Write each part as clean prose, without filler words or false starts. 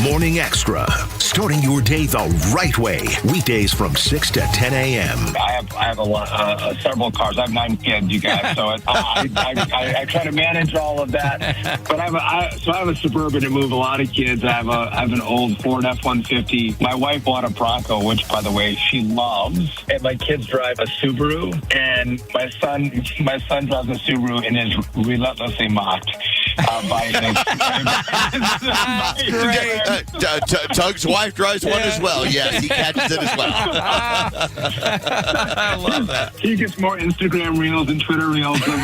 Morning Extra, starting your day the right way. Weekdays from 6 to 10 a.m. I have a lot, several cars. I have 9 kids, you guys, so I try to manage all of that. But I have a Suburban to move a lot of kids. I have an old Ford F-150. My wife bought a Bronco, which, by the way, she loves. And my kids drive a Subaru. And my son drives a Subaru and is relentlessly mocked by Tug's wife drives one as well. Yes, he catches it as well. I love that. He gets more Instagram reels and Twitter reels on the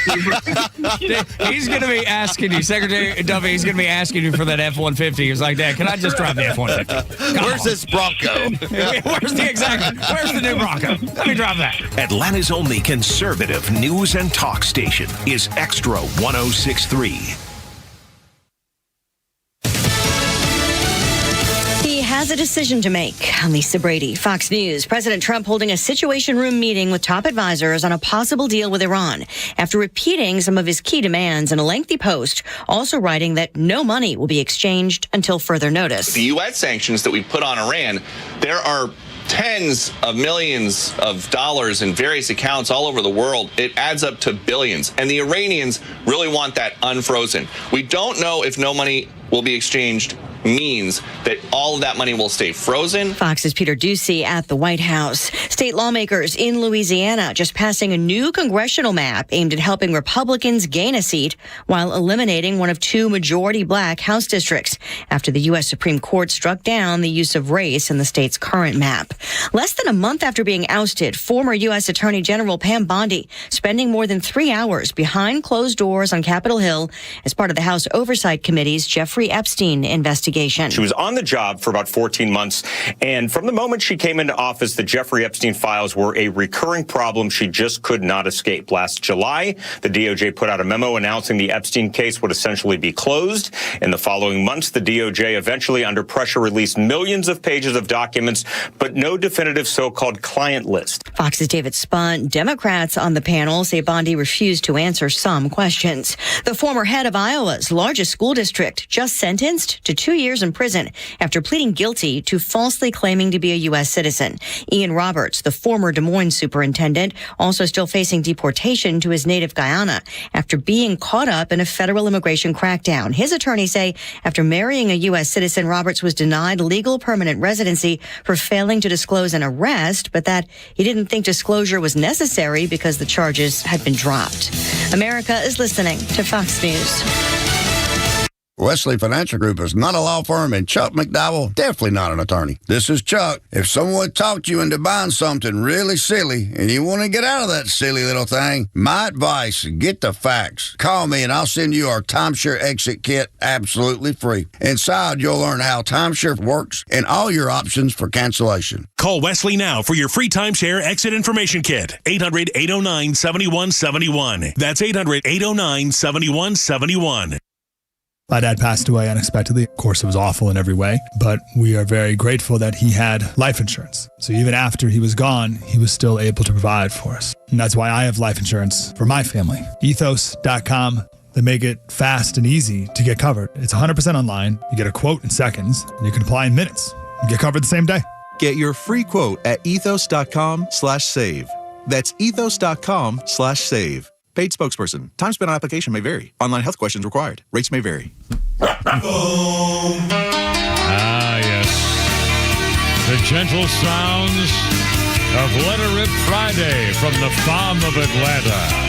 Subaru. He's going to be asking you, Secretary Duffy, he's going to be asking you for that F-150. He's like, Dad, can I just drive the F-150? Where's this Bronco? Where's the new Bronco? Let me drive that. Atlanta's only conservative news and talk station is Extra 106.3. Has a decision to make. Lisa Brady, Fox News. President Trump holding a Situation Room meeting with top advisors on a possible deal with Iran after repeating some of his key demands in a lengthy post, also writing that no money will be exchanged until further notice. The U.S. sanctions that we put on Iran, there are tens of millions of dollars in various accounts all over the world. It adds up to billions. And the Iranians really want that unfrozen. We don't know if no money will be exchanged means that all of that money will stay frozen. Fox's Peter Ducey at the White House. State lawmakers in Louisiana just passing a new congressional map aimed at helping Republicans gain a seat while eliminating one of 2 majority black House districts after the U.S. Supreme Court struck down the use of race in the state's current map. Less than a month after being ousted, former U.S. Attorney General Pam Bondi spending more than 3 hours behind closed doors on Capitol Hill as part of the House Oversight Committee's Jeffrey Epstein investigation. She was on the job for about 14 months, and from the moment she came into office, the Jeffrey Epstein files were a recurring problem she just could not escape. Last July, the DOJ put out a memo announcing the Epstein case would essentially be closed. In the following months, the DOJ eventually, under pressure, released millions of pages of documents, but no definitive so-called client list. Fox's David Spunt. Democrats on the panel say Bondi refused to answer some questions. The former head of Iowa's largest school district just sentenced to 2 years in prison after pleading guilty to falsely claiming to be a U.S. citizen. Ian Roberts, the former Des Moines superintendent, also still facing deportation to his native Guyana after being caught up in a federal immigration crackdown. His attorneys say after marrying a U.S. citizen, Roberts was denied legal permanent residency for failing to disclose an arrest, but that he didn't think disclosure was necessary because the charges had been dropped. America is listening to Fox News. Wesley Financial Group is not a law firm, and Chuck McDowell, definitely not an attorney. This is Chuck. If someone talked you into buying something really silly and you want to get out of that silly little thing, my advice, get the facts. Call me and I'll send you our timeshare exit kit absolutely free. Inside, you'll learn how timeshare works and all your options for cancellation. Call Wesley now for your free timeshare exit information kit. 800-809-7171. That's 800-809-7171. My dad passed away unexpectedly. Of course, it was awful in every way, but we are very grateful that he had life insurance. So even after he was gone, he was still able to provide for us. And that's why I have life insurance for my family. Ethos.com. They make it fast and easy to get covered. It's 100% online. You get a quote in seconds, and you can apply in minutes. You get covered the same day. Get your free quote at ethos.com/save. That's ethos.com/save. Paid spokesperson. Time spent on application may vary. Online health questions required. Rates may vary. Ah, yes. The gentle sounds of Let It Rip Friday from the farm of Atlanta.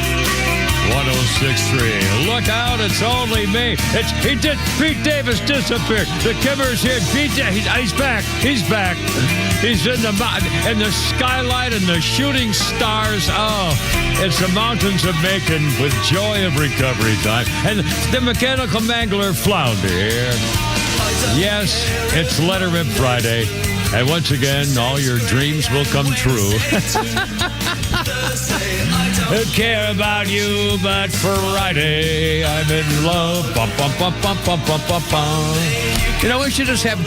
106.3. Look out, it's only me. Pete Davis disappeared. The Kimmer's here. He's back. He's back. He's in the skylight and the shooting stars. Oh, it's the mountains of Macon with joy of recovery time. And the mechanical mangler Flounder here. Yes, it's Let It Rip Friday. And once again, all your dreams will come true. Who care about you, but Friday, I'm in love. Bum, bum, bum, bum, bum, bum, bum, bum. You know, we should just have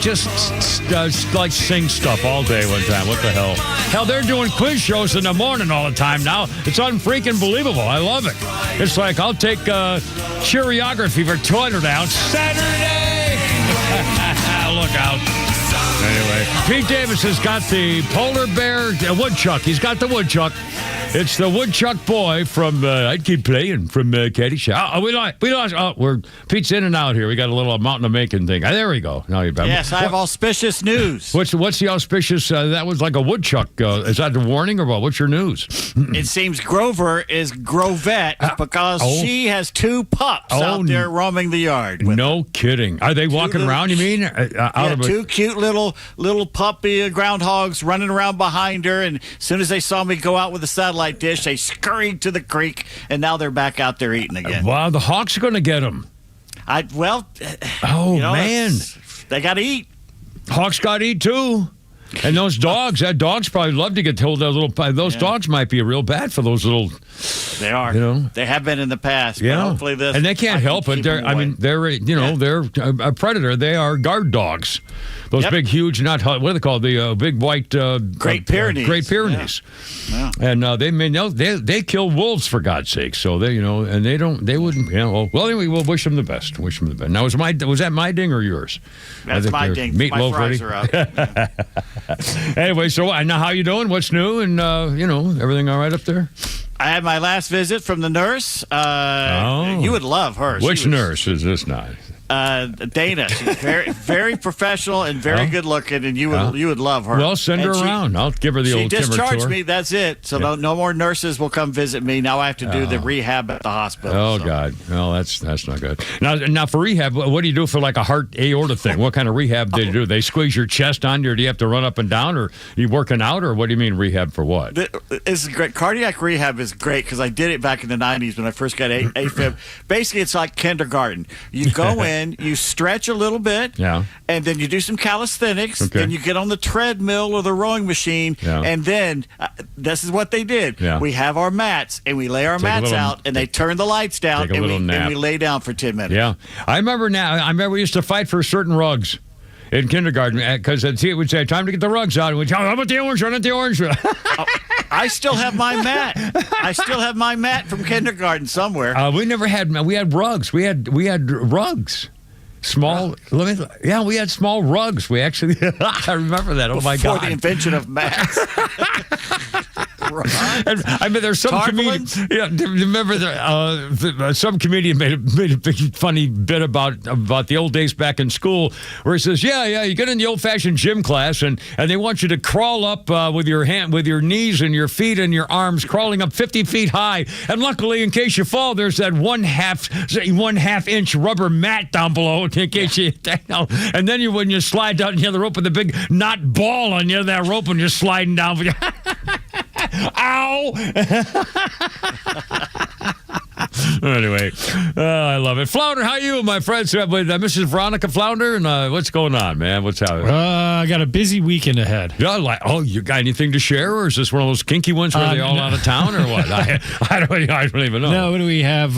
like sing stuff all day one time. What the hell? Hell, they're doing quiz shows in the morning all the time now. It's unfreaking believable. I love it. It's like, I'll take choreography for 200 ounce Saturday. look out. Anyway, Pete Davis has got the polar bear woodchuck. He's got the woodchuck. It's the woodchuck boy from, I'd keep playing, from Caddyshack. We lost. Pete's in and out here. We got a little Mountain of Macon thing. There we go. Now you're back. Yes, I have auspicious news. What's the auspicious, that was like a woodchuck. Is that the warning or what? What's your news? It seems Grover is Grovette because she has 2 pups out there roaming the yard. No kidding. Are they walking around, you mean? Two cute little puppy groundhogs running around behind her, and as soon as they saw me go out with the satellite dish, they scurried to the creek, and now they're back out there eating again. Wow, the Hawks are going to get them. Man. They got to eat. Hawks got to eat, too. And those dogs, that dog's probably love to get told that little. Those dogs might be real bad for those little. They are. They have been in the past. Yeah. But hopefully this. And they can't help it. They're a predator. They are guard dogs. Those big, huge, what are they called? The big white. Great Pyrenees. Great Pyrenees. Yeah. And they kill wolves for God's sake. So they and they wouldn't. Well, anyway, we'll wish them the best. Now was that my ding or yours? That's my ding. Meatloaf fries ready. Are up. Anyway, so now how you doing? What's new? And everything all right up there? I had my last visit from the nurse. You would love her. Which nurse is this now? Dana. She's very, very professional and very good looking, and you would love her. Well, send her around. I'll give her the old Kimmer tour. She discharged me. That's it. So no more nurses will come visit me. Now I have to do the rehab at the hospital. Oh, God. Well, that's not good. Now for rehab, what do you do for like a heart aorta thing? What kind of rehab do you do? They squeeze your chest on you, or do you have to run up and down, or are you working out, or what do you mean rehab for what? It's great. Cardiac rehab is great because I did it back in the 90s when I first got AFib. Basically, it's like kindergarten. You go in, you stretch a little bit, and then you do some calisthenics, then you get on the treadmill or the rowing machine, and then this is what they did. We have our mats, and we lay our mats out, and they turn the lights down, and we lay down for 10 minutes. Yeah. I remember we used to fight for certain rugs in kindergarten because it would say, time to get the rugs out. And we'd say, how about the orange one? Not the orange one. I still have my mat. I still have my mat from kindergarten somewhere. We had rugs. We had rugs. Small, we had small rugs. We actually, I remember that. Oh my God! Before the invention of mats. And I mean, there's some comedian. Yeah, remember some comedian made a big funny bit about the old days back in school, where he says, you get in the old-fashioned gym class, and they want you to crawl up with your knees and your feet and your arms, crawling up 50 feet high. And luckily, in case you fall, there's that one half inch rubber mat down below in case you. And then when you slide down the rope with a big knot ball on the end of that rope, and you're sliding down. Ow! Anyway, I love it. Flounder, how are you, my friends? With Mrs. Veronica Flounder, and what's going on, man? What's happening? I got a busy weekend ahead. You got anything to share, or is this one of those kinky ones where they're all out of town, or what? I don't even know. No, what do we have?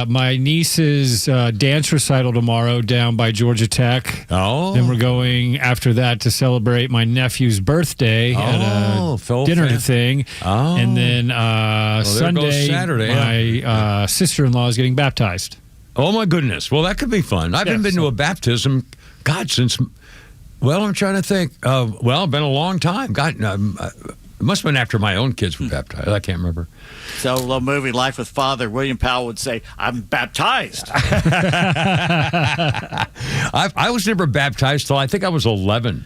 My niece's dance recital tomorrow down by Georgia Tech. Oh. Then we're going after that to celebrate my nephew's birthday at a dinner thing. Oh. And then Sunday, my sister-in-law is getting baptized. Oh, my goodness. Well, that could be fun. I haven't been to a baptism, God, since, I'm trying to think. Been a long time. God, it must have been after my own kids were baptized. I can't remember. So, a little movie, Life with Father, William Powell would say, I'm baptized. I was never baptized till I think I was 11.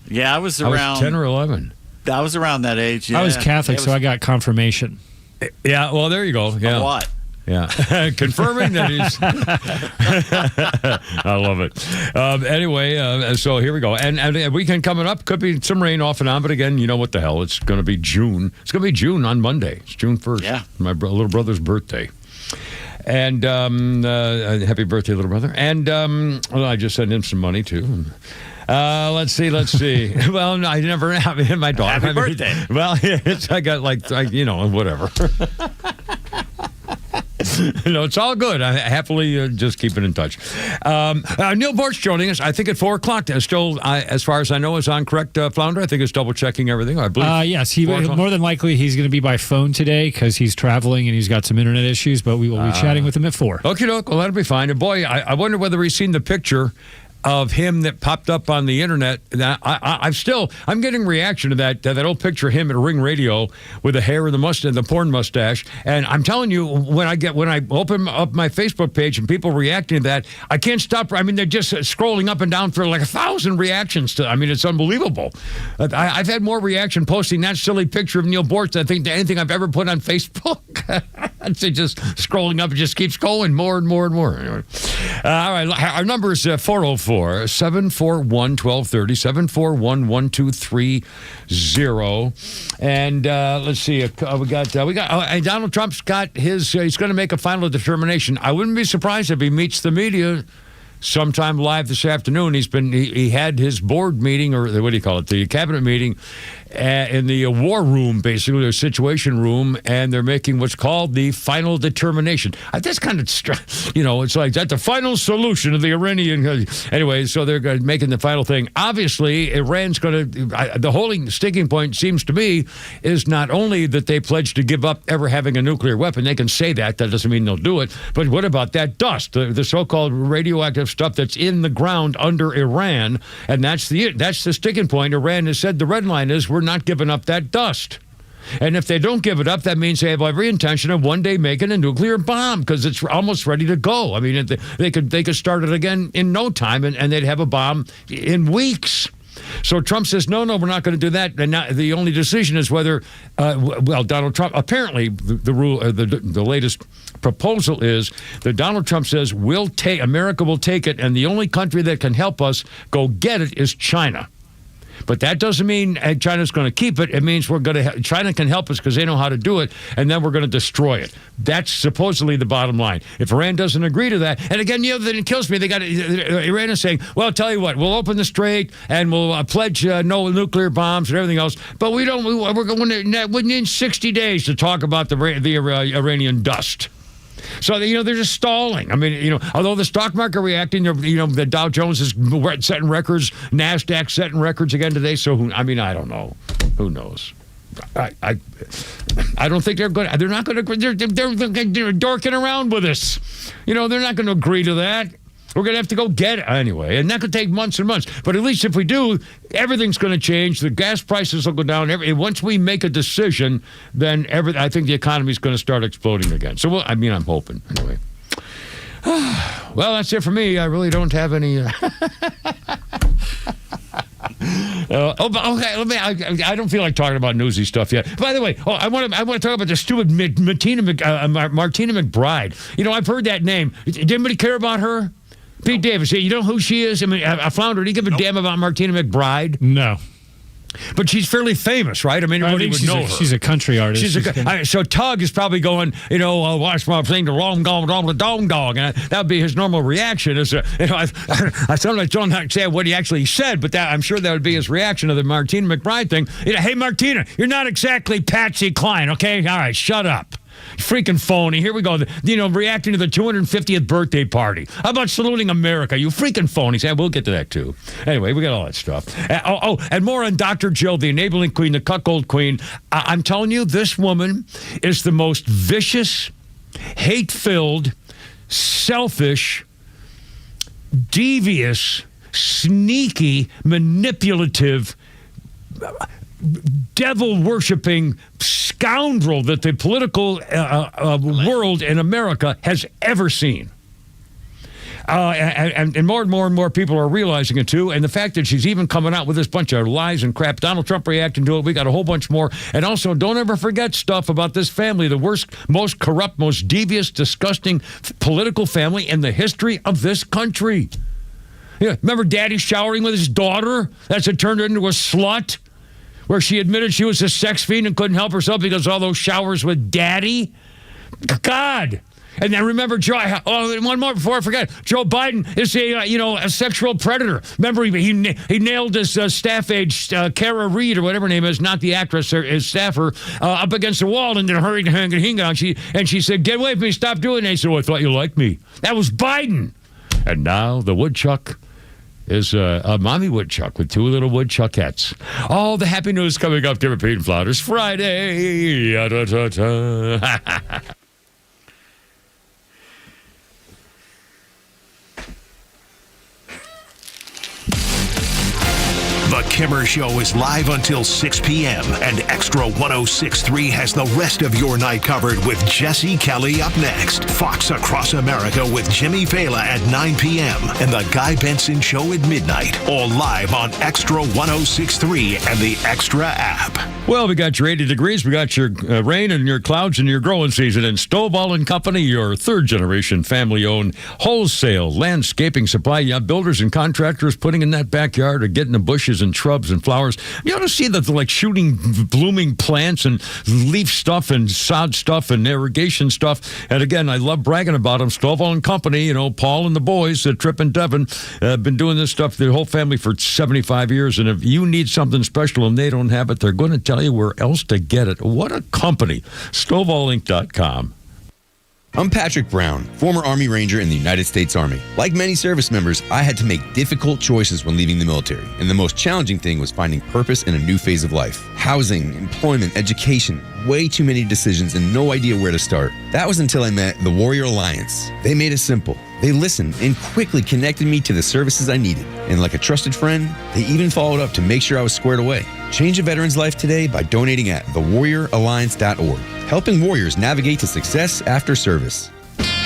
Yeah, I was around 10 or 11. I was around that age. Yeah. I was Catholic, so I got confirmation. Yeah, well, there you go. Yeah. What? Yeah, confirming that he's. I love it. Anyway, so here we go, and weekend coming up. Could be some rain off and on, but again, you know what the hell? It's going to be June. It's going to be June on Monday. It's June 1st. Yeah, my little brother's birthday. And happy birthday, little brother. And I just sent him some money too. Let's see. Well, no, I never have him. My daughter. Happy birthday. Well, I got whatever. No, it's all good. I happily just keeping in touch. Neil Boorts joining us, I think, at 4 o'clock. Still, as far as I know, is on correct, Flounder. I think it's double-checking everything, I believe. Yes, more than likely he's going to be by phone today because he's traveling and he's got some internet issues, but we will be chatting with him at 4. Okie doke. Well, that'll be fine. And boy, I wonder whether he's seen the picture of him that popped up on the internet. I'm getting reaction to that old picture of him at Ring Radio with the hair and the mustache, the porn mustache. And I'm telling you, when I open up my Facebook page and people reacting to that, I can't stop. I mean, they're just scrolling up and down for like 1,000 reactions to. I mean, it's unbelievable. I've had more reaction posting that silly picture of Neil Boorts than I think to anything I've ever put on Facebook. It's just scrolling up, it just keeps going more and more and more. Anyway. All right, our number is 404-741-1230, 741-1230. And let's see, we got Donald Trump's got his, he's going to make a final determination. I wouldn't be surprised if he meets the media sometime live this afternoon. He had his board meeting, or what do you call it, the cabinet meeting, in the war room, basically, or situation room, and they're making what's called the final determination. That's kind of, it's like that's the final solution of the Iranian. Anyway, so they're making the final thing. Obviously, Iran's going to, the whole sticking point seems to be, is not only that they pledge to give up ever having a nuclear weapon. They can say that doesn't mean they'll do it. But what about that dust, the so-called radioactive stuff that's in the ground under Iran? And that's the sticking point. Iran has said the red line is we're not giving up that dust. And if they don't give it up, that means they have every intention of one day making a nuclear bomb, because it's almost ready to go. I mean, they could start it again in no time, and they'd have a bomb in weeks. So Trump says, no, we're not going to do that. And now the only decision is whether, Donald Trump, apparently the latest proposal is that Donald Trump says America will take it, and the only country that can help us go get it is China. But that doesn't mean China's going to keep it. It means China can help us because they know how to do it, and then we're going to destroy it. That's supposedly the bottom line. If Iran doesn't agree to that, and again, the other thing that kills me, Iran is saying, well, I'll tell you what, we'll open the strait and we'll pledge no nuclear bombs and everything else, but we're going to within 60 days to talk about the Iranian dust. So, they're just stalling. I mean, although the stock market reacting, the Dow Jones is setting records, NASDAQ setting records again today. So, I don't know. Who knows? I don't think they're going to, they're not going to, they're dorking around with us. They're not going to agree to that. We're going to have to go get it anyway. And that could take months and months. But at least if we do, everything's going to change. The gas prices will go down. Once we make a decision, then I think the economy is going to start exploding again. So, I'm hoping. Anyway. Well, that's it for me. I really don't have any... okay. I don't feel like talking about newsy stuff yet. By the way, I want to talk about the stupid Martina McBride. I've heard that name. Did anybody care about her? Pete Davis, you know who she is? A flounder. Do you give a damn about Martina McBride? No. But she's fairly famous, right? Everybody would know her. She's a country artist. So Tug is probably going, watch my thing, the long dong, the dong dong. And that would be his normal reaction. I sometimes don't understand what he actually said, but I'm sure that would be his reaction to the Martina McBride thing. Hey, Martina, you're not exactly Patsy Cline, okay? All right, shut up. Freaking phony. Here we go. Reacting to the 250th birthday party. How about saluting America? You freaking phonies. We'll get to that, too. Anyway, we got all that stuff. And more on Dr. Jill, the enabling queen, the cuckold queen. I'm telling you, this woman is the most vicious, hate-filled, selfish, devious, sneaky, manipulative, devil-worshipping scoundrel that the political world in America has ever seen. And more and more people are realizing it, too. And the fact that she's even coming out with this bunch of lies and crap, Donald Trump reacting to it, we got a whole bunch more. And also, don't ever forget stuff about this family, the worst, most corrupt, most devious, disgusting political family in the history of this country. Yeah, remember Daddy showering with his daughter? That's it turned her into a slut? Where she admitted she was a sex fiend and couldn't help herself because all those showers with Daddy? God. And then remember, one more before I forget. Joe Biden is a sexual predator. Remember, he nailed his staff aide, Kara Reed, or whatever her name is, not the actress, his staffer, up against the wall, and then hurried and she said, "Get away from me, stop doing that." He said, "Oh, I thought you liked me." That was Biden. And now the woodchuck is a mommy woodchuck with two little woodchuckettes. All the happy news coming up to Pete and Flounders Friday. The Kimmer Show is live until 6 p.m. and Extra 106.3 has the rest of your night covered with Jesse Kelly up next. Fox Across America with Jimmy Fallon at 9 p.m. and The Guy Benson Show at midnight. All live on Extra 106.3 and the Extra app. Well, we got your 80 degrees, we got your rain and your clouds and your growing season. And Stovall & Company, your third-generation family-owned wholesale landscaping supply. You have builders and contractors putting in that backyard or getting the bushes and shrubs and flowers. You ought to see that they're like shooting blooming plants and leaf stuff and sod stuff and irrigation stuff. And again, I love bragging about them. Stovall & Company, you know, Paul and the boys, Trip and Devin, have been doing this stuff, the whole family, for 75 years. And if you need something special and they don't have it, they're going to tell you where else to get it. What a company. StovallInc.com. I'm Patrick Brown, former Army Ranger in the United States Army. Like many service members, I had to make difficult choices when leaving the military, and the most challenging thing was finding purpose in a new phase of life. Housing, employment, education, way too many decisions and no idea where to start. That was until I met the Warrior Alliance. They made it simple. They listened and quickly connected me to the services I needed. And like a trusted friend, they even followed up to make sure I was squared away. Change a veteran's life today by donating at thewarrioralliance.org, helping warriors navigate to success after service.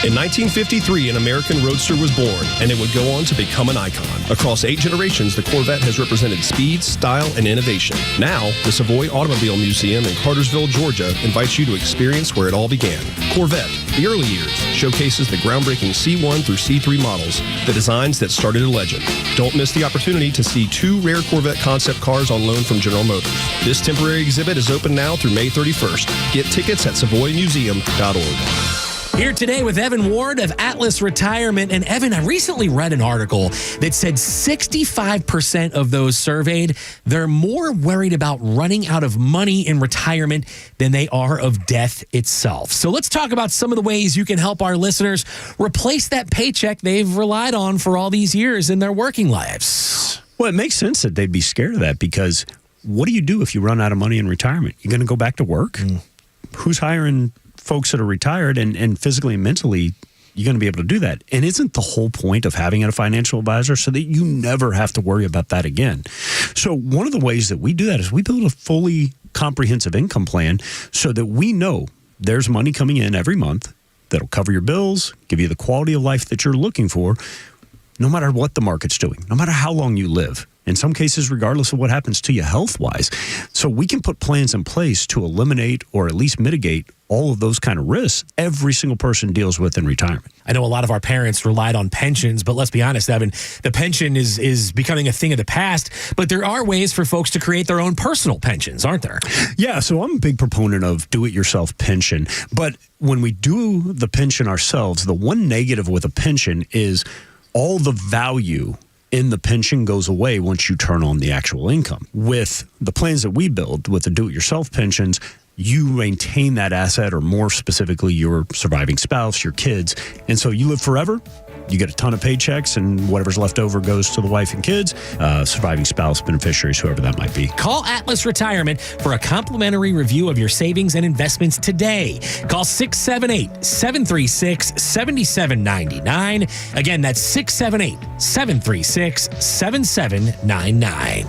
In 1953, an American Roadster was born, and it would go on to become an icon. Across 8 generations, the Corvette has represented speed, style, and innovation. Now, the Savoy Automobile Museum in Cartersville, Georgia, invites you to experience where it all began. Corvette, the early years, showcases the groundbreaking C1 through C3 models, the designs that started a legend. Don't miss the opportunity to see 2 rare Corvette concept cars on loan from General Motors. This temporary exhibit is open now through May 31st. Get tickets at savoymuseum.org. Here today with Evan Ward of Atlas Retirement. And Evan, I recently read an article that said 65% of those surveyed, they're more worried about running out of money in retirement than they are of death itself. So let's talk about some of the ways you can help our listeners replace that paycheck they've relied on for all these years in their working lives. Well, it makes sense that they'd be scared of that, because what do you do if you run out of money in retirement? You're going to go back to work? Who's hiring folks that are retired, and physically and mentally, you're going to be able to do that? And isn't the whole point of having a financial advisor so that you never have to worry about that again? So one of the ways that we do that is we build a fully comprehensive income plan so that we know there's money coming in every month that'll cover your bills, give you the quality of life that you're looking for, no matter what the market's doing, no matter how long you live. In some cases, regardless of what happens to you health-wise. So we can put plans in place to eliminate or at least mitigate all of those kind of risks every single person deals with in retirement. I know a lot of our parents relied on pensions, but let's be honest, Evan, the pension is becoming a thing of the past. But there are ways for folks to create their own personal pensions, aren't there? Yeah, so I'm a big proponent of do-it-yourself pension. But when we do the pension ourselves, the one negative with a pension is all the value in the pension goes away once you turn on the actual income. With the plans that we build, with the do-it-yourself pensions, you maintain that asset, or more specifically, your surviving spouse, your kids. And so you live forever. You get a ton of paychecks, and whatever's left over goes to the wife and kids, surviving spouse, beneficiaries, whoever that might be. Call Atlas Retirement for a complimentary review of your savings and investments today. Call 678-736-7799. Again, that's 678-736-7799.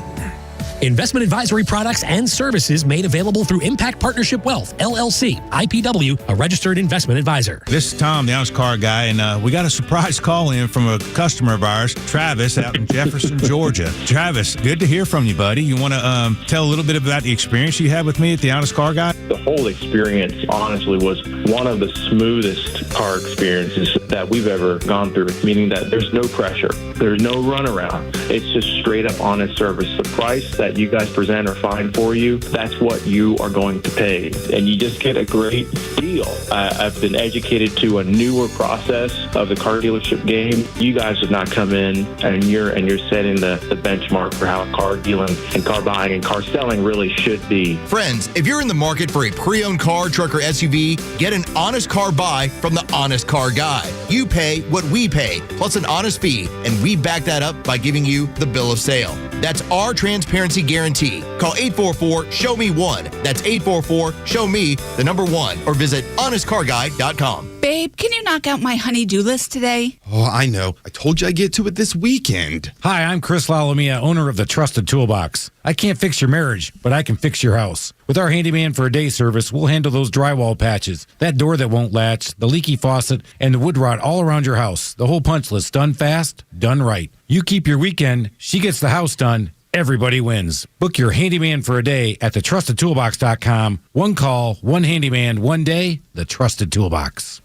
Investment advisory products and services made available through Impact Partnership Wealth, LLC, IPW, a registered investment advisor. This is Tom, the honest car guy, and we got a surprise call in from a customer of ours, Travis, out in Jefferson, Georgia. Travis, good to hear from you, buddy. You want to tell a little bit about the experience you had with me at the Honest Car Guy? The whole experience, honestly, was one of the smoothest car experiences that we've ever gone through, meaning that there's no pressure. There's no runaround. It's just straight up honest service. The price that you guys present or find for you, that's what you are going to pay. And you just get a great deal. I've been educated to a newer process of the car dealership game. You guys have not come in and you're setting the benchmark for how car dealing and car buying and car selling really should be. Friends, if you're in the market for a pre-owned car, truck, or SUV, get an honest car buy from the Honest Car Guy. You pay what we pay, plus an honest fee, and we back that up by giving you the bill of sale. That's our transparency guarantee. Call 844-SHOW-ME-1. That's 844-SHOW-ME, the number 1, or visit honestcarguy.com. Babe, can you knock out my honey-do list today? Oh, I know. I told you I'd get to it this weekend. Hi, I'm Chris Lalomia, owner of the Trusted Toolbox. I can't fix your marriage, but I can fix your house. With our handyman for a day service, we'll handle those drywall patches, that door that won't latch, the leaky faucet, and the wood rot all around your house. The whole punch list, done fast, done right. You keep your weekend, she gets the house done. Everybody wins. Book your handyman for a day at thetrustedtoolbox.com. One call, one handyman, one day, the Trusted Toolbox.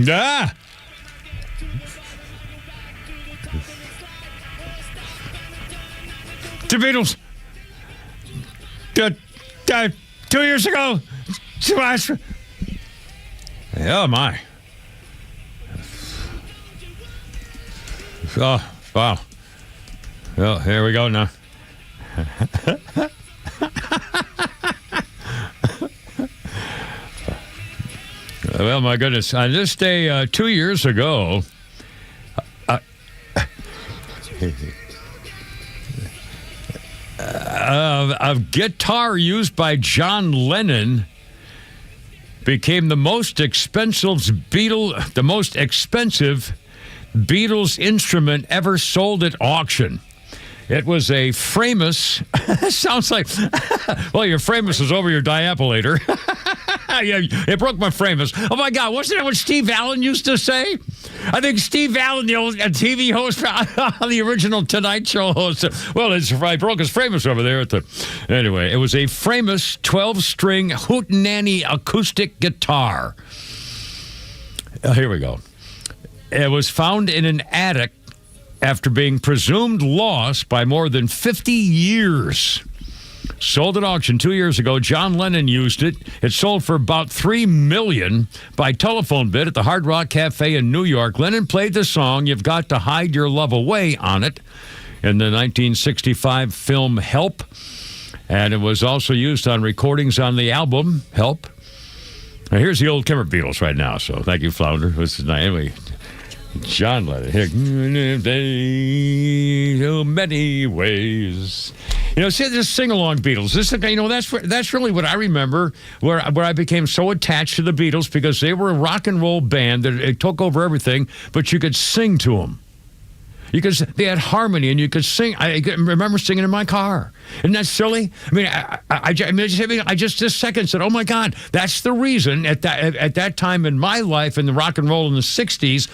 Ah! The Beatles. 2 years ago. Oh, my. Oh, wow. Well, here we go now. Well, my goodness. On this day 2 years ago, a guitar used by John Lennon became the most expensive Beatles instrument ever sold at auction. It was a Framus. Sounds like, well, your Framus is over your diapolator. Yeah, it broke my Framus. Oh, my God. Wasn't that what Steve Allen used to say? I think Steve Allen, the old TV host, the original Tonight Show host. Well, I broke his Framus over there. Anyway, it was a Framus 12-string hootenanny acoustic guitar. Here we go. It was found in an attic after being presumed lost by more than 50 years. Sold at auction 2 years ago. John Lennon used it. It sold for about $3 million by telephone bid at the Hard Rock Cafe in New York. Lennon played the song "You've Got to Hide Your Love Away" on it in the 1965 film Help. And it was also used on recordings on the album Help. Now, here's the old Kimmer Beatles right now. So thank you, Flounder. This is nice. Anyway, John Lennon. Here. So many ways. You know, see, this sing-along Beatles. This, you know, that's really what I remember, where I became so attached to the Beatles, because they were a rock and roll band that it took over everything, but you could sing to them. Because they had harmony, and you could sing. I remember singing in my car. Isn't that silly? I mean, I just this second said, "Oh my God, that's the reason." At that time in my life, in the rock and roll in the '60s,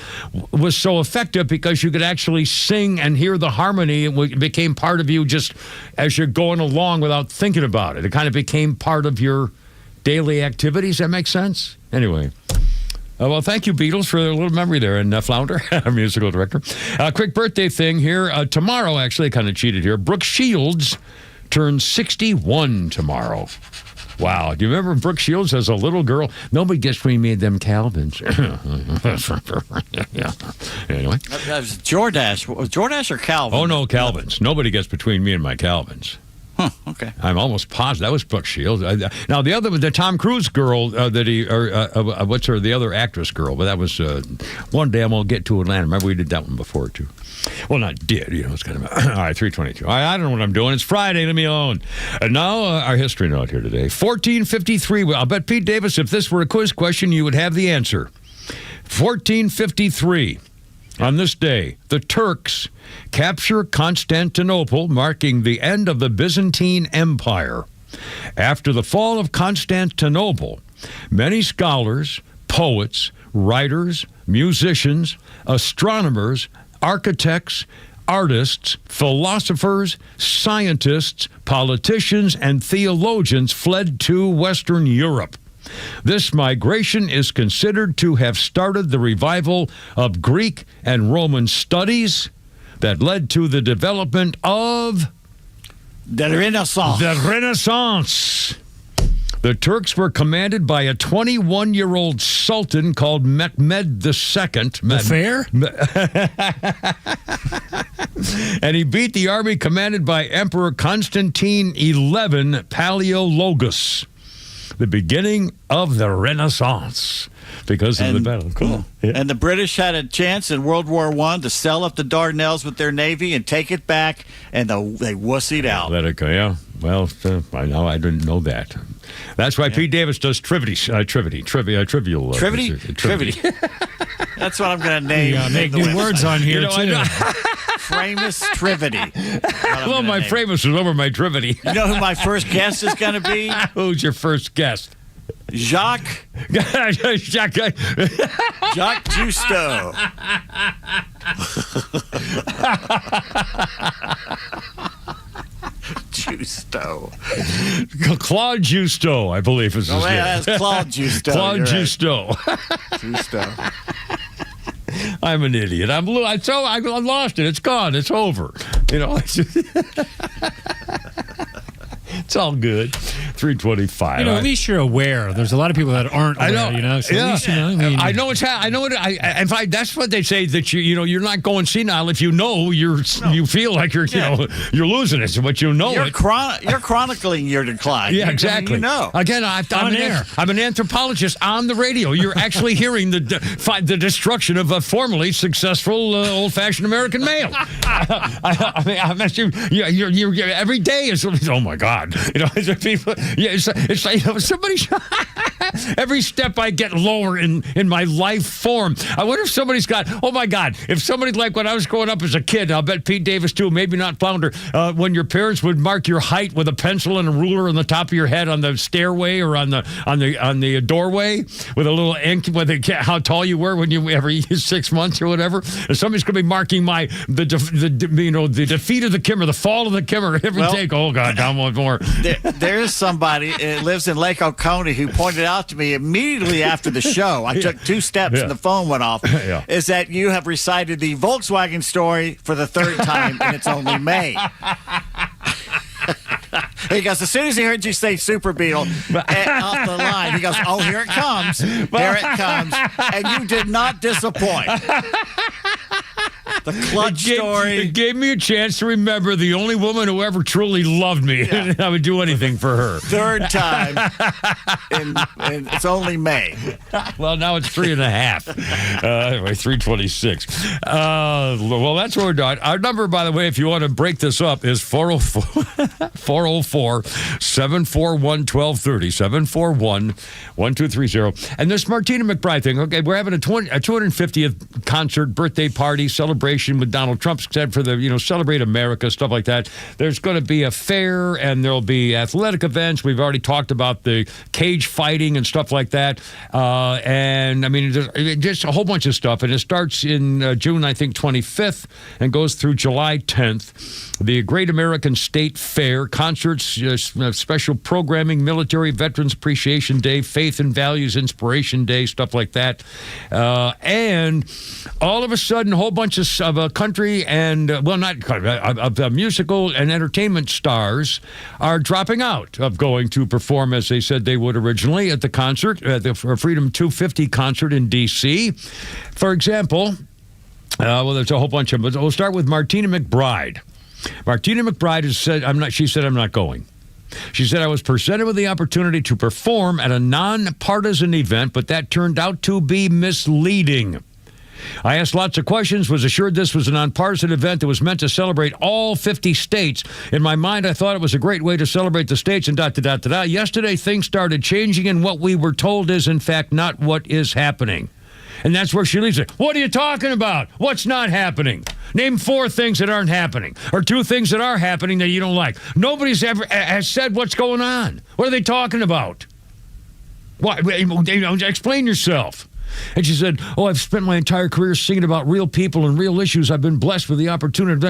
was so effective, because you could actually sing and hear the harmony. It became part of you just as you're going along without thinking about it. It kind of became part of your daily activities. That makes sense. Anyway. Well, thank you, Beatles, for a little memory there. And Flounder, our musical director. Quick birthday thing here. Tomorrow, actually, I kind of cheated here. Brooke Shields turns 61 tomorrow. Wow. Do you remember Brooke Shields as a little girl? Nobody gets between me and them Calvins. Yeah. Anyway. That was Jordache. Jordache or Calvin? Oh, no, Calvins. Nobody gets between me and my Calvins. Huh, okay. I'm almost positive that was Brooke Shields. Now, the other was the Tom Cruise girl what's her, the other actress girl, but that was one day I'm going to get to Atlanta. Remember, we did that one before, too. Well, not did, you know, it's kind of, all right, 322. I don't know what I'm doing. It's Friday, let me alone. And now, our history note here today. 1453, I'll bet Pete Davis, if this were a quiz question, you would have the answer. 1453. On this day, the Turks capture Constantinople, marking the end of the Byzantine Empire. After the fall of Constantinople, many scholars, poets, writers, musicians, astronomers, architects, artists, philosophers, scientists, politicians, and theologians fled to Western Europe. This migration is considered to have started the revival of Greek and Roman studies that led to the development of the Renaissance. The Renaissance. The Turks were commanded by a 21-year-old sultan called Mehmed II. The fair? And he beat the army commanded by Emperor Constantine XI Palaeologus. The beginning of the Renaissance because of the battle. Cool. Yeah. And the British had a chance in World War I to sell up the Dardanelles with their navy and take it back, and they wussied out. Let it go, yeah. Well, I didn't know that. That's why Pete Davis does trivial. That's what I'm going to name. Make new words on here, too. Framus Trivity. Well, my Framus is over my Trivity. You know who my first guest is going to be? Who's your first guest? Jacques Justo. Justo. Claude Justo, I believe is his name. That's Claude Justo. Claude Justo. Right. Justo. I'm an idiot. I lost it. It's gone. It's over. It's all good. 325. At least you're aware. There's a lot of people that aren't aware. I know. So at least I know it's. I know it. In fact, that's what they say, that you're not going senile if you feel like you're you're losing it. But you're chronicling your decline. Yeah, exactly. Again, I'm an anthropologist on the radio. You're actually hearing the destruction of a formerly successful old-fashioned American male. You're every day is. Oh my God. People. Yeah, it's like somebody. Every step I get lower in my life form. I wonder if somebody's got. Oh my God! If somebody, like when I was growing up as a kid, I'll bet Pete Davis too. Maybe not Flounder. When your parents would mark your height with a pencil and a ruler on the top of your head on the stairway or on the doorway with a little ink with how tall you were when you every 6 months or whatever. And somebody's going to be marking the defeat of the Kimmer, the fall of the Kimmer every take. Oh God, down one more. There's somebody lives in Lake Oconee who pointed out to me immediately after the show. I took 2 steps and the phone went off. Is that you have recited the Volkswagen story for the 3rd time, and it's only May. He goes, as soon as he heard you say Super Beetle off the line, he goes, oh, here it comes. Here it comes. And you did not disappoint. The clutch story. It gave me a chance to remember the only woman who ever truly loved me. Yeah. I would do anything for her. 3rd time. and it's only May. Well, now it's 3.5. Anyway, 326. Well, that's what we're doing. Our number, by the way, if you want to break this up, is 404-741-1230. 741-1230. And this Martina McBride thing, okay, we're having a 250th concert, birthday party, celebration with Donald Trump, said for the, Celebrate America, stuff like that. There's going to be a fair and there'll be athletic events. We've already talked about the cage fighting and stuff like that. And I mean, just a whole bunch of stuff. And it starts in June, I think, 25th and goes through July 10th. The Great American State Fair, concerts, special programming, military Veterans Appreciation Day, Faith and Values Inspiration Day, stuff like that. And all of a sudden, a whole bunch of country and, of musical and entertainment stars are dropping out of going to perform as they said they would originally at the concert, the Freedom 250 concert in D.C. For example, there's a whole bunch of them. We'll start with Martina McBride. Martina McBride has said, she said, I'm not going. She said, I was presented with the opportunity to perform at a nonpartisan event, but that turned out to be misleading. I asked lots of questions, was assured this was a nonpartisan event that was meant to celebrate all 50 states. In my mind, I thought it was a great way to celebrate the states and ... Yesterday, things started changing, and what we were told is, in fact, not what is happening. And that's where she leaves it. What are you talking about? What's not happening? Name 4 things that aren't happening, or 2 things that are happening that you don't like. Nobody's ever has said what's going on. What are they talking about? What? Explain yourself. And she said, I've spent my entire career singing about real people and real issues. I've been blessed with the opportunity.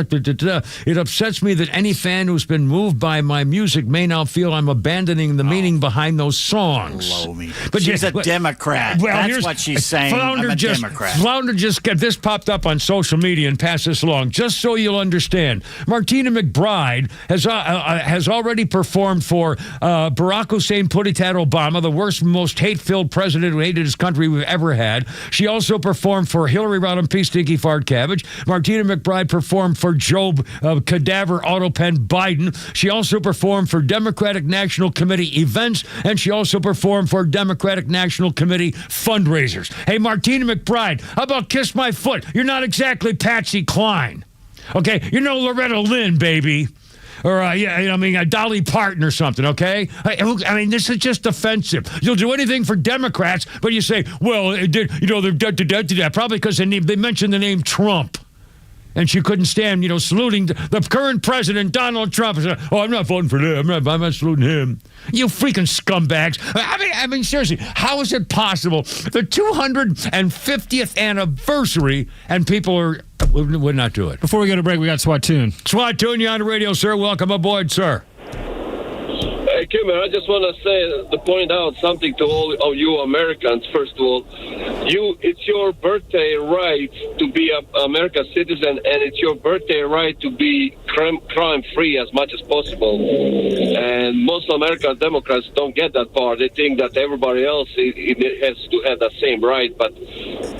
It upsets me that any fan who's been moved by my music may now feel I'm abandoning the meaning behind those songs. Blow me. But she's a Democrat. Well, that's what she's saying. I'm a Democrat. Flounder just got this popped up on social media and passed this along, just so you'll understand. Martina McBride has already performed for Barack Hussein Putitat Obama, the worst, most hate-filled president who hated his country we've ever had. She also performed for Hillary Rodham P. Stinky Fart Cabbage. Martina McBride performed for Joe Cadaver Autopen Biden. She also performed for Democratic National Committee events, and she also performed for Democratic National Committee fundraisers. Hey, Martina McBride, how about Kiss My Foot? You're not exactly Patsy Cline. Okay, you're no Loretta Lynn, baby. or Dolly Parton or something, okay? I mean, this is just offensive. You'll do anything for Democrats, but you say, well, they're probably because they mentioned the name Trump. And she couldn't stand, saluting the current president, Donald Trump. Oh, I'm not voting for him. I'm not saluting him. You freaking scumbags. I mean, seriously, how is it possible? The 250th anniversary, and people would not do it. Before we go to break, we got Swatoon. Swatoon, you're on the radio, sir. Welcome aboard, sir. Hey, Kimmer, I just want to point out something to all of you Americans. First of all, it's your birthday right to be an American citizen, and it's your birthday right to be crime-free as much as possible. And most American Democrats don't get that part. They think that everybody else has to have the same right, but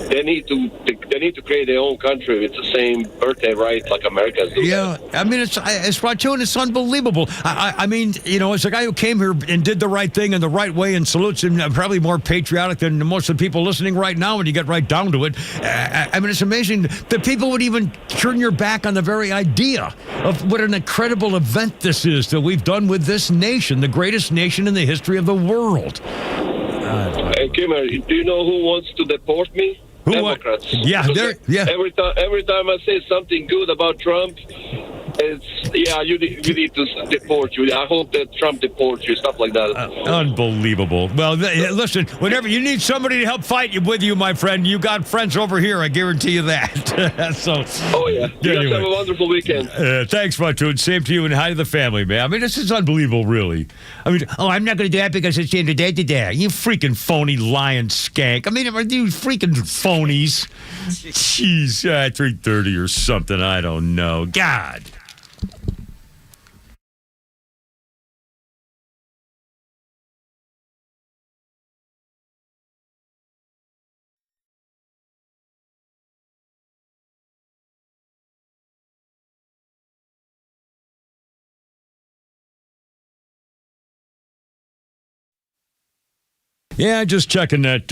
they need to create their own country with the same birthday right like Americans do. Yeah, I mean, it's unbelievable. I mean, it's a guy who came here and did the right thing in the right way and salutes him, probably more patriotic than most of the people listening right now when you get right down to it. I mean, it's amazing that people would even turn your back on the very idea of what an incredible event this is that we've done with this nation, the greatest nation in the history of the world. Hey, Kimmer, do you know who wants to deport me? Democrats. Yeah, Every time I say something good about Trump, you need to deport you. I hope that Trump deports you, stuff like that. Unbelievable. Well, listen, whenever you need somebody to help fight with you, my friend, you got friends over here. I guarantee you that. Oh, yeah. You guys have a wonderful weekend. Thanks, Matude. Same to you, and hi to the family, man. I mean, this is unbelievable, really. I mean, I'm not going to do that because it's the end of the day. You freaking phony lying skank. I mean, you freaking phonies. Jeez, 3:30 or something. I don't know. God. Yeah, just checking that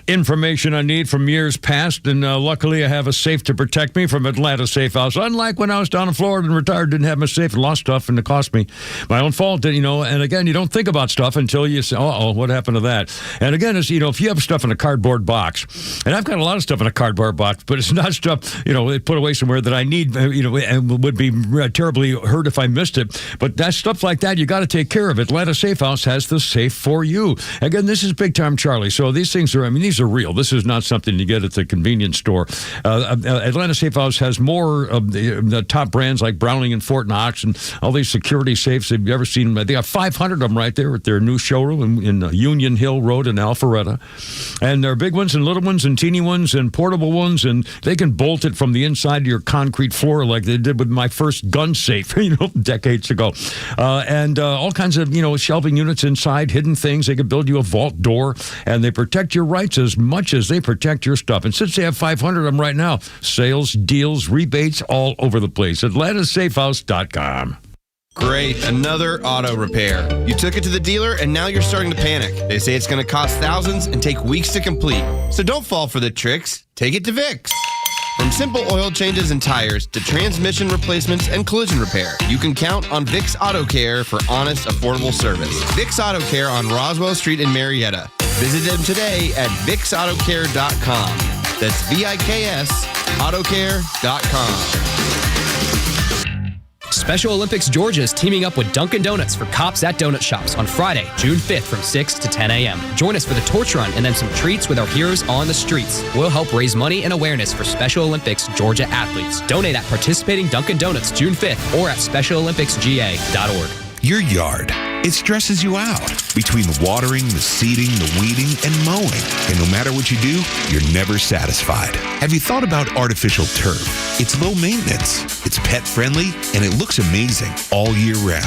information I need from years past, and luckily I have a safe to protect me from Atlanta Safe House. Unlike when I was down in Florida and retired, didn't have my safe and lost stuff, and it cost me my own fault. And again, you don't think about stuff until you say, what happened to that? And again, it's, if you have stuff in a cardboard box, and I've got a lot of stuff in a cardboard box, but it's not stuff, put away somewhere that I need, and would be terribly hurt if I missed it. But that stuff like that, you got to take care of. Atlanta Safe House has the safe for you. Again, this is big time Charlie. So these things these are real. This is not something you get at the convenience store. Atlanta Safe House has more of the top brands like Browning and Fort Knox and all these security safes that you've ever seen. They got 500 of them right there at their new showroom in Union Hill Road in Alpharetta. And there are big ones and little ones and teeny ones and portable ones, and they can bolt it from the inside of your concrete floor like they did with my first gun safe, decades ago. And all kinds of, shelving units inside, hidden things. They can build you a vault door, and they protect your rights as much as they protect your stuff. And since they have 500 of them right now, sales, deals, rebates all over the place. AtlantaSafeHouse.com. Great, another auto repair. You took it to the dealer and now you're starting to panic. They say it's going to cost thousands and take weeks to complete. So don't fall for the tricks. Take it to Vicks. From simple oil changes and tires to transmission replacements and collision repair, you can count on Vicks Auto Care for honest, affordable service. Vicks Auto Care on Roswell Street in Marietta. Visit them today at VicksAutoCare.com. That's VIKS Autocare.com. Special Olympics Georgia is teaming up with Dunkin' Donuts for Cops at Donut Shops on Friday, June 5th from 6 to 10 a.m. Join us for the torch run and then some treats with our heroes on the streets. We'll help raise money and awareness for Special Olympics Georgia athletes. Donate at participating Dunkin' Donuts June 5th or at SpecialOlympicsGA.org. Your yard, it stresses you out. Between the watering, the seeding, the weeding, and mowing. And no matter what you do, you're never satisfied. Have you thought about artificial turf? It's low maintenance, it's pet friendly, and it looks amazing all year round.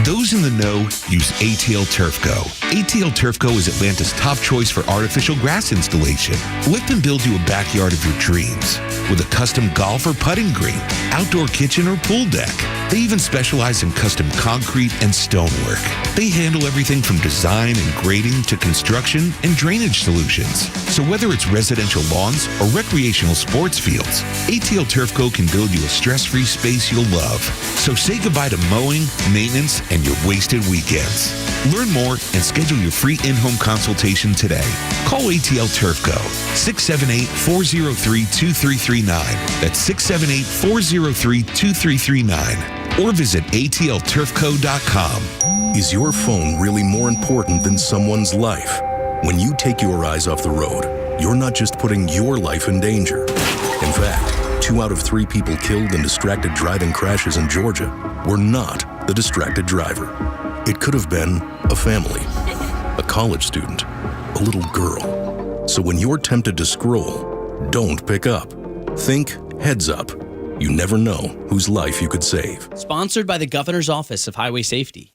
Those in the know use ATL Turf Go. ATL Turf Go is Atlanta's top choice for artificial grass installation. Let them build you a backyard of your dreams with a custom golf or putting green, outdoor kitchen or pool deck. They even specialize in custom concrete and stonework. They handle everything from design and grading to construction and drainage solutions. So whether it's residential lawns or recreational sports fields, ATL Turf Co. can build you a stress-free space you'll love. So say goodbye to mowing, maintenance, and your wasted weekends. Learn more and schedule your free in-home consultation today. Call ATL Turf Co. 678-403-2339. That's 678-403-2339. Or visit atlturfco.com. Is your phone really more important than someone's life? When you take your eyes off the road, you're not just putting your life in danger. In fact, 2 out of 3 people killed in distracted driving crashes in Georgia were not the distracted driver. It could have been a family, a college student, a little girl. So when you're tempted to scroll, don't pick up. Think heads up. You never know whose life you could save. Sponsored by the Governor's Office of Highway Safety.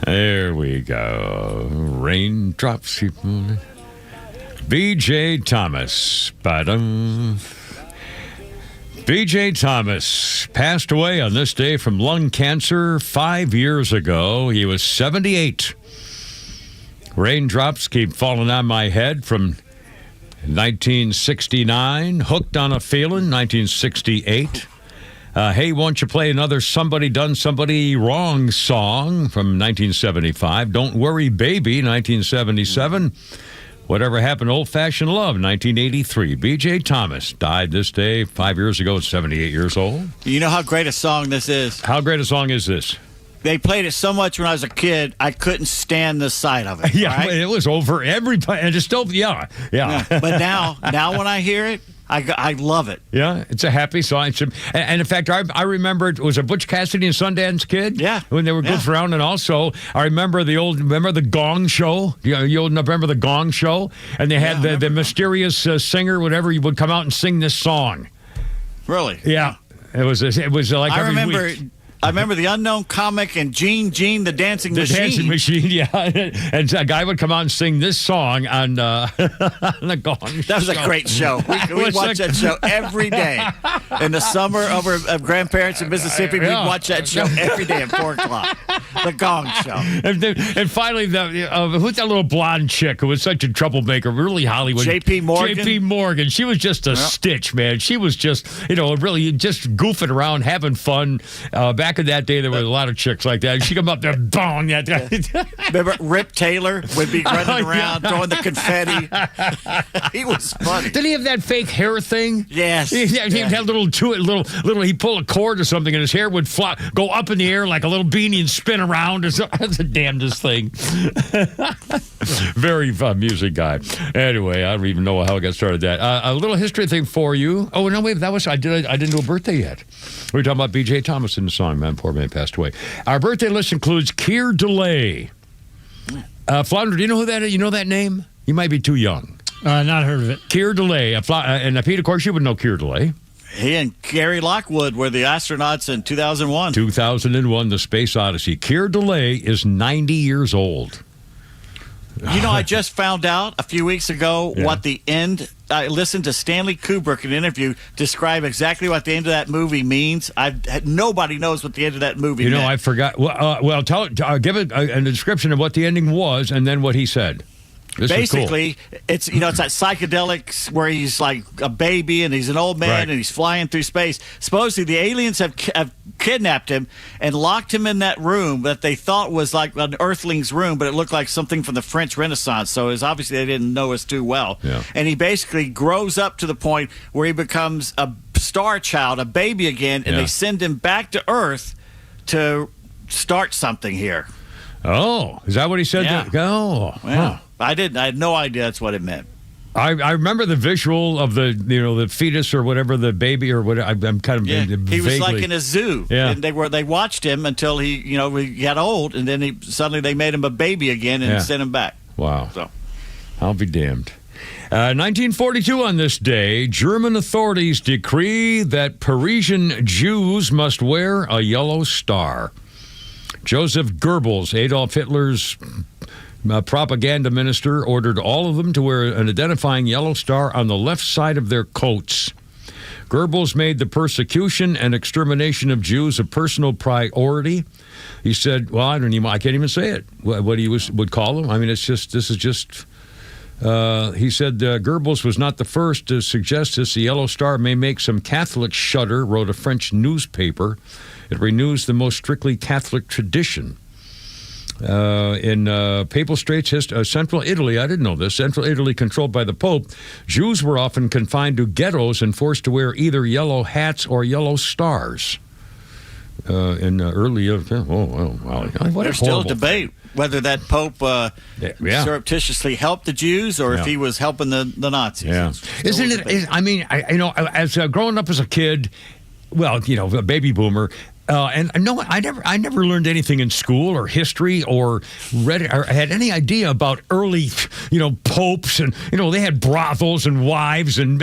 There we go. Raindrops keep falling. B.J. Thomas. B.J. Thomas passed away on this day from lung cancer 5 years ago. He was 78. Raindrops keep falling on my head from 1969. Hooked on a Feeling, 1968. Hey, won't you play another Somebody Done Somebody Wrong song from 1975. Don't Worry Baby, 1977. Whatever Happened to Old Fashioned Love, 1983. B.J. Thomas died this day 5 years ago at 78 years old. You know how great a song this is? How great a song is this? They played it so much when I was a kid, I couldn't stand the sight of it. Yeah, right? it was over everybody. And it's still, yeah. But now when I hear it, I love it. Yeah, it's a happy song. And in fact, I remember it was a Butch Cassidy and Sundance Kid. Yeah, when they were good around, and also I remember the Gong Show. You remember the Gong Show, and they had the mysterious singer, whatever, you would come out and sing this song. Really? Yeah, it was like I every remember. week. I remember the Unknown Comic and Gene the Dancing Machine. The Dancing Machine, yeah. And a guy would come out and sing this song on the Gong Show. That was a great show. We watched that show every day. In the summer over of grandparents in Mississippi, we'd watch that show every day at 4 o'clock. The Gong Show. And finally, who's that little blonde chick who was such a troublemaker, really Hollywood? J.P. Morgan. J.P. Morgan. She was just a stitch, man. She was just, really just goofing around, having fun. Back in that day, there were a lot of chicks like that. She'd come up there, bong. Remember Rip Taylor would be running around throwing the confetti. He was funny. Did he have that fake hair thing? Yes. He had little. He pulled a cord or something, and his hair would go up in the air like a little beanie and spin around. That's the damnedest thing. Very music guy. Anyway, I don't even know how I got started. That a little history thing for you. Oh no, wait, I didn't do a birthday yet. We were talking about B.J. Thomas in the song. Man, poor man passed away. Our birthday list includes Keir Delay. Flounder, do you know who that is? You know that name? You might be too young. Not heard of it. Keir Delay. And Pete, of course, you would know Keir Delay. He and Gary Lockwood were the astronauts in 2001. 2001, the Space Odyssey. Keir Delay is 90 years old. I just found out a few weeks ago what the end. I listened to Stanley Kubrick in an interview describe exactly what the end of that movie means. Nobody knows what the end of that movie meant. I forgot. Well, give it a description of what the ending was and then what he said. Basically, it's that psychedelics where he's like a baby and he's an old man and he's flying through space. Supposedly, the aliens have kidnapped him and locked him in that room that they thought was like an Earthling's room, but it looked like something from the French Renaissance. So it was obviously they didn't know us too well. Yeah. And he basically grows up to the point where he becomes a star child, a baby again, and they send him back to Earth to start something here. Oh, is that what he said? Yeah. Oh, well, I had no idea that's what it meant. I remember the visual of the fetus or whatever, the baby or whatever. I'm kind of vaguely. He was like in a zoo. Yeah. And they watched him until he got old, and then suddenly they made him a baby again and sent him back. Wow. So I'll be damned. 1942 on this day, German authorities decree that Parisian Jews must wear a yellow star. Joseph Goebbels, Adolf Hitler's propaganda minister, ordered all of them to wear an identifying yellow star on the left side of their coats. Goebbels made the persecution and extermination of Jews a personal priority. He said, well, I can't even say it, what he would call them. I mean, he said Goebbels was not the first to suggest this. The yellow star may make some Catholics shudder, wrote a French newspaper. It renews the most strictly Catholic tradition. In Papal States, Central Italy, I didn't know this, Central Italy controlled by the Pope, Jews were often confined to ghettos and forced to wear either yellow hats or yellow stars. In early, There's still a debate whether that Pope surreptitiously helped the Jews or if he was helping the Nazis. Yeah. Isn't it? As growing up as a kid, a baby boomer. And no, I never learned anything in school or history or read or had any idea about early, popes and they had brothels and wives and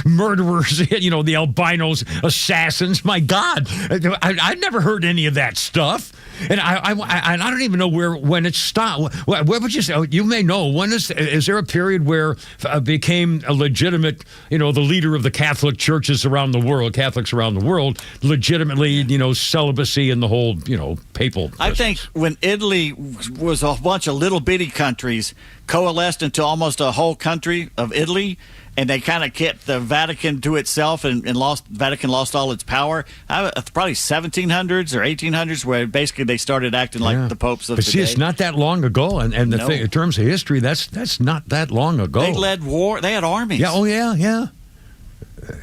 murderers, the albinos, assassins. My God, I never heard any of that stuff, and I don't even know when it stopped. Where would you say? You may know when is there a period where became a legitimate, the leader of the Catholic churches around the world, Catholics around the world, legitimately. Celibacy and the whole, papal business. I think when Italy was a bunch of little bitty countries coalesced into almost a whole country of Italy, and they kind of kept the Vatican to itself and Vatican lost all its power. Probably 1700s or 1800s where basically they started acting like the popes of today. It's not that long ago, and the thing, in terms of history, that's not that long ago. They led war. They had armies. Yeah. Oh yeah.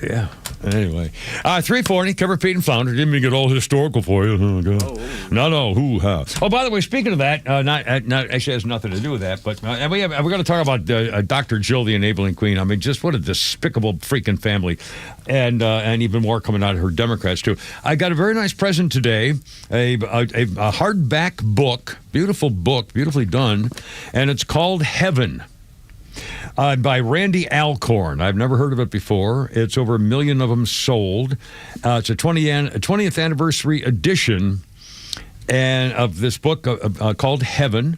Yeah. Anyway, 340, cover Pete and Flounder. Didn't even get all historical for you. Oh, God. No. Hoo-ha. Oh, by the way, speaking of that, not actually has nothing to do with that, but we're going to talk about Dr. Jill, the enabling queen. I mean, just what a despicable freaking family, and even more coming out of her Democrats too. I got a very nice present today, a hardback book, beautifully done, and it's called Heaven. By Randy Alcorn. I've never heard of it before. It's over 1 million of them sold. It's a 20th anniversary edition of this book called Heaven.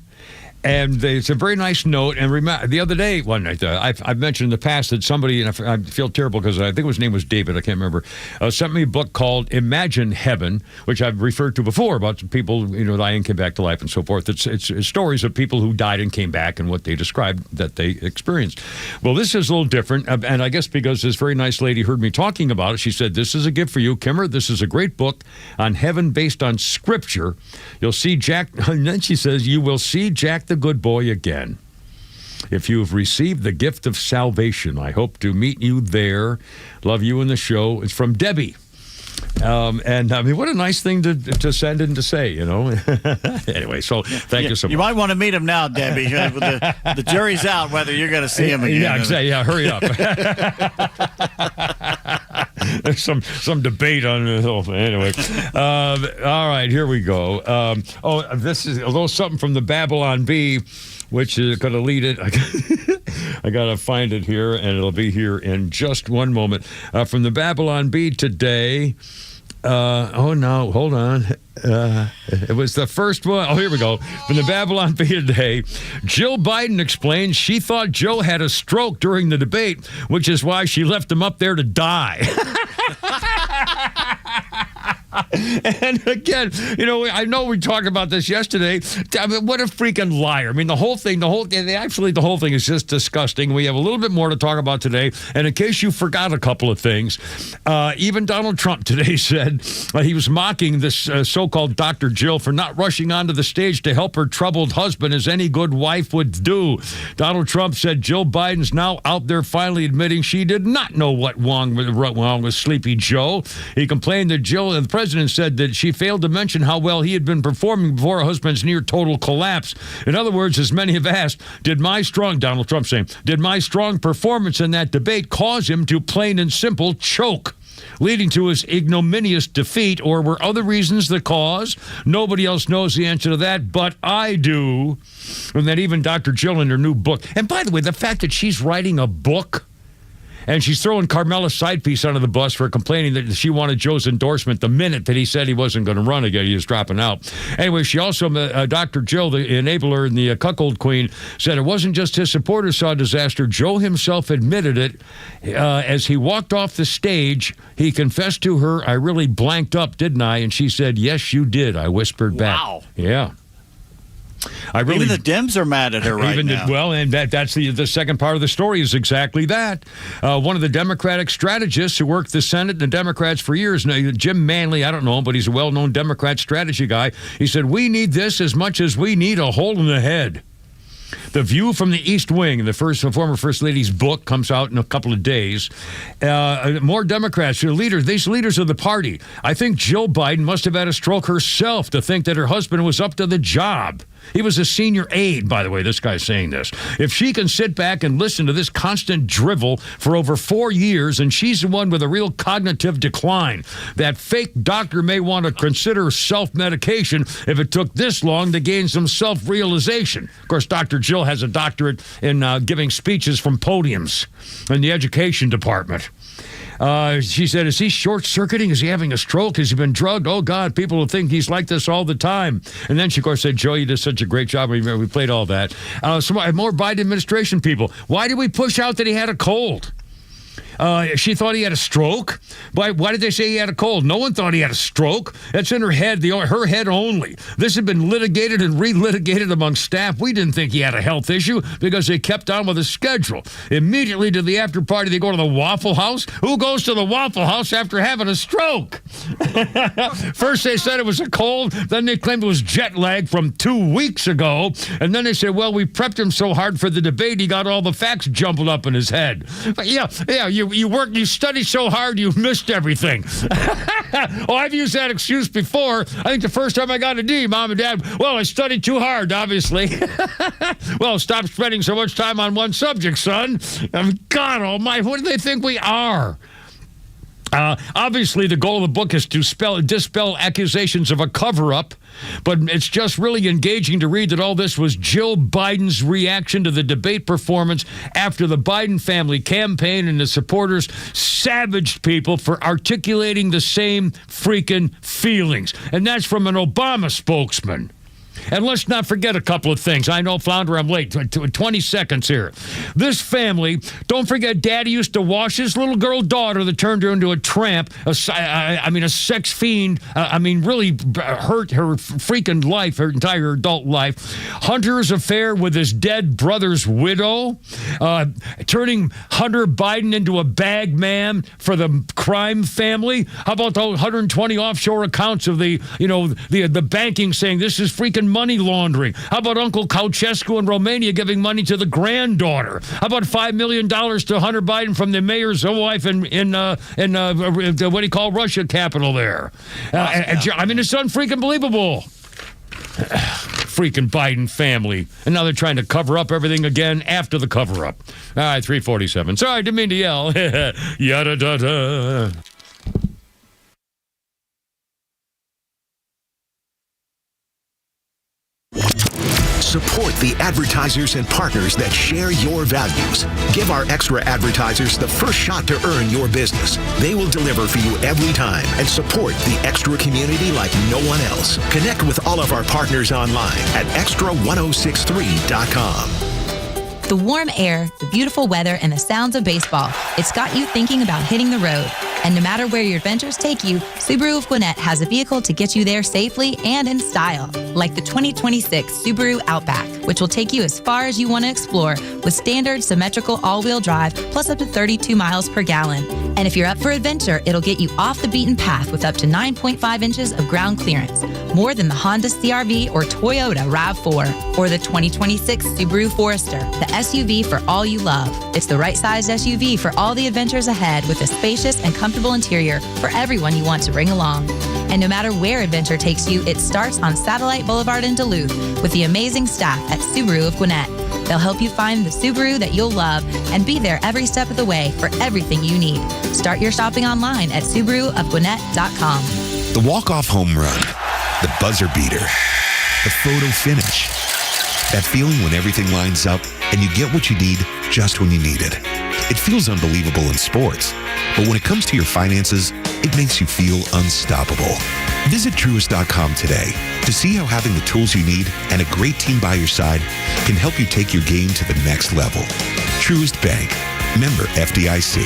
And it's a very nice note. And the other day, one night, I've mentioned in the past that somebody, and I feel terrible because I think his name was David, I can't remember, sent me a book called Imagine Heaven, which I've referred to before about people, dying and came back to life and so forth. It's stories of people who died and came back and what they described that they experienced. Well, this is a little different. And I guess because this very nice lady heard me talking about it, she said, this is a gift for you, Kimmer. This is a great book on heaven based on scripture. You'll see Jack, and then she says, you will see Jack the good boy again. If you've received the gift of salvation, I hope to meet you there. Love you in the show. It's from Debbie. And I mean, what a nice thing to send and to say, Anyway, so thank you so much. You might want to meet him now, Debbie. The jury's out whether you're going to see him again. Yeah, exactly. Yeah, hurry up. There's some debate on this whole thing. Anyway, all right, here we go. This is a little something from the Babylon Bee, which is going to lead it. I got to find it here, and it'll be here in just one moment. From the Babylon Bee today. No, hold on. It was the first one. Oh, here we go. From the Babylon Bee today. Jill Biden explains she thought Joe had a stroke during the debate, which is why she left him up there to die. And again, I know we talked about this yesterday. I mean, what a freaking liar. I mean, the whole thing is just disgusting. We have a little bit more to talk about today. And in case you forgot a couple of things, even Donald Trump today said he was mocking this so-called Dr. Jill for not rushing onto the stage to help her troubled husband as any good wife would do. Donald Trump said Jill Biden's now out there finally admitting she did not know what wrong with Sleepy Joe. He complained that Jill, the president, said that she failed to mention how well he had been performing before her husband's near total collapse. In other words, as many have asked, Donald Trump saying, did my strong performance in that debate cause him to plain and simple choke, leading to his ignominious defeat, or were other reasons the cause? Nobody else knows the answer to that, but I do. And then even Dr. Jill in her new book. And by the way, the fact that she's writing a book And she's throwing Carmela's side piece under the bus for complaining that she wanted Joe's endorsement the minute that he said he wasn't going to run again. He was dropping out. Anyway, she also, Dr. Jill, the enabler and the cuckold queen, said it wasn't just his supporters saw disaster. Joe himself admitted it. As he walked off the stage, he confessed to her, I really blanked up, didn't I? And she said, yes, you did. I whispered back. Wow. Yeah. Even the Dems are mad at her right now. Well, and that's the second part of the story is exactly that. One of the Democratic strategists who worked the Senate and the Democrats for years, Jim Manley, I don't know him, but he's a well-known Democrat strategy guy. He said, we need this as much as we need a hole in the head. The View from the East Wing, the former First Lady's book, comes out in a couple of days. More Democrats, these leaders of the party. I think Jill Biden must have had a stroke herself to think that her husband was up to the job. He was a senior aide, by the way, this guy's saying this. If she can sit back and listen to this constant drivel for over 4 years, and she's the one with a real cognitive decline, that fake doctor may want to consider self-medication if it took this long to gain some self-realization. Of course, Dr. Jill has a doctorate in giving speeches from podiums in the education department. She said, is he short-circuiting? Is he having a stroke? Has he been drugged? Oh, God, people will think he's like this all the time. And then she, of course, said, Joe, you did such a great job. We played all that. Some more Biden administration people. Why did we push out that he had a cold? She thought he had a stroke. Why did they say he had a cold? No one thought he had a stroke. That's in her head, her head only. This had been litigated and relitigated among staff. We didn't think he had a health issue because they kept on with the schedule. Immediately to the after party, they go to the Waffle House. Who goes to the Waffle House after having a stroke? First they said it was a cold. Then they claimed it was jet lag from 2 weeks ago. And then they said, well, we prepped him so hard for the debate, he got all the facts jumbled up in his head. But yeah, you study so hard, you missed everything. Oh, I've used that excuse before. I think the first time I got a D, Mom and Dad, well, I studied too hard, obviously. Well, stop spending so much time on one subject, son. God almighty, what do they think we are? Obviously, the goal of the book is to dispel accusations of a cover-up, but it's just really engaging to read that all this was Jill Biden's reaction to the debate performance after the Biden family campaign and the supporters savaged people for articulating the same freaking feelings. And that's from an Obama spokesman. And let's not forget a couple of things. I know, Flounder, I'm late. 20 seconds here. This family, don't forget, Daddy used to wash his little girl daughter that turned her into a tramp, a sex fiend. Really hurt her freaking life, her entire adult life. Hunter's affair with his dead brother's widow. Turning Hunter Biden into a bag man for the crime family. How about those 120 offshore accounts of the banking saying this is freaking money laundering? How about Uncle Ceausescu in Romania giving money to the granddaughter? How about $5 million to Hunter Biden from the mayor's wife in what do you call Russia capital there? It's unfreaking believable. Freaking Biden family. And now they're trying to cover up everything again after the cover-up. All right, 347. Sorry, didn't mean to yell. Yada-da-da. Support the advertisers and partners that share your values. Give our extra advertisers the first shot to earn your business. They will deliver for you every time and support the extra community like no one else. Connect with all of our partners online at extra1063.com. The warm air, the beautiful weather, and the sounds of baseball. It's got you thinking about hitting the road. And no matter where your adventures take you, Subaru of Gwinnett has a vehicle to get you there safely and in style. Like the 2026 Subaru Outback, which will take you as far as you want to explore with standard symmetrical all-wheel drive plus up to 32 miles per gallon. And if you're up for adventure, it'll get you off the beaten path with up to 9.5 inches of ground clearance. More than the Honda CR-V or Toyota RAV4 or the 2026 Subaru Forester, the SUV for all you love. It's the right-sized SUV for all the adventures ahead with a spacious and comfortable interior for everyone you want to bring along. And no matter where adventure takes you, it starts on Satellite Boulevard in Duluth with the amazing staff at Subaru of Gwinnett. They'll help you find the Subaru that you'll love and be there every step of the way for everything you need. Start your shopping online at SubaruofGwinnett.com. The walk-off home run, the buzzer beater, the photo finish. That feeling when everything lines up and you get what you need just when you need it. It feels unbelievable in sports, but when it comes to your finances, it makes you feel unstoppable. Visit Truist.com today to see how having the tools you need and a great team by your side can help you take your game to the next level. Truist Bank, member FDIC.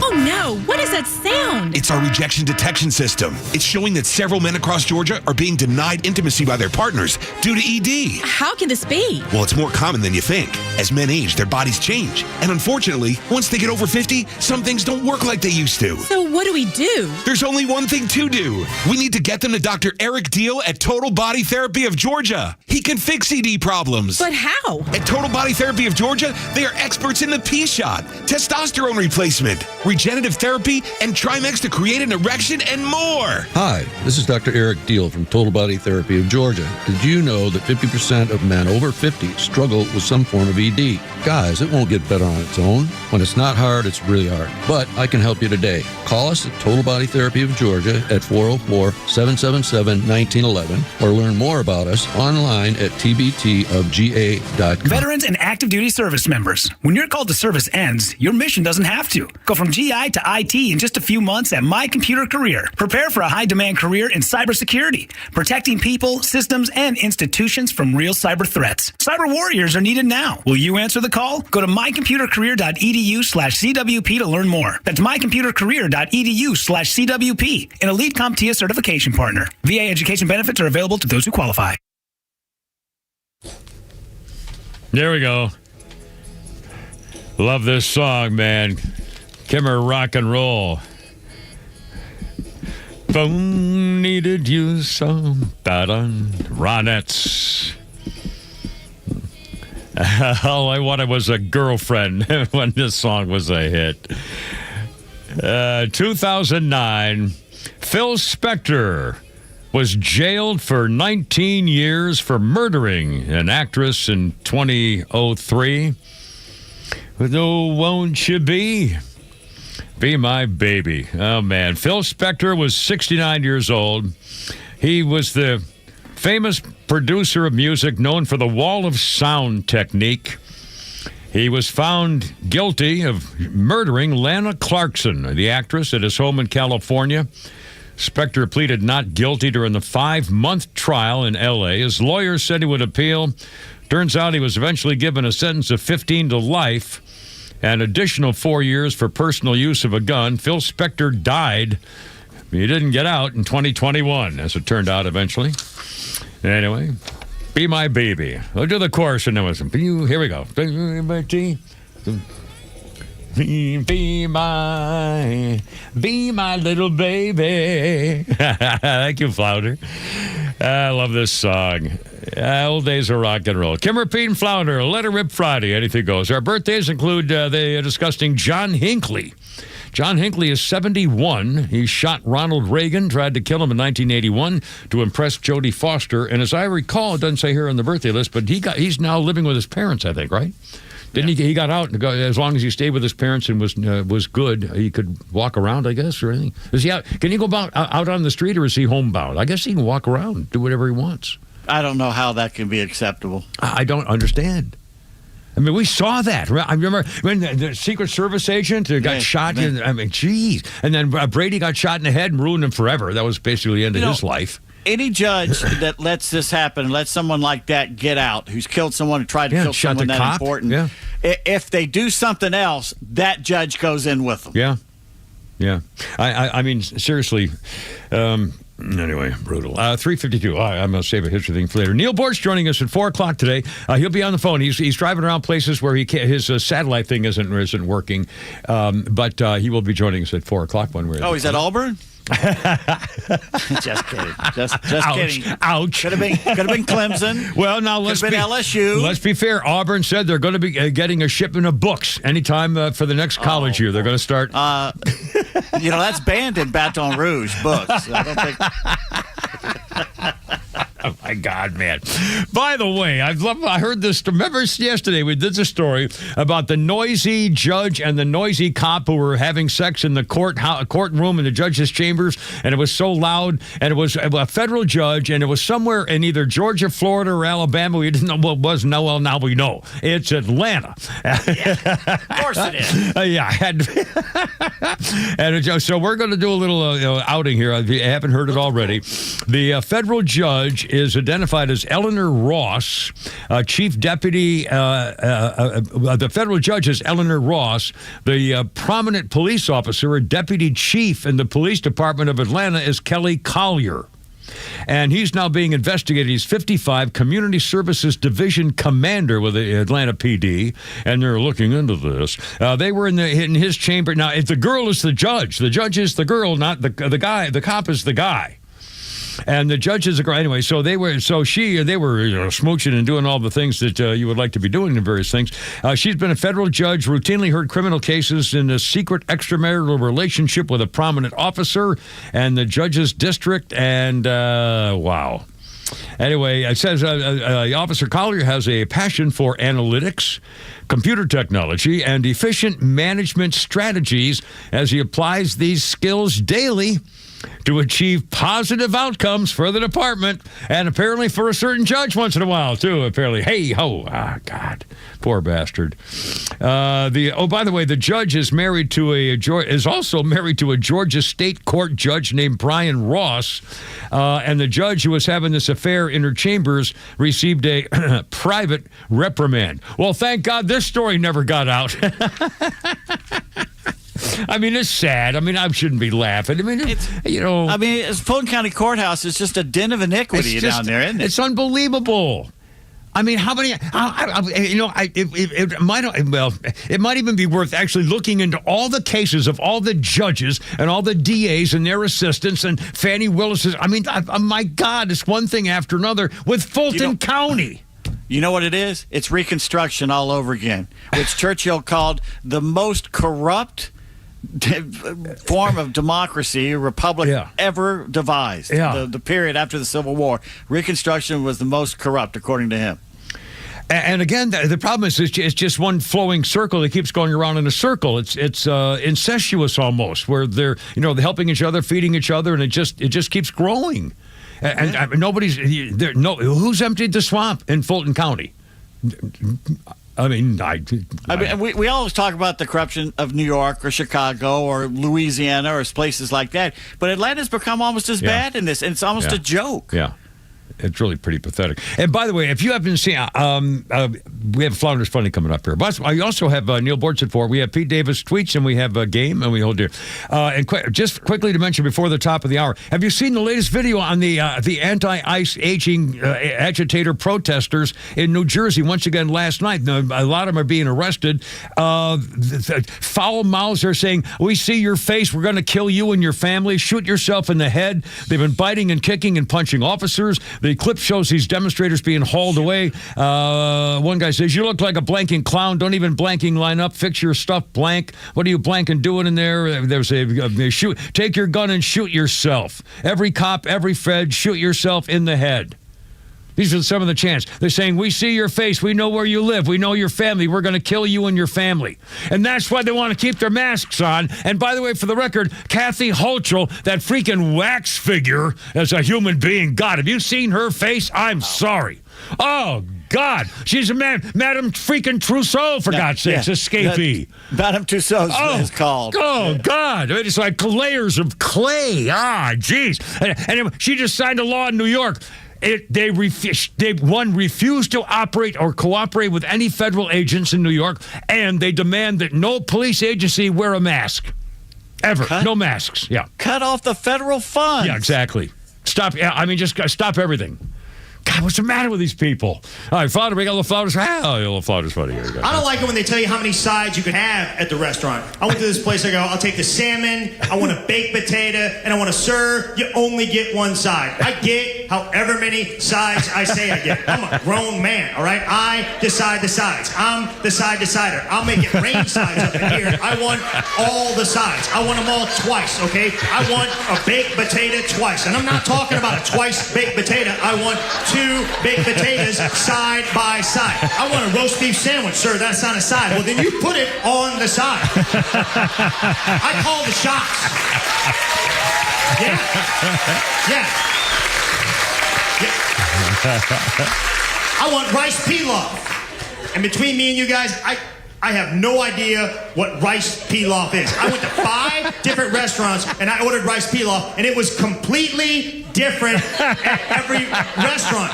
Oh no, what is that sound? It's our rejection detection system. It's showing that several men across Georgia are being denied intimacy by their partners due to ED. How can this be? Well, it's more common than you think. As men age, their bodies change. And unfortunately, once they get over 50, some things don't work like they used to. So what do we do? There's only one thing to do. We need to get them to Dr. Eric Deal at Total Body Therapy of Georgia. He can fix ED problems. But how? At Total Body Therapy of Georgia, they are experts in the P-shot, testosterone replacement, regenerative therapy, and Trimex to create an erection and more. Hi, this is Dr. Eric Deal from Total Body Therapy of Georgia. Did you know that 50% of men over 50 struggle with some form of ED? Guys, it won't get better on its own. When it's not hard, it's really hard. But I can help you today. Call us at Total Body Therapy of Georgia at 404-777-1911 or learn more about us online at tbtofga.com. Veterans and active duty service members, when your call to service ends, your mission doesn't have to. Go from GI to IT in just a few months at My Computer Career. Prepare for a high-demand career in cybersecurity, protecting people, systems, and institutions from real cyber threats. Cyber warriors are needed now. Will you answer the call? Go to mycomputercareer.edu/CWP to learn more. That's mycomputercareer.edu/CWP, an elite CompTIA certification partner. VA education benefits are available to those who qualify. There we go. Love this song, man. Kimmer rock and roll. Phone needed you some Ronettes. All I wanted was a girlfriend when this song was a hit. 2009, Phil Spector was jailed for 19 years for murdering an actress in 2003. Oh, won't you be my baby? Oh, man. Phil Spector was 69 years old. He was the famous producer of music known for the wall of sound technique. He was found guilty of murdering Lana Clarkson, the actress, at his home in California. Spector pleaded not guilty during the 5-month trial in L.A. His lawyers said he would appeal. Turns out he was eventually given a sentence of 15 to life, an additional 4 years for personal use of a gun. Phil Spector died. He didn't get out in 2021, as it turned out eventually. Anyway, Be My Baby. We'll do the chorus and then with some. Here we go. Be my little baby. Thank you, Flounder. I love this song. Old days of rock and roll. Kimmer, Pete, and Flounder. Let It Rip Friday. Anything goes. Our birthdays include the disgusting John Hinckley. John Hinckley is 71. He shot Ronald Reagan, tried to kill him in 1981 to impress Jodie Foster. And as I recall, it doesn't say here on the birthday list, but he's now living with his parents, I think, right? Didn't he got out, as long as he stayed with his parents and was good, he could walk around, I guess, or anything. Is he out? Can he go out on the street, or is he homebound? I guess he can walk around, do whatever he wants. I don't know how that can be acceptable. I don't understand. I mean, we saw that. I remember when the Secret Service agent got shot. I mean, geez. And then Brady got shot in the head and ruined him forever. That was basically the end of his life. Any judge that lets this happen, lets someone like that get out, who's killed someone and tried to kill someone that important, if they do something else, that judge goes in with them. Yeah. Yeah. I mean, seriously. Anyway, brutal. 3:52. I'm going to save a history thing for later. Neil Boorts joining us at 4 o'clock today. He'll be on the phone. He's driving around places where his satellite thing isn't working. But he will be joining us at 4 o'clock when we're. Oh, he's at Auburn? Just kidding. Just Ouch. kidding. Ouch. Could have been Clemson. Well, now let's been LSU. Let's be fair. Auburn said they're going to be getting a shipment of books anytime for the next college year. They're going to start. That's banned in Baton Rouge, books. I don't think. Oh my my God, man. By the way, I heard this. Remember yesterday we did the story about the noisy judge and the noisy cop who were having sex in the courtroom in the judge's chambers, and it was so loud, and it was a federal judge, and it was somewhere in either Georgia, Florida, or Alabama. We didn't know what it was. Now, well, now we know. It's Atlanta. Of course it is. And so we're going to do a little outing here. If you haven't heard it already, the federal judge is identified as Eleanor Ross, chief deputy. The federal judge is Eleanor Ross. The prominent police officer, a deputy chief in the police department of Atlanta, is Kelly Collier. And he's now being investigated. He's 55, Community Services Division Commander with the Atlanta PD, and they're looking into this. They were in his chamber. Now, if the girl is the judge is the girl, not the guy. The cop is the guy. And the judge is a girl. Anyway, so they were smooching and doing all the things that you would like to be doing in various things. She's been a federal judge, routinely heard criminal cases in a secret extramarital relationship with a prominent officer and the judge's district. And wow. Anyway, it says Officer Collier has a passion for analytics, computer technology, and efficient management strategies as he applies these skills daily to achieve positive outcomes for the department, and apparently for a certain judge once in a while, too, apparently. Hey, ho, God, poor bastard. By the way, the judge is also married to a Georgia state court judge named Brian Ross, and the judge who was having this affair in her chambers received a private reprimand. Well, thank God this story never got out. I mean, it's sad. I mean, I shouldn't be laughing. I mean, Fulton County Courthouse is just a den of iniquity down there, isn't it? It's unbelievable. I mean, how many? It might even be worth actually looking into all the cases of all the judges and all the DAs and their assistants and Fannie Willis's. I mean, my God, it's one thing after another with Fulton County. You know what it is? It's Reconstruction all over again, which Churchill called the most corrupt form of democracy, republic ever devised. The period after the Civil War. Reconstruction was the most corrupt, according to him. And again, the problem is it's just one flowing circle that keeps going around in a circle. It's incestuous almost, where they're helping each other, feeding each other, and it just keeps growing. And who's emptied the swamp in Fulton County? I mean, we always talk about the corruption of New York or Chicago or Louisiana or places like that, but Atlanta's become almost as bad in this, and it's almost a joke. Yeah. It's really pretty pathetic. And by the way, if you haven't seen, we have Flounders Funny coming up here. But I also have Neil Boorts at 4. We have Pete Davis tweets, and we have a game, and we hold dear. Just quickly to mention before the top of the hour, have you seen the latest video on the anti-ICE aging agitator protesters in New Jersey? Once again, last night, a lot of them are being arrested. Foul mouths are saying, "We see your face. We're going to kill you and your family. Shoot yourself in the head." They've been biting and kicking and punching officers. The clip shows these demonstrators being hauled away. One guy says, "You look like a blanking clown. Don't even blanking line up. Fix your stuff blank. What are you blanking doing in there?" There's shoot. Take your gun and shoot yourself. Every cop, every Fed, shoot yourself in the head. These are some of the chants. They're saying, "We see your face. We know where you live. We know your family. We're going to kill you and your family." And that's why they want to keep their masks on. And by the way, for the record, Kathy Hochul, that freaking wax figure as a human being, God, have you seen her face? I'm sorry. Oh, God. She's a Madame freaking Trousseau, for God's sakes, escapee. Madame Tussauds is called. Oh, God. It's like layers of clay. Ah, jeez. And she just signed a law in New York. They refuse to operate or cooperate with any federal agents in New York, and they demand that no police agency wear a mask. Ever. No masks. Yeah. Cut off the federal funds. Yeah, exactly. Stop. Yeah, I mean, just stop everything. God, what's the matter with these people? All right, Flounder, we got a little Flounders. Oh, a little Flounders funny. Here you go. I don't like it when they tell you how many sides you can have at the restaurant. I went to this place, I go, I'll take the salmon, I want a baked potato, and I want to serve. You only get one side. I get however many sides I say I get. I'm a grown man, all right? I decide the sides. I'm the side decider. I'll make it rain sides up in here. I want all the sides. I want them all twice, okay? I want a baked potato twice. And I'm not talking about a twice baked potato. I want 2 baked potatoes side by side. I want a roast beef sandwich. Sir, that's not a side. Well, then you put it on the side. I call the shots. Yeah. I want rice pilaf. And between me and you guys, I have no idea what rice pilaf is. I went to 5 different restaurants and I ordered rice pilaf, and it was completely different at every restaurant.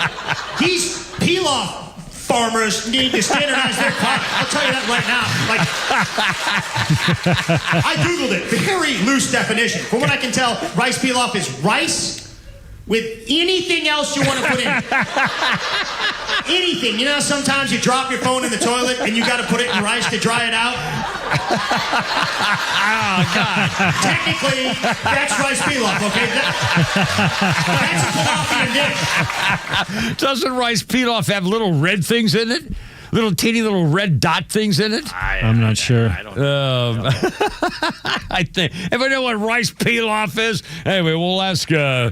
These pilaf farmers need to standardize their product. I'll tell you that right now. I Googled it. Very loose definition. From what I can tell, rice pilaf is rice with anything else you want to put in it. Anything. You know, sometimes you drop your phone in the toilet and you got to put it in rice to dry it out. Oh, God. Technically, that's rice pilaf, okay? That's a Philadelphia dish. Doesn't rice pilaf have little red things in it? Little teeny little red dot things in it? I'm not sure. I don't know. I think if I know what rice pilaf is, anyway, we'll ask Neil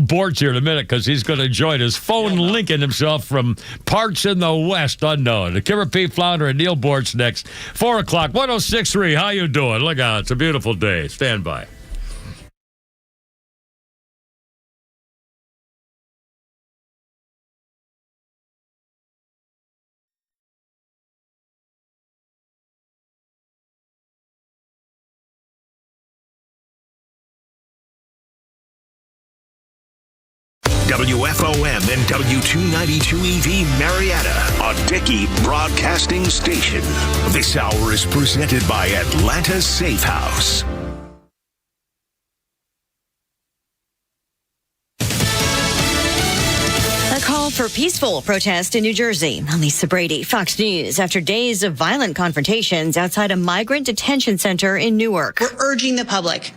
Boorts here in a minute, because he's going to join us, phone linking himself from parts in the West unknown. The Kimmer P. Flounder and Neil Boorts next. 4 o'clock, 106.3. How you doing? Look out, it's a beautiful day. Stand by. WFOM and W292EV Marietta, a Dickey Broadcasting Station. This hour is presented by Atlanta Safe House. A call for peaceful protest in New Jersey. I'm Lisa Brady, Fox News. After days of violent confrontations outside a migrant detention center in Newark. We're urging the public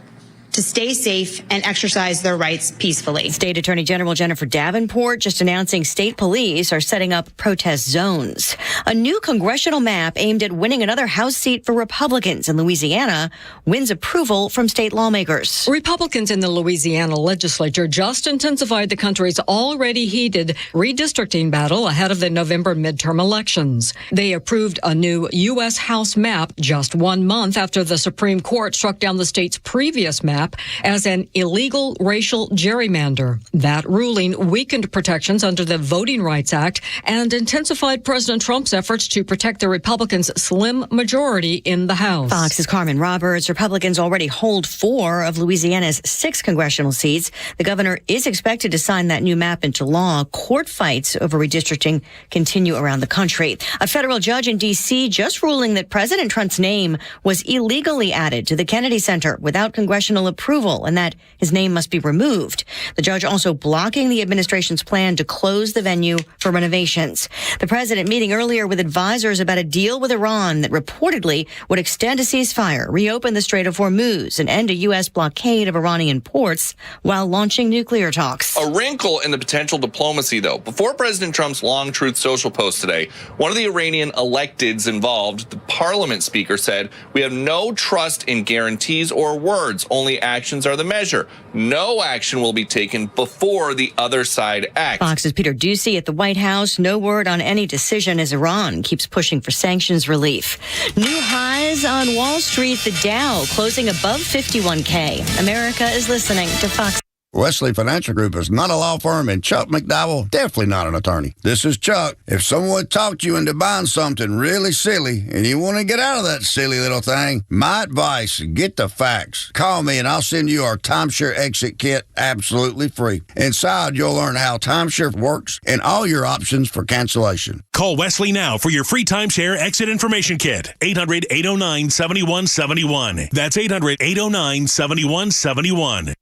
to stay safe and exercise their rights peacefully. State Attorney General Jennifer Davenport just announcing state police are setting up protest zones. A new congressional map aimed at winning another House seat for Republicans in Louisiana wins approval from state lawmakers. Republicans in the Louisiana legislature just intensified the country's already heated redistricting battle ahead of the November midterm elections. They approved a new U.S. House map just 1 month after the Supreme Court struck down the state's previous map as an illegal racial gerrymander. That ruling weakened protections under the Voting Rights Act and intensified President Trump's efforts to protect the Republicans' slim majority in the House. Fox's Carmen Roberts. Republicans already hold 4 of Louisiana's 6 congressional seats. The governor is expected to sign that new map into law. Court fights over redistricting continue around the country. A federal judge in D.C. just ruling that President Trump's name was illegally added to the Kennedy Center without congressional approval, and that his name must be removed. The judge also blocking the administration's plan to close the venue for renovations. The president meeting earlier with advisors about a deal with Iran that reportedly would extend a ceasefire, reopen the Strait of Hormuz, and end a U.S. blockade of Iranian ports while launching nuclear talks. A wrinkle in the potential diplomacy, though. Before President Trump's long Truth Social post today, one of the Iranian electeds involved, the parliament speaker, said, "We have no trust in guarantees or words. Only actions are the measure. No action will be taken before the other side acts." Fox's Peter Doocy at the White House. No word on any decision as Iran keeps pushing for sanctions relief. New highs on Wall Street. The Dow closing above 51K. America is listening to Fox. Wesley Financial Group is not a law firm, and Chuck McDowell, definitely not an attorney. This is Chuck. If someone talked you into buying something really silly and you want to get out of that silly little thing, my advice, get the facts. Call me and I'll send you our timeshare exit kit absolutely free. Inside, you'll learn how timeshare works and all your options for cancellation. Call Wesley now for your free timeshare exit information kit. 800-809-7171. That's 800-809-7171.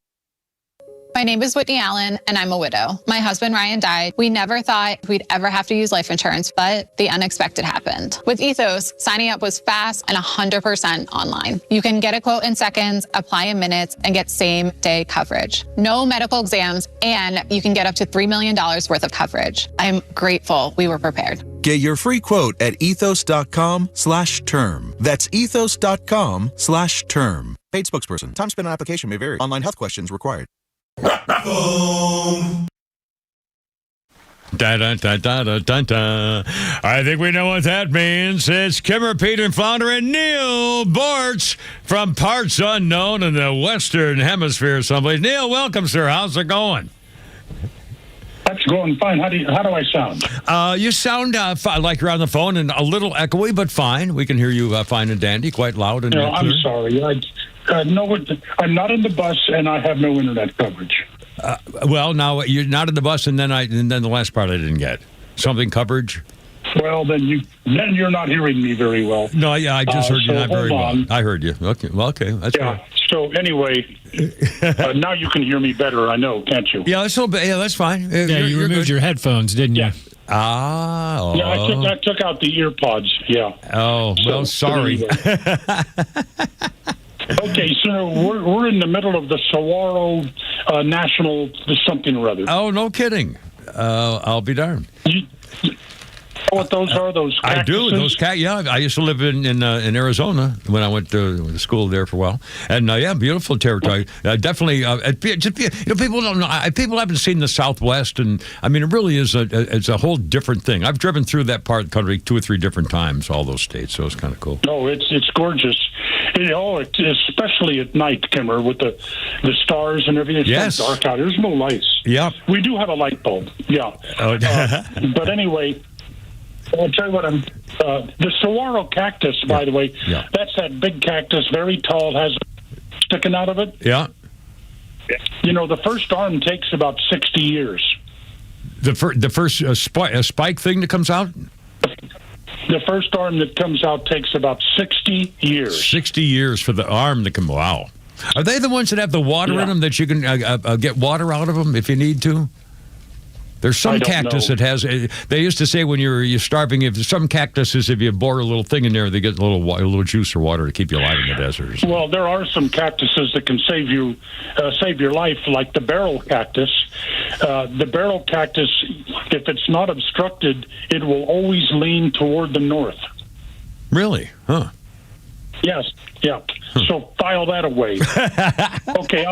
name is Whitney Allen, and I'm a widow. My husband, Ryan, died. We never thought we'd ever have to use life insurance, but the unexpected happened. With Ethos, signing up was fast and 100% online. You can get a quote in seconds, apply in minutes, and get same-day coverage. No medical exams, and you can get up to $3 million worth of coverage. I'm grateful we were prepared. Get your free quote at ethos.com/term. That's ethos.com/term. Paid spokesperson. Time spent on application may vary. Online health questions required. Da-da-da-da-da-da. I think we know what that means. It's Kimmer, Pete, and Flounder, and Neil Boorts from parts unknown in the Western Hemisphere someplace. Neil, welcome, sir. How's it going? That's going fine. How do I sound? You sound like you're on the phone and a little echoey, but fine. We can hear you fine and dandy, quite loud and clear. I'm sorry. I'm not in the bus, and I have no internet coverage. Well, now you're not in the bus, and then the last part I didn't get. Something coverage? Well, then you're not hearing me very well. No, yeah, I just heard you not very well. On. I heard you. Okay, well, okay, that's yeah. fine. So anyway, now you can hear me better. I know, can't you? Yeah, that's a little bit. Yeah, that's fine. Yeah, you removed your headphones, didn't you? Ah. Oh. Yeah, I took out the ear pods. Yeah. Oh, well, sorry. Okay, so we're in the middle of the Saguaro National something or other. Oh, no kidding. I'll be darned. Know what those are? Those cactuses? I do. Those yeah, I used to live in Arizona when I went to school there for a while, and yeah, beautiful territory. Definitely, people don't know. People haven't seen the Southwest, and I mean, it really is it's a whole different thing. I've driven through that part of the country 2 or 3 different times, all those states, so it's kind of cool. Oh, it's gorgeous. Especially at night, Kimmer, with the stars and everything. It's yes. so dark out. There's no lights. Yeah. We do have a light bulb. Yeah. Oh. But anyway, I'll tell you what. The saguaro cactus, by the way, that's that big cactus, very tall, has sticking out of it. Yeah. The first arm takes about 60 years. The first spike thing that comes out? The first arm that comes out takes about 60 years. 60 years for the arm to come. Wow. Are they the ones that have the water in them that you can get water out of them if you need to? There's some cactus that has. They used to say when you're starving, if some cactuses, if you bore a little thing in there, they get a little juice or water to keep you alive in the desert. Well, there are some cactuses that can save your life, like the barrel cactus. The barrel cactus, if it's not obstructed, it will always lean toward the north. Really? Huh. Yes. Yeah. So file that away. Okay.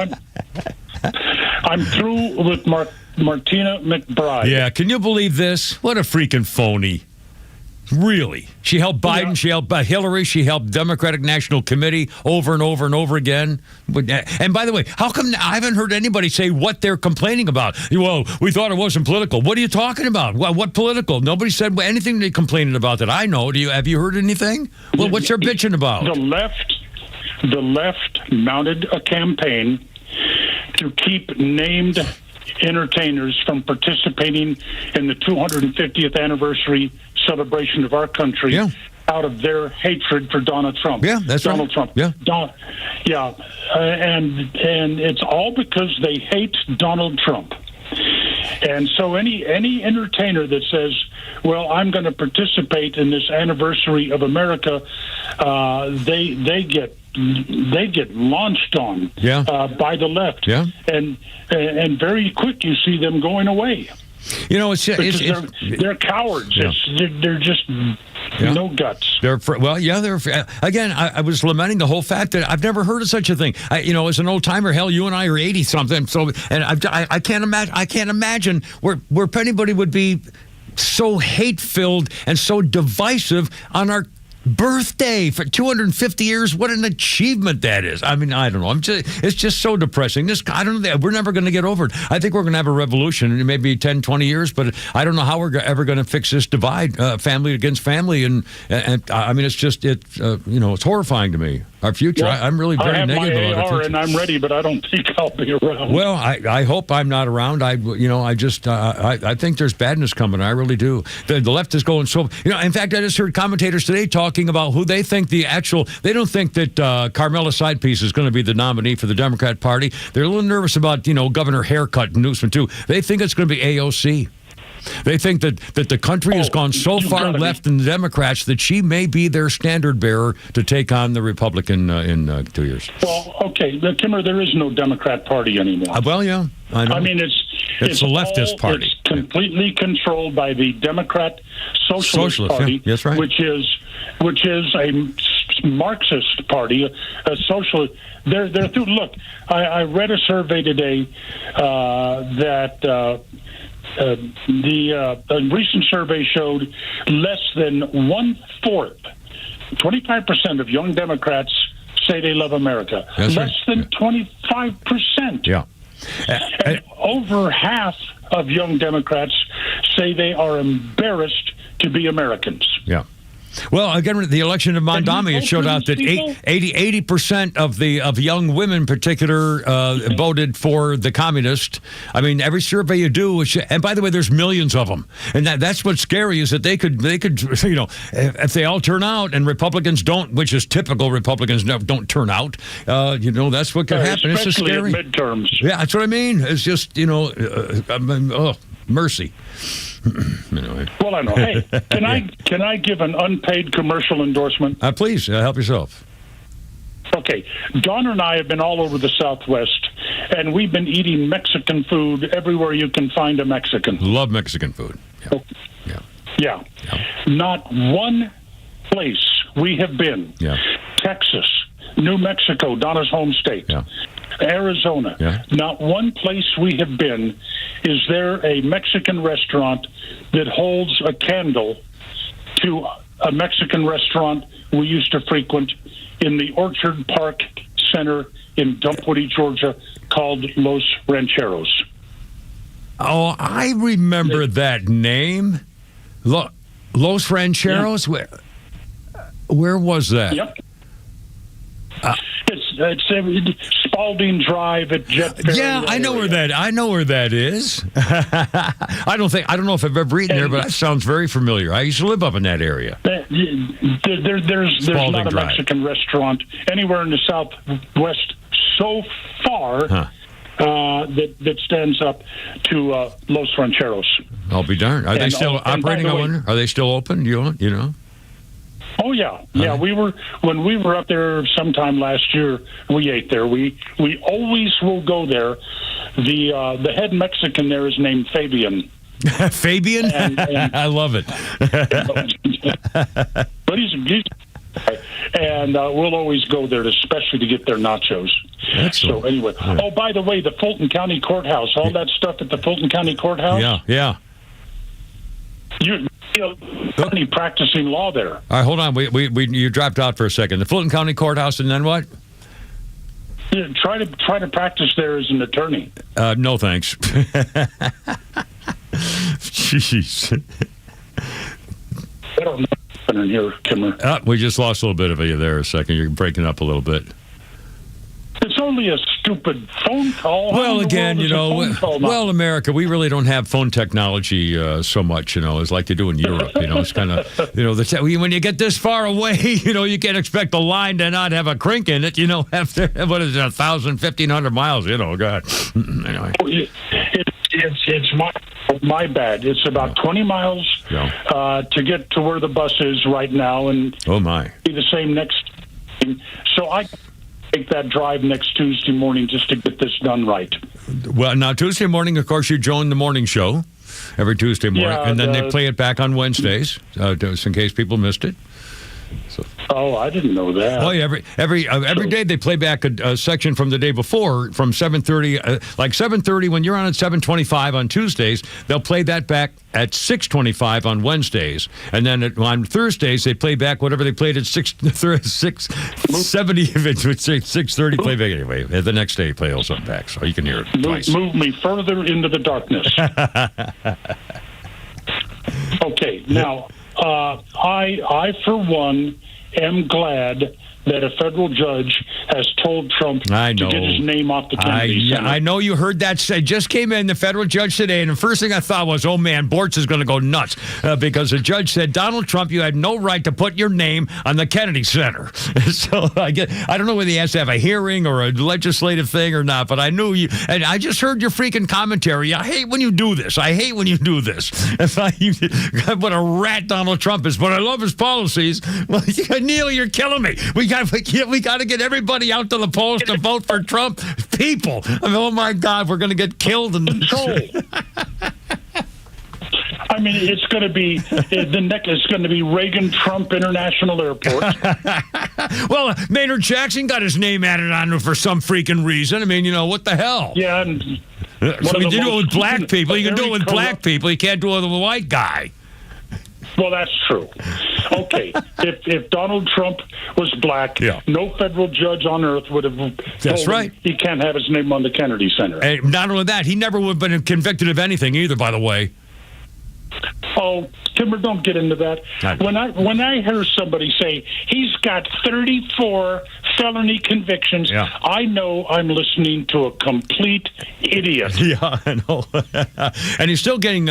I'm through with Martina McBride. Yeah, can you believe this? What a freaking phony. Really. She helped Biden, she helped Hillary, she helped Democratic National Committee over and over and over again. And by the way, how come I haven't heard anybody say what they're complaining about? Well, we thought it wasn't political. What are you talking about? What political? Nobody said anything they're complaining about that I know. Have you heard anything? Well, what's their bitching about? The left mounted a campaign to keep named entertainers from participating in the 250th anniversary celebration of our country out of their hatred for Donald Trump. Yeah, that's Donald Trump. Yeah. And it's all because they hate Donald Trump. And so any entertainer that says, well, I'm going to participate in this anniversary of America, they get launched on by the left. Yeah. And very quick you see them going away. They're cowards. Yeah. They're just no guts. Again, I was lamenting the whole fact that I've never heard of such a thing. As an old timer, hell, you and I are 80 something. So, and I can't imagine where anybody would be so hate filled and so divisive on our birthday for 250 years. What an achievement that is. I mean, I don't know. It's just so depressing. I don't know. We're never going to get over it. I think we're going to have a revolution in maybe 10, 20 years, but I don't know how we're ever going to fix this divide, family against family. And I mean, it's horrifying to me. Our future. Well, I'm really very negative about our future. And I'm ready, but I don't think I'll be around. Well, I hope I'm not around. I think there's badness coming. I really do. The left is going so. In fact, I just heard commentators today talk talking about who they think they don't think that Carmela Sidepiece is going to be the nominee for the Democrat Party. They're a little nervous about, Governor Haircut and Newsom, too. They think it's going to be AOC. They think that the country has gone so far left in the Democrats that she may be their standard bearer to take on the Republican in 2 years. Well, okay, Kimmer, there is no Democrat Party anymore. Well, yeah, I know. I mean, it's a leftist party. It's completely controlled by the Democrat Socialist Party, yeah. That's right. which is a Marxist party, a socialist. They're through. Look, I read a survey today that. The recent survey showed less than 1/4, 25% of young Democrats say they love America. That's less right. than 25%. Yeah. And over half of young Democrats say they are embarrassed to be Americans. Yeah. Well, again, the election of Mamdani, it showed out that 80% of young women in particular voted for the communist. I mean, every survey you do, and by the way, there's millions of them. And that's what's scary is that they could, if they all turn out and Republicans don't, which is typical, Republicans don't turn out, that's what could happen. It's just scary. At midterms. Yeah, that's what I mean. It's just, mercy. Anyway. Well, I know. Hey, can I give an unpaid commercial endorsement? Please, help yourself. Okay. Dawn and I have been all over the Southwest, and we've been eating Mexican food everywhere you can find a Mexican. Love Mexican food. Yeah. Not one place we have been. Yeah. Texas, New Mexico, Donna's home state. Yeah. Arizona. Yeah. Not one place we have been is there a Mexican restaurant that holds a candle to a Mexican restaurant we used to frequent in the Orchard Park Center in Dumpwoody, Georgia, called Los Rancheros. Oh, I remember that name. Los Rancheros? Yeah. Where was that? Yep. It's Spalding Drive at Jet Ferry. Yeah, I know where that is. I don't know if I've ever eaten there, but that sounds very familiar. I used to live up in that area. There's not a Drive. Mexican restaurant anywhere in the Southwest so far that stands up to Los Rancheros. I'll be darned. Are they still operating? I wonder. Are they still open? You know? Oh yeah. When we were up there sometime last year, we ate there. We always will go there. The head Mexican there is named Fabian. Fabian? And I love it. But he's and we'll always go there, especially to get their nachos. Excellent. So anyway, Oh, by the way, the Fulton County Courthouse, all that stuff at the Fulton County Courthouse. Yeah. You're practicing law there. All right, hold on. You dropped out for a second. The Fulton County Courthouse, and then what? Yeah, try to practice there as an attorney. No, thanks. Jeez. I don't know what's happening here, Kimmer. We just lost a little bit of you there a second. You're breaking up a little bit. It's only a stupid phone call. Well, again, America, we really don't have phone technology so much, as like they do in Europe. It's kind of, when you get this far away, you can't expect the line to not have a crink in it, after, what is it, 1,000, 1,500 miles, God. Anyway. It's my bad. It's about 20 miles to get to where the bus is right now, and oh my, be the same next. So I take that drive next Tuesday morning just to get this done right. Well, now Tuesday morning, of course, you join the morning show every Tuesday morning, and then they play it back on Wednesdays, just in case people missed it. So. Oh, I didn't know that. Oh, yeah, every day they play back a section from the day before from 7:30, like 7:30 when you're on at 7:25 on Tuesdays. They'll play that back at 6:25 on Wednesdays, and then on Thursdays they play back whatever they played at 6:70. If it's 6:30, play back anyway. The next day play also back, so you can hear it twice. Move me further into the darkness. Okay, now. I, for one, am glad that a federal judge has told Trump to get his name off the Kennedy Center. I know you heard that. Just came in, the federal judge today, and the first thing I thought was, oh, man, Boorts is going to go nuts because the judge said, Donald Trump, you had no right to put your name on the Kennedy Center. So I don't know whether he has to have a hearing or a legislative thing or not, but I knew you, and I just heard your freaking commentary. I hate when you do this. What a rat Donald Trump is, but I love his policies. Well, Neil, you're killing me. We got to get everybody out to the polls to vote for Trump. People, oh my God, we're going to get killed. I mean, it's going to be it's going to be Reagan-Trump International Airport. Well, Maynard Jackson got his name added on for some freaking reason. I mean, what the hell? Yeah. And so you do it with black people. You can do it with black people. You can't do it with a white guy. Well, that's true. Okay, if Donald Trump was black, no federal judge on earth would have told him he can't have his name on the Kennedy Center. And not only that, he never would have been convicted of anything either, by the way. Oh, Timber, don't get into that. When I hear somebody say he's got 34 felony convictions, I know I'm listening to a complete idiot. Yeah, I know. And he's still getting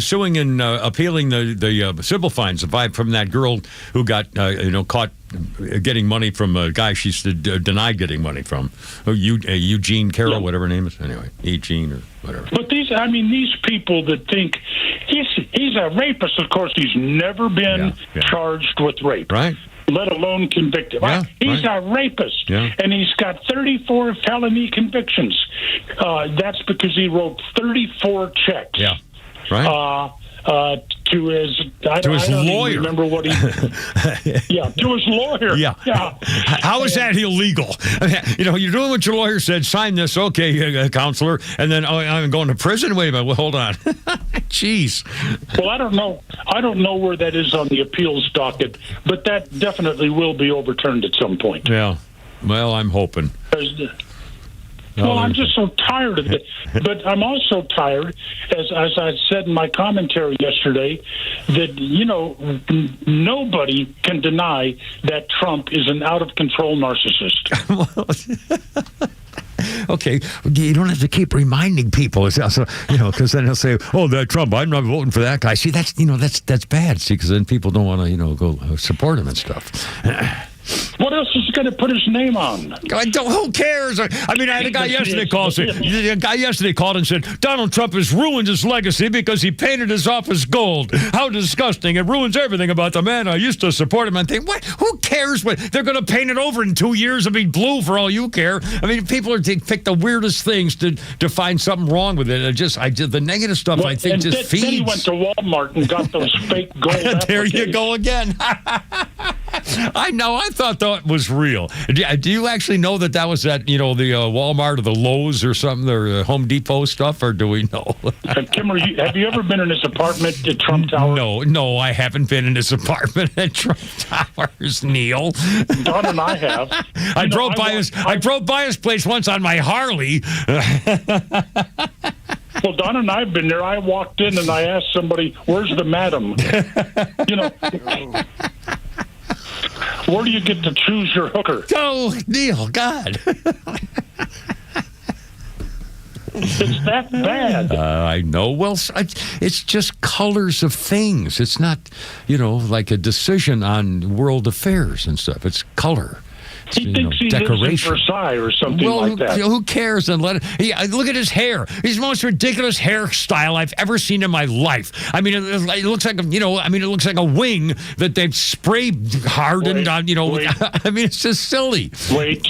suing and appealing the civil fines from that girl who got caught getting money from a guy she's denied getting money from. Eugene Carroll, whatever her name is. Anyway, Eugene or whatever. But these people that think he's a rapist, of course, he's never been charged with rape. Right. Let alone convicted. He's a rapist, and he's got 34 felony convictions. That's because he wrote 34 checks. Yeah, right. To his lawyer. Remember what he? To his lawyer. Yeah. How is that illegal? You're doing what your lawyer said. Sign this, okay, counselor, and then I'm going to prison. Wait a minute. Well, hold on. Jeez. Well, I don't know where that is on the appeals docket, but that definitely will be overturned at some point. Yeah. Well, I'm hoping. Well, I'm just so tired of it. But I'm also tired, as I said in my commentary yesterday, that, nobody can deny that Trump is an out-of-control narcissist. Okay, you don't have to keep reminding people. It's also, because then they'll say, "Oh, that Trump, I'm not voting for that guy." See, that's bad. See, because then people don't want to, go support him and stuff. What else is he going to put his name on? Who cares? I had a guy yesterday called and said, Donald Trump has ruined his legacy because he painted his office gold. How disgusting. It ruins everything about the man I used to support him. I think, what? Who cares? What? They're going to paint it over in 2 years and be blue for all you care. I mean, people pick the weirdest things to find something wrong with it. The negative stuff, I think, just feeds. Then he went to Walmart and got those fake gold There you go again. I know. I thought that was real. Do you actually know that was at, the Walmart or the Lowe's or something, or Home Depot stuff, or do we know? Kimmer, have you ever been in his apartment at Trump Tower? No, I haven't been in his apartment at Trump Towers, Neil. Don and I have. I drove by his place once on my Harley. Well, Don and I have been there. I walked in and I asked somebody, "Where's the madam?" Where do you get to choose your hooker? Oh, Neil, God. It's that bad. I know. Well, it's just colors of things. It's not, like a decision on world affairs and stuff. It's color. He thinks he lives in Versailles or something like that. Who cares? And look at his hair. He's the most ridiculous hairstyle I've ever seen in my life. I mean, it looks like it looks like a wing that they've spray hardened on. I mean, it's just silly. Wait.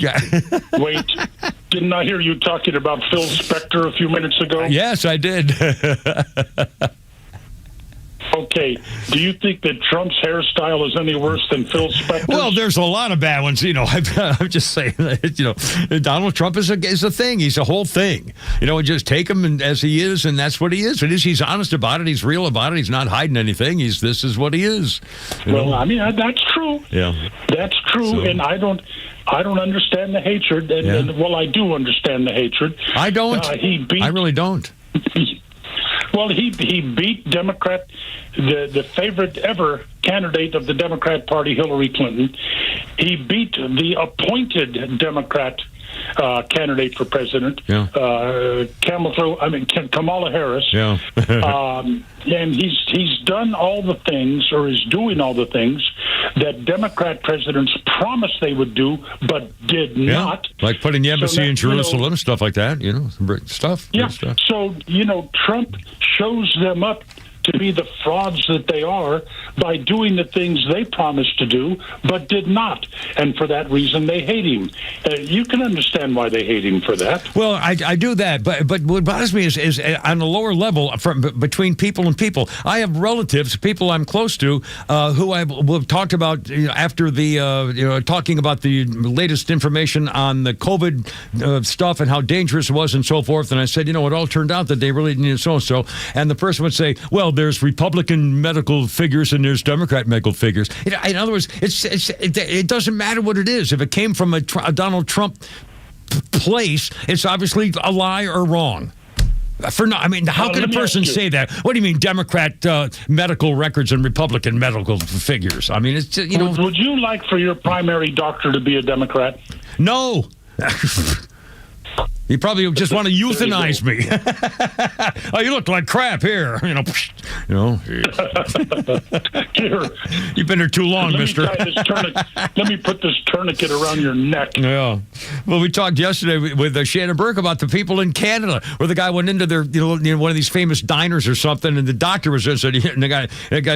Didn't I hear you talking about Phil Spector a few minutes ago? Yes, I did. Okay, do you think that Trump's hairstyle is any worse than Phil Spector's? Well, there's a lot of bad ones. I'm just saying that, Donald Trump is a thing. He's a whole thing. Just take him as he is, and that's what he is. He's honest about it. He's real about it. He's not hiding anything. This is what he is. Well, I mean, that's true. Yeah. That's true, so, and I don't understand the hatred. And I do understand the hatred. I don't. I really don't. Well, he beat Democrat, the favorite ever candidate of the Democrat Party, Hillary Clinton. He beat the appointed Democrat candidate for president, Kamala Harris. Yeah. And he's done all the things, or is doing all the things that Democrat presidents promised they would do, but did not. Like putting the embassy in Jerusalem, you know, stuff like that, stuff. Yeah. Stuff. So, Trump shows them up to be the frauds that they are by doing the things they promised to do, but did not. And for that reason, they hate him. You can understand why they hate him for that. Well, I do that, but what bothers me is on a lower level, between people and people. I have relatives, people I'm close to, who we've talked about after the talking about the latest information on the COVID stuff and how dangerous it was and so forth. And I said, it all turned out that they really needed so-and-so. And the person would say, well, there's Republican medical figures and there's Democrat medical figures. In other words, it doesn't matter what it is. If it came from a Donald Trump place, it's obviously a lie or wrong. How can a person say that? What do you mean, Democrat medical records and Republican medical figures? It's just, Would you like for your primary doctor to be a Democrat? No. You probably just want to euthanize me. Oh, you look like crap here. Here. You've been here too long, mister. Let me put this tourniquet around your neck. Yeah. Well, we talked yesterday with Shannon Burke about the people in Canada, where the guy went into their, one of these famous diners or something, and the doctor was there, and the guy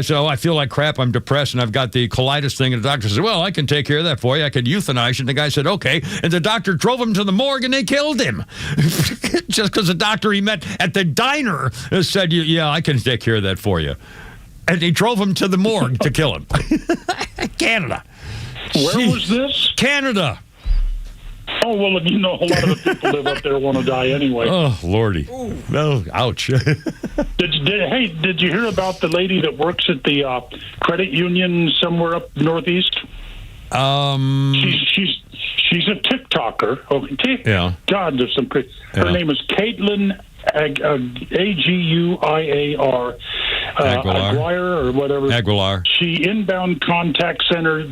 said, "Oh, I feel like crap. I'm depressed, and I've got the colitis thing." And the doctor said, "Well, I can take care of that for you. I can euthanize you." And the guy said, "Okay." And the doctor drove him to the morgue, and they killed him. Just because the doctor he met at the diner said, "Yeah, I can take care of that for you." And he drove him to the morgue to kill him. Canada. Where was this? Canada. Oh, well, a lot of the people live up there want to die anyway. Oh, Lordy. Well, ouch. Did you hear about the lady that works at the credit union somewhere up northeast? She's a TikToker. Okay. Yeah. God, there's some. Her name is Caitlin Aguiar. Aguiar or whatever. Aguilar. She inbound contact center,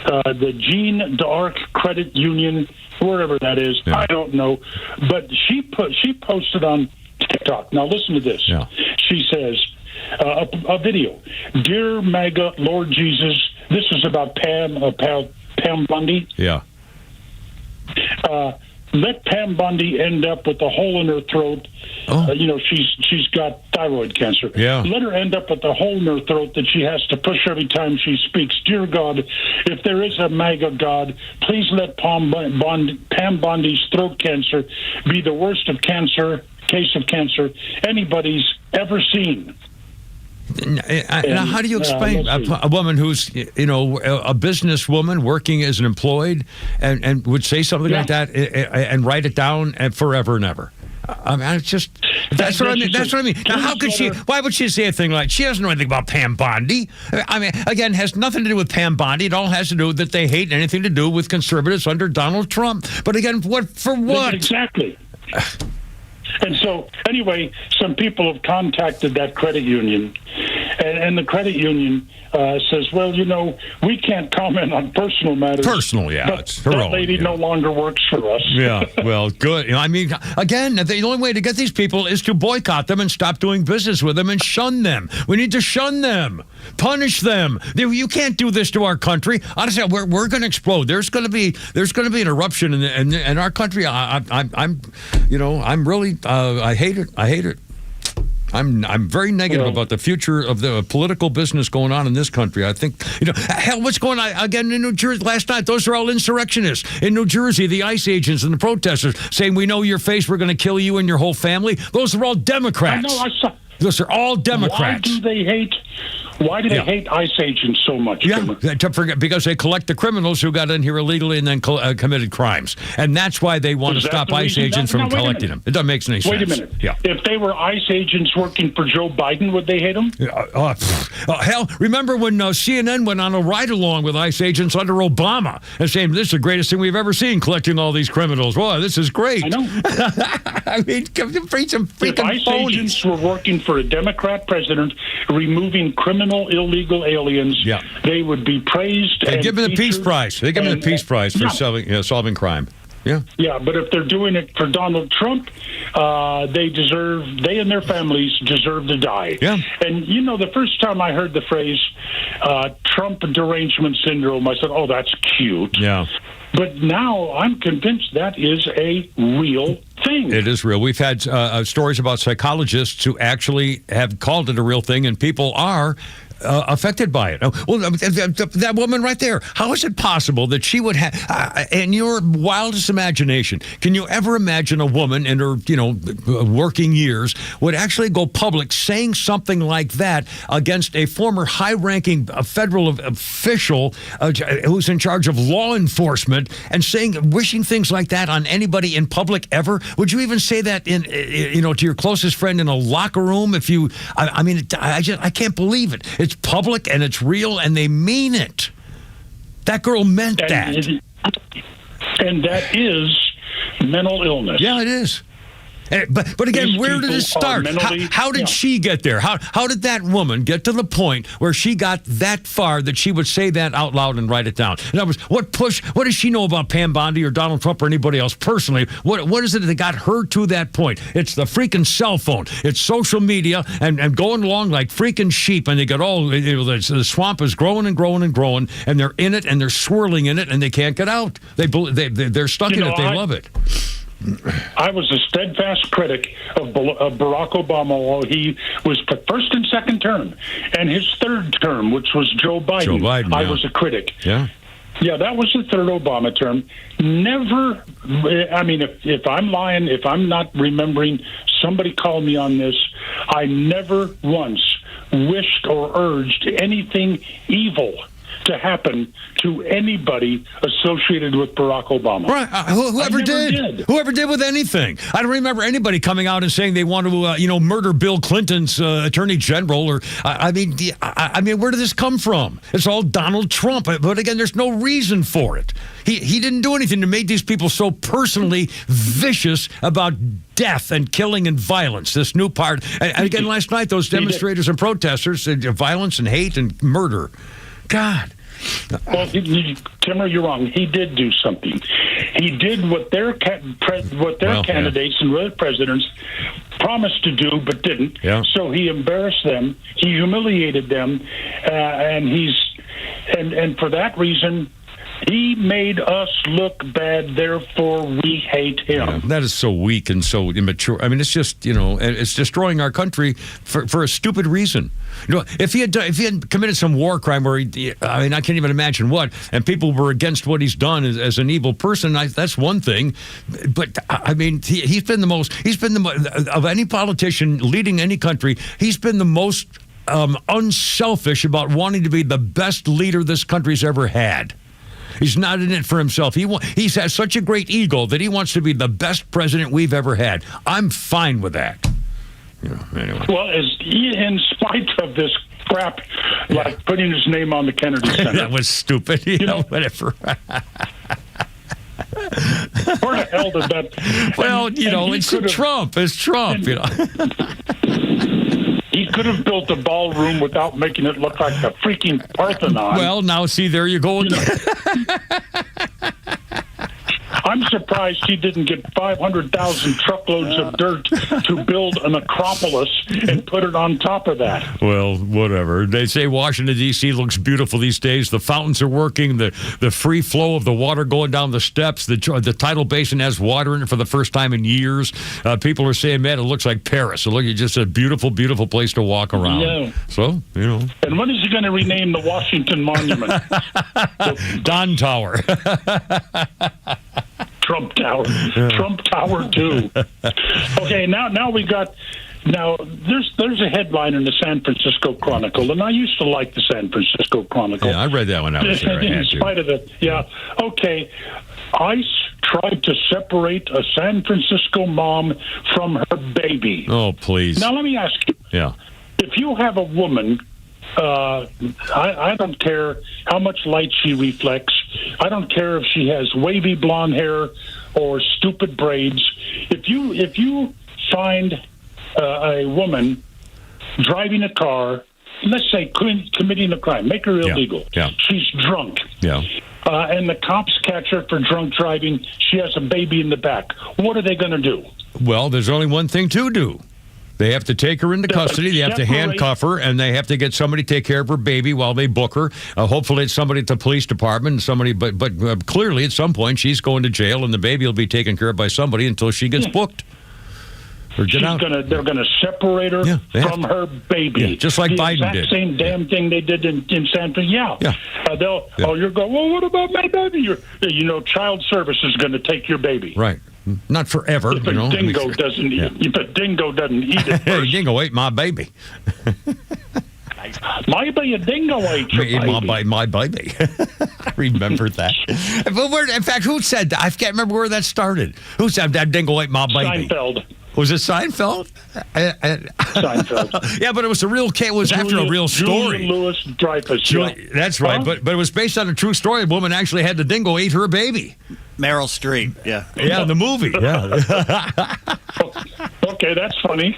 the Jean D'Arc Credit Union, wherever that is. Yeah. I don't know, but she posted on TikTok. Now listen to this. Yeah. She says a video. Dear MAGA, Lord Jesus. This is about Pam Bundy. Yeah. Let Pam Bundy end up with a hole in her throat. Oh. She's got thyroid cancer. Yeah. Let her end up with a hole in her throat that she has to push every time she speaks. Dear God, if there is a MAGA God, please let Pam Bundy's throat cancer be the worst case of cancer anybody's ever seen. Now, how do you explain a woman who's, a businesswoman working as an employed and would say something like that and write it down and forever and ever? It's just, that's what I mean. That's what I mean. Now, how could she, why would she say a thing like, she doesn't know anything about Pam Bondi? Again, it has nothing to do with Pam Bondi. It all has to do with that they hate anything to do with conservatives under Donald Trump. But again, for what? Exactly. And so, anyway, some people have contacted that credit union, and the credit union says, well, we can't comment on personal matters. Personal, yeah. But it's her that own, lady no longer works for us. Yeah, well, good. Again, the only way to get these people is to boycott them and stop doing business with them and shun them. We need to shun them. Punish them. You can't do this to our country. Honestly, we're going to explode. There's going to be an eruption in our country. I'm really I hate it. I'm very negative about the future of the political business going on in this country. I think, hell, what's going on again in New Jersey last night? Those are all insurrectionists in New Jersey, the ICE agents and the protesters saying, we know your face, we're going to kill you and your whole family. Those are all Democrats. I know. Those are all Democrats. Why do they hate? Why do they hate ICE agents so much? Because they collect the criminals who got in here illegally and then committed crimes. And that's why they want to stop ICE agents from collecting them. It doesn't make any sense. Wait a minute. Yeah. If they were ICE agents working for Joe Biden, would they hate him? Hell, remember when CNN went on a ride-along with ICE agents under Obama and saying, this is the greatest thing we've ever seen, collecting all these criminals. Boy, this is great. I know. I mean, some freaking if ICE phonies. agents were working for a Democrat president, removing criminal, illegal aliens, they would be praised. They and give them the Peace Prize. They give them the Peace Prize for solving crime. Yeah. Yeah, but if they're doing it for Donald Trump, they and their families deserve to die. Yeah. And, the first time I heard the phrase Trump derangement syndrome, I said, oh, that's cute. Yeah. But now I'm convinced that is a real thing. It is real. We've had stories about psychologists who actually have called it a real thing, and people are affected by it. Well, that woman right there, how is it possible that she would have, in your wildest imagination, can you ever imagine a woman in her, working years would actually go public saying something like that against a former high-ranking federal official who's in charge of law enforcement and wishing things like that on anybody in public ever? Would you even say that to your closest friend in a locker room? If you, I can't believe it. It's public and it's real and they mean it. That girl meant that. And that is mental illness. Yeah, it is. But again, These where did it start? How did she get there? How did that woman get to the point where she got that far that she would say that out loud and write it down? In other words, what does she know about Pam Bondi or Donald Trump or anybody else personally? What is it that got her to that point? It's the freaking cell phone. It's social media and going along like freaking sheep, and they get the swamp is growing and growing and growing, and they're in it and they're swirling in it and they can't get out. They're stuck in it. They love it. I was a steadfast critic of Barack Obama while he was first and second term. And his third term, which was Joe Biden, I was a critic. Yeah. Yeah, that was the third Obama term. Never, if I'm lying, if I'm not remembering, somebody call me on this. I never once wished or urged anything evil to happen to anybody associated with Barack Obama. Right. Whoever did with anything. I don't remember anybody coming out and saying they want to, murder Bill Clinton's attorney general. Or I mean, where did this come from? It's all Donald Trump. But again, there's no reason for it. He didn't do anything to make these people so personally vicious about death and killing and violence. This new part. And again, last night, those demonstrators and protesters, violence and hate and murder. God. Well, Timmer, you're wrong. He did do something. He did what their candidates and other presidents promised to do but didn't. Yeah. So he embarrassed them. He humiliated them, and for that reason, he made us look bad. Therefore, we hate him. Yeah, that is so weak and so immature. I mean, it's just it's destroying our country for a stupid reason. If he had committed some war crime where I can't even imagine what, and people were against what he's done as an evil person, that's one thing. But he's been of any politician leading any country, he's been the most unselfish about wanting to be the best leader this country's ever had. He's not in it for himself. He has such a great ego that he wants to be the best president we've ever had. I'm fine with that. Anyway. Well, in spite of this crap, like putting his name on the Kennedy Center. That was stupid. Whatever. Where the hell did that... Well, it's Trump. It's Trump, He could have built a ballroom without making it look like the freaking Parthenon. Well, now, see, there you go again. I'm surprised he didn't get 500,000 truckloads of dirt to build an Acropolis and put it on top of that. Well, whatever. They say Washington, D.C. looks beautiful these days. The fountains are working. The free flow of the water going down the steps. The tidal basin has water in it for the first time in years. People are saying, man, it looks like Paris. It's just a beautiful, beautiful place to walk around. Yeah. So, And when is he going to rename the Washington Monument? Don Tower. Trump Tower. Trump Tower 2. Okay, now we got Now, there's a headline in the San Francisco Chronicle, and I used to like the San Francisco Chronicle. Yeah, I read that when I was there. In spite of the, okay, ICE tried to separate a San Francisco mom from her baby. Oh, please. Now, let me ask you. Yeah. If you have a woman, I don't care how much light she reflects. I don't care if she has wavy blonde hair or stupid braids. If you find a woman driving a car, let's say committing a crime, make her illegal. Yeah. She's drunk. Yeah. And the cops catch her for drunk driving. She has a baby in the back. What are they going to do? Well, there's only one thing to do. They have to take her into custody. They have to handcuff her, and they have to get somebody to take care of her baby while they book her. Hopefully, it's somebody at the police department. But clearly, at some point, she's going to jail, and the baby will be taken care of by somebody until she gets booked. Or get out. They're gonna separate her from her baby. Yeah, just like Biden did. Same damn thing they did in San Francisco. You're going, well, what about my baby? Child service is going to take your baby. Right. Not forever. If a dingo doesn't eat it first. Dingo ate my baby. Maybe a dingo ate your baby. My baby. I remember that. In fact, who said that? I can't remember where that started. Who said that dingo ate my baby? Seinfeld. Was it Seinfeld? Seinfeld. Yeah, but it was a real case. It was after a real story. Julia Louis-Dreyfus. That's right. But it was based on a true story. A woman actually had the dingo eat her baby. Meryl Streep. Yeah. Yeah, in the movie. Yeah. Okay, that's funny.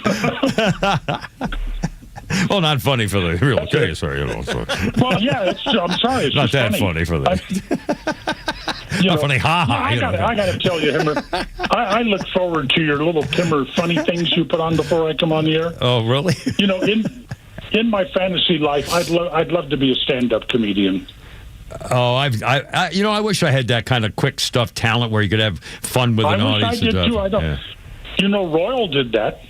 Well, not funny for the real case. Sorry. Well, yeah. I'm sorry. It's not that funny for the. Not funny, I got to tell you, Himmer, I look forward to your little Kimmer funny things you put on before I come on the air. Oh, really? In my fantasy life, I'd love to be a stand-up comedian. Oh, I wish I had that kind of quick stuff talent where you could have fun with an audience. I did too. I don't. Royal did that.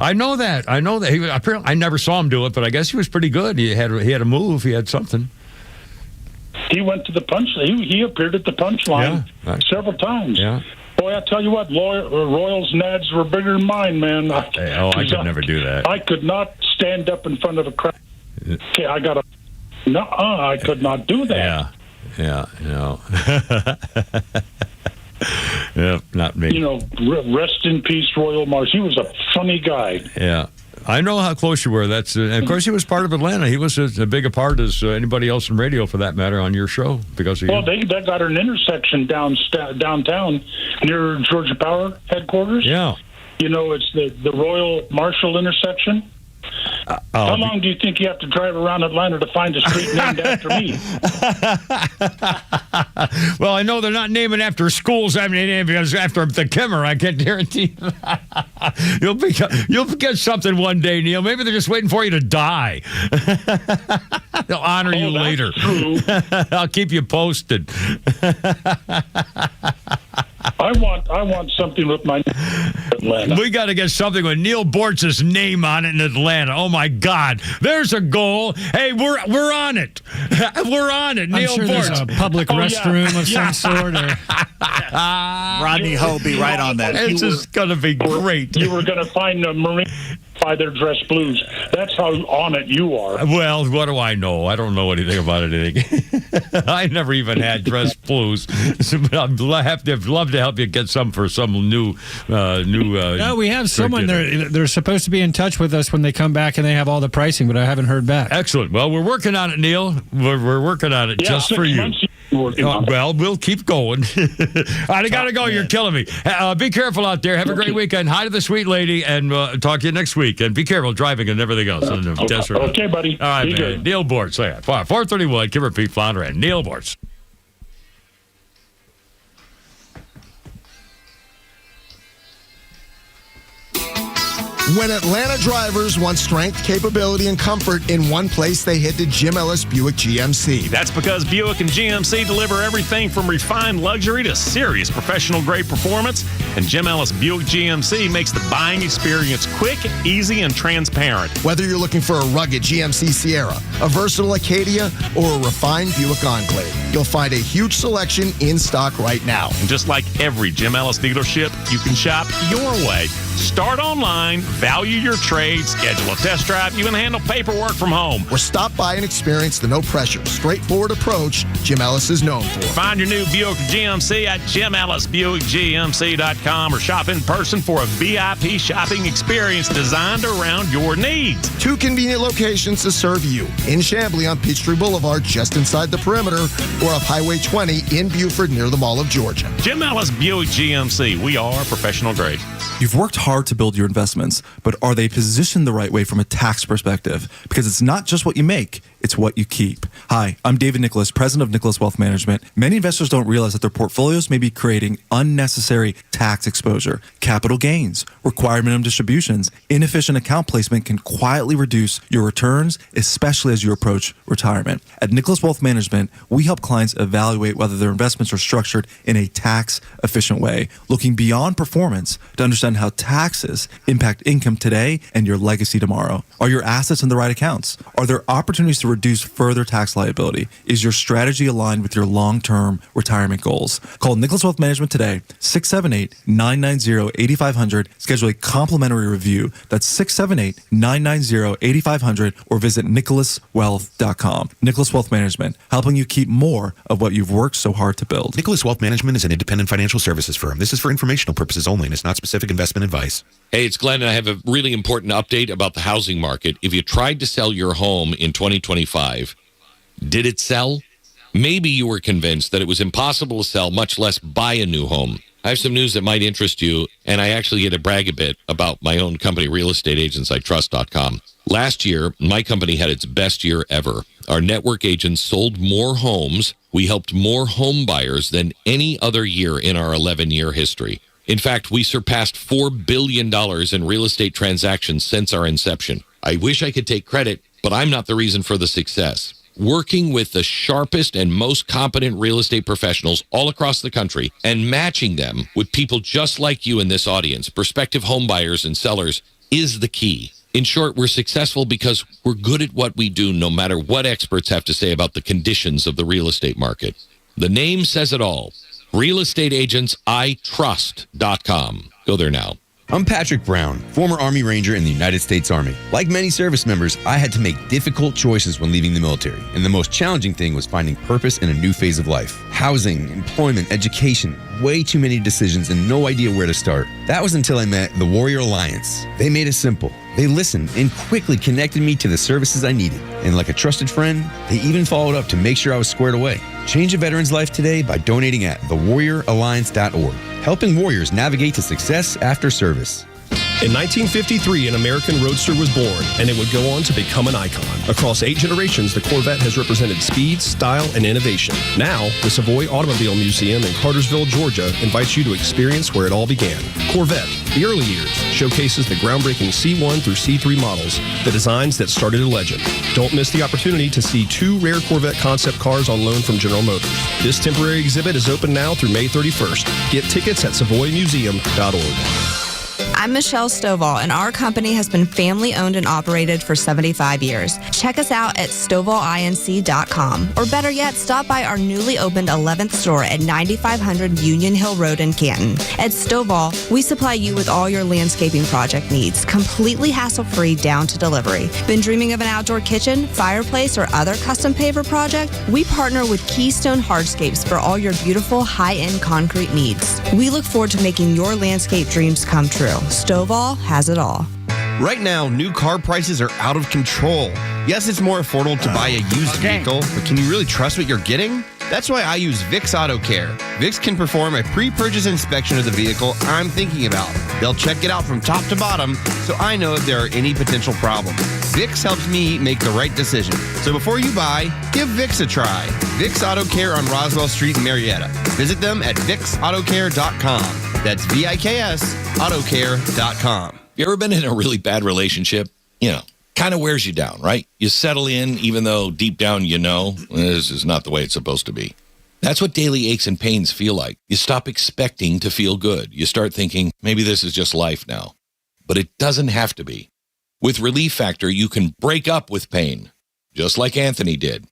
I know that. Apparently, I never saw him do it, but I guess he was pretty good. He had a move. He had something. He went to the punch. He appeared at the punchline several times. Yeah. Boy, I tell you what, Royals nads were bigger than mine, man. I could never do that. I could not stand up in front of a crowd. Okay, I could not do that. Yeah. Yeah, not me. Rest in peace, Royal Mars. He was a funny guy. Yeah. I know how close you were. And of course, he was part of Atlanta. He was as big a part as anybody else in radio, for that matter, on your show. Because of they got an intersection downtown near Georgia Power headquarters. Yeah. It's the Royal Marshall intersection. How long do you think you have to drive around Atlanta to find a street named after me? Well, I know they're not naming after schools. I mean, because after the Kimmer, I can guarantee you'll get something one day, Neil. Maybe they're just waiting for you to die. They'll honor you later. I'll keep you posted. I want something with my name in Atlanta. We got to get something with Neil Boorts' name on it in Atlanta. Oh my God, there's a goal. Hey, we're on it. We're on it. Neil Boorts. There's a public restroom of some sort. Or Rodney Ho be right on that. It's just gonna be great. You were gonna find a Marine by their dress blues. That's how on it you are. Well, what do I know? I don't know anything about anything. I never even had dress blues. But I'd love to help you get some for some new. No, we have someone they're supposed to be in touch with us when they come back, and they have all the pricing, but I haven't heard back. Excellent. Well, we're working on it, Neil. We're working on it just for you. Well, we'll keep going. I got to go. You're killing me. Be careful out there. Have a great weekend. Hi to the sweet lady, and talk to you next week. And be careful driving and everything else. Okay, buddy. All right, be man. good. Neil Boorts. 431, Kimmer Pete Flounder, and Neil Boorts. When Atlanta drivers want strength, capability, and comfort in one place, they head to Jim Ellis Buick GMC. That's because Buick and GMC deliver everything from refined luxury to serious professional-grade performance, and Jim Ellis Buick GMC makes the buying experience quick, easy, and transparent. Whether you're looking for a rugged GMC Sierra, a versatile Acadia, or a refined Buick Enclave, you'll find a huge selection in stock right now. And just like every Jim Ellis dealership, you can shop your way. Start online, value your trade, schedule a test drive, even handle paperwork from home. Or stop by and experience the no-pressure, straightforward approach Jim Ellis is known for. Find your new Buick GMC at JimEllisBuickGMC.com or shop in person for a VIP shopping experience designed around your needs. 2 convenient locations to serve you. In Chamblee on Peachtree Boulevard, just inside the perimeter, or off Highway 20 in Buford near the Mall of Georgia. Jim Ellis Buick GMC. We are professional grade. You've worked hard to build your investments, but are they positioned the right way from a tax perspective? Because it's not just what you make, it's what you keep. Hi, I'm David Nicholas, president of Nicholas Wealth Management. Many investors don't realize that their portfolios may be creating unnecessary tax exposure. Capital gains, required minimum distributions, inefficient account placement can quietly reduce your returns, especially as you approach retirement. At Nicholas Wealth Management, we help clients evaluate whether their investments are structured in a tax-efficient way, looking beyond performance to understand how taxes impact income today and your legacy tomorrow. Are your assets in the right accounts? Are there opportunities to reduce further tax liability? Is your strategy aligned with your long-term retirement goals? Call Nicholas Wealth Management today, 678-990-8500. Schedule a complimentary review. That's 678-990-8500 or visit nicholaswealth.com. Nicholas Wealth Management, helping you keep more of what you've worked so hard to build. Nicholas Wealth Management is an independent financial services firm. This is for informational purposes only and is not specific investment advice. Hey, it's Glenn, and I have a really important update about the housing market. If you tried to sell your home in 2025, did it sell? Maybe you were convinced that it was impossible to sell, much less buy a new home. I have some news that might interest you, and I actually get to brag a bit about my own company, realestateagentsitrust.com. Last year, my company had its best year ever. Our network agents sold more homes. We helped more home buyers than any other year in our 11-year history. In fact, we surpassed $4 billion in real estate transactions since our inception. I wish I could take credit, but I'm not the reason for the success. Working with the sharpest and most competent real estate professionals all across the country and matching them with people just like you in this audience, prospective home buyers and sellers, is the key. In short, we're successful because we're good at what we do, no matter what experts have to say about the conditions of the real estate market. The name says it all. realestateagentsitrust.com. Go there now. I'm Patrick Brown, former Army Ranger in the United States Army. Like many service members, I had to make difficult choices when leaving the military, and the most challenging thing was finding purpose in a new phase of life. Housing, employment, education, way too many decisions and no idea where to start. That was until I met the Warrior Alliance. They made it simple. They listened and quickly connected me to the services I needed. And like a trusted friend, they even followed up to make sure I was squared away. Change a veteran's life today by donating at thewarrioralliance.org, helping warriors navigate to success after service. In 1953, an American Roadster was born, and it would go on to become an icon. Across 8 generations, the Corvette has represented speed, style, and innovation. Now, the Savoy Automobile Museum in Cartersville, Georgia, invites you to experience where it all began. Corvette, the early years, showcases the groundbreaking C1 through C3 models, the designs that started a legend. Don't miss the opportunity to see 2 rare Corvette concept cars on loan from General Motors. This temporary exhibit is open now through May 31st. Get tickets at savoymuseum.org. I'm Michelle Stovall, and our company has been family-owned and operated for 75 years. Check us out at StovallINC.com, or better yet, stop by our newly opened 11th store at 9500 Union Hill Road in Canton. At Stovall, we supply you with all your landscaping project needs, completely hassle-free down to delivery. Been dreaming of an outdoor kitchen, fireplace, or other custom paver project? We partner with Keystone Hardscapes for all your beautiful high-end concrete needs. We look forward to making your landscape dreams come true. Stovall has it all. Right now, new car prices are out of control. Yes, it's more affordable to buy a used vehicle, but can you really trust what you're getting? That's why I use VIX Auto Care. VIX can perform a pre-purchase inspection of the vehicle I'm thinking about. They'll check it out from top to bottom, so I know if there are any potential problems. VIX helps me make the right decision. So before you buy, give VIX a try. VIX Auto Care on Roswell Street in Marietta. Visit them at VIXAutoCare.com. That's VIKS autocare.com. You ever been in a really bad relationship? You know, kind of wears you down, right? You settle in even though deep down you know this is not the way it's supposed to be. That's what daily aches and pains feel like. You stop expecting to feel good. You start thinking, maybe this is just life now. But it doesn't have to be. With Relief Factor, you can break up with pain, just like Anthony did.